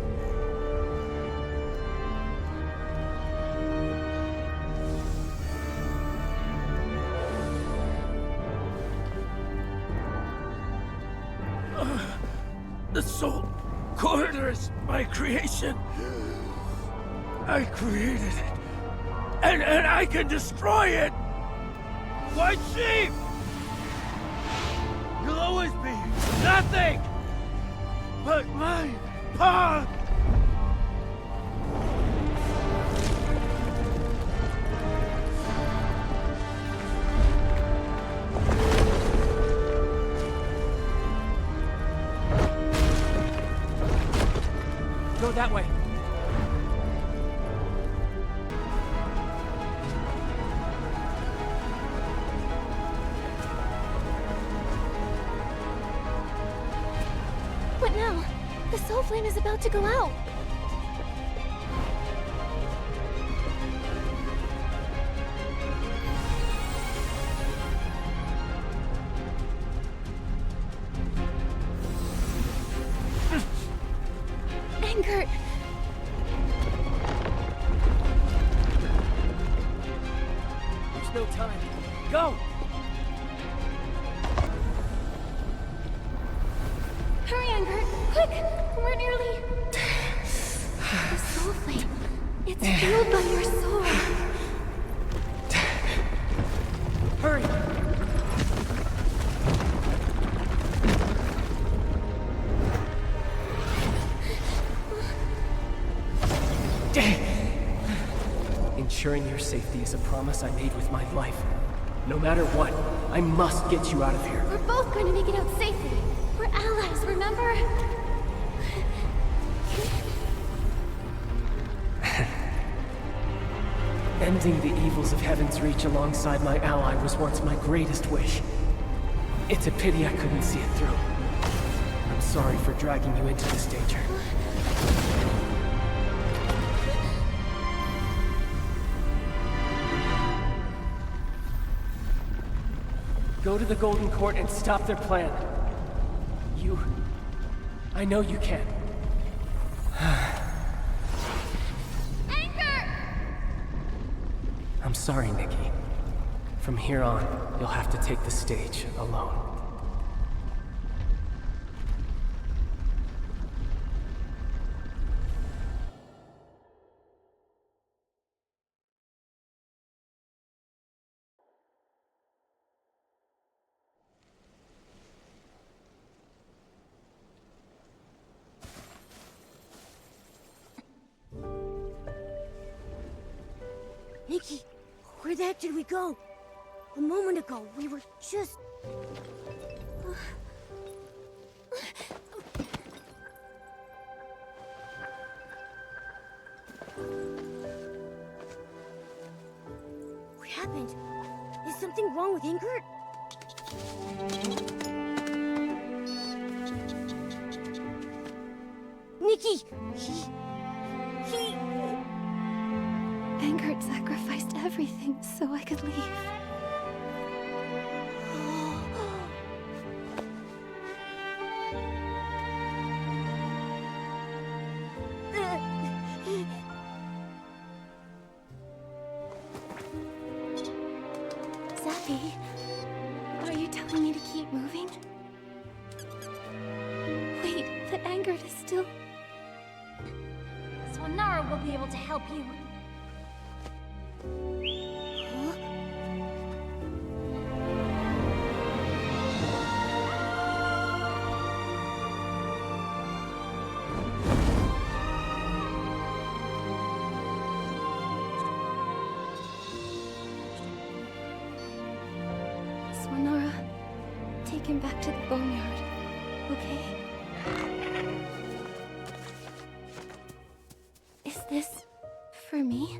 The Soul Corridor is my creation. I created it. And I can destroy it! White sheep! You'll always be nothing but my pawn!
Go that way.
What now? The soul flame is about to go out. Anger!
There's no time. Go!
Hurry, Anger! Quick! We're nearly... The soul flame. It's fueled by your soul.
Hurry! Ensuring your safety is a promise I made with my life. No matter what, I must get you out of here.
We're both going to make it out safely. We're allies, remember?
Ending the evils of Heaven's Reach alongside my ally was once my greatest wish. It's a pity I couldn't see it through. I'm sorry for dragging you into this danger. Go to the Golden Court and stop their plan. I know you can.
Anger!
I'm sorry, Nikki. From here on, you'll have to take the stage alone.
Nikki, where the heck did we go? A moment ago, we were just... What happened? Is something wrong with Ingrid? Nikki! He...
Angert sacrificed everything so I could leave. Zappy, are you telling me to keep moving? Wait, but Angert is still...
Swanara will be able to help you.
Swanara, take him back to the boneyard, okay? Is this for me?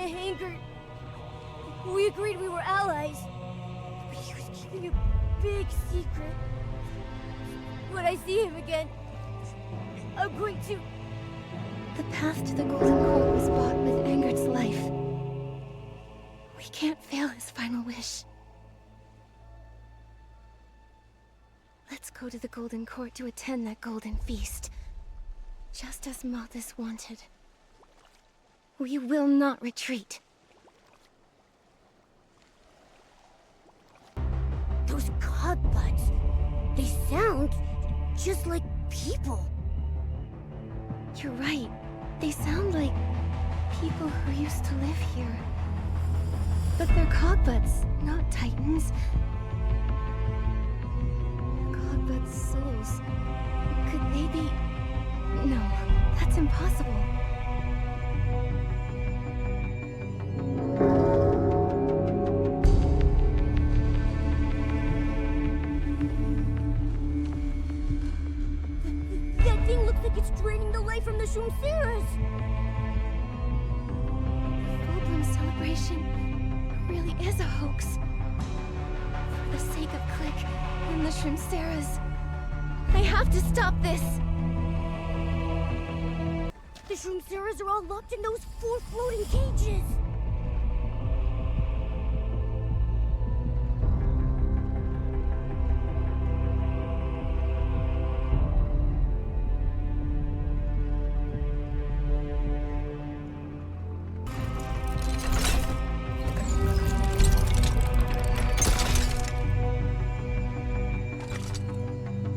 Hanker... We agreed we were allies. But he was keeping a big secret. When I see him again, I'm going to...
The path to the Golden Court was bought with Angert's life. We can't fail his final wish. Let's go to the Golden Court to attend that golden feast. Just as Malthus wanted. We will not retreat.
Those cogbuds, they sound just like people.
You're right. They sound like people who used to live here. But they're cogbuds, not titans. Cogbuds' souls. Could they be... No, that's impossible.
That thing looks like it's draining the life from the Shroomceras.
The full bloom celebration really is a hoax. For the sake of Click and the Shroomceras, I have to stop this.
The Shroomceras are all locked in those 4 floating cages.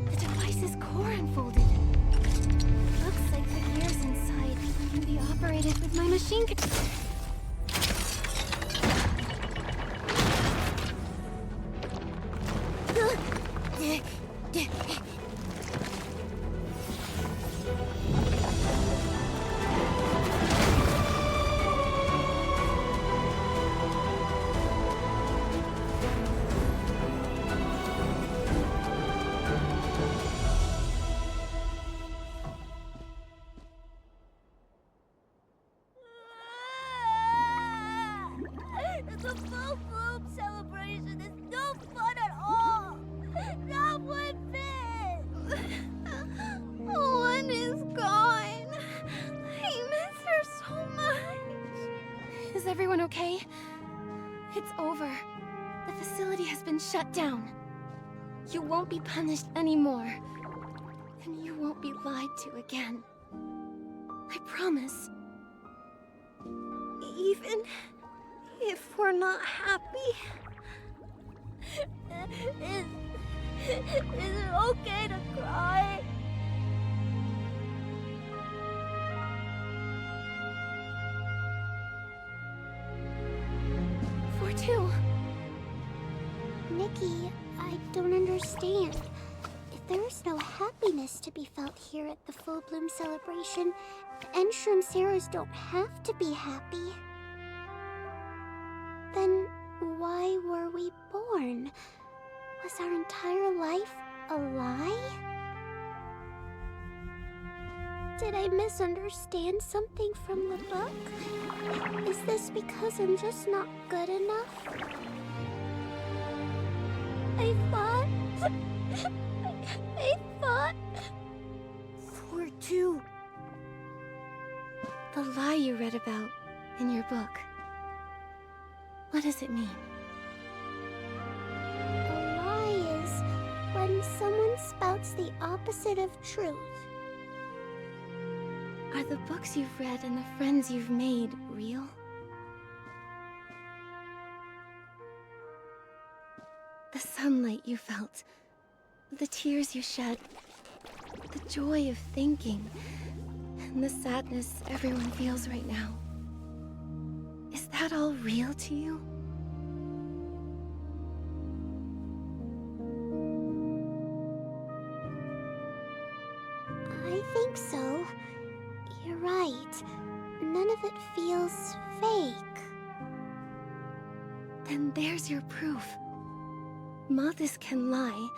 The device's core unfolded. Looks like the gears inside can be operated with my machine.
The full bloom celebration is no fun at all. Not one bit.
One is gone. I miss her so much. Is everyone okay? It's over. The facility has been shut down. You won't be punished anymore. And you won't be lied to again. I promise. Even if we're not happy.
Is it okay to cry?
For two.
Nikki, I don't understand. If there is no happiness to be felt here at the full bloom celebration, and Shroomceras don't have to be happy, then why were we born? Was our entire life a lie? Did I misunderstand something from the book? Is this because I'm just not good enough? I thought... I thought...
For two.
The lie you read about in your book. What does it mean?
A lie is when someone spouts the opposite of truth.
Are the books you've read and the friends you've made real? The sunlight you felt, the tears you shed, the joy of thinking, and the sadness everyone feels right now. Is that all real to you?
I think so. You're right. None of it feels fake.
Then there's your proof. Malthus can lie,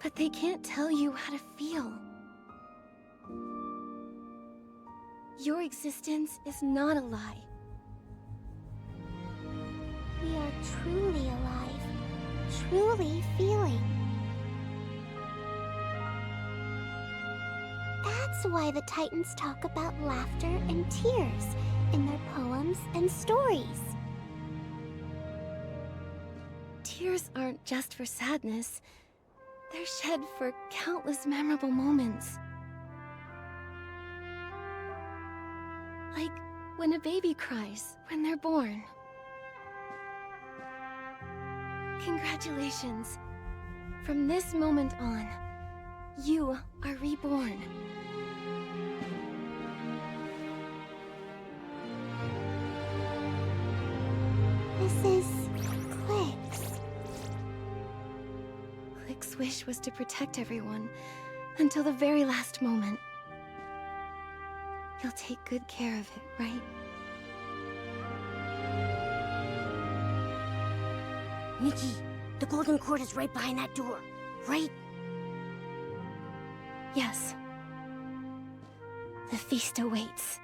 but they can't tell you how to feel. Your existence is not a lie.
truly alive, truly feeling. That's why the Titans talk about laughter and tears in their poems and stories.
Tears aren't just for sadness. They're shed for countless memorable moments. Like when a baby cries when they're born. Congratulations. From this moment on, you are reborn.
This is Click's.
Click's wish was to protect everyone until the very last moment. You'll take good care of it, right?
Nikki, the golden cord is right behind that door, right?
Yes. The feast awaits.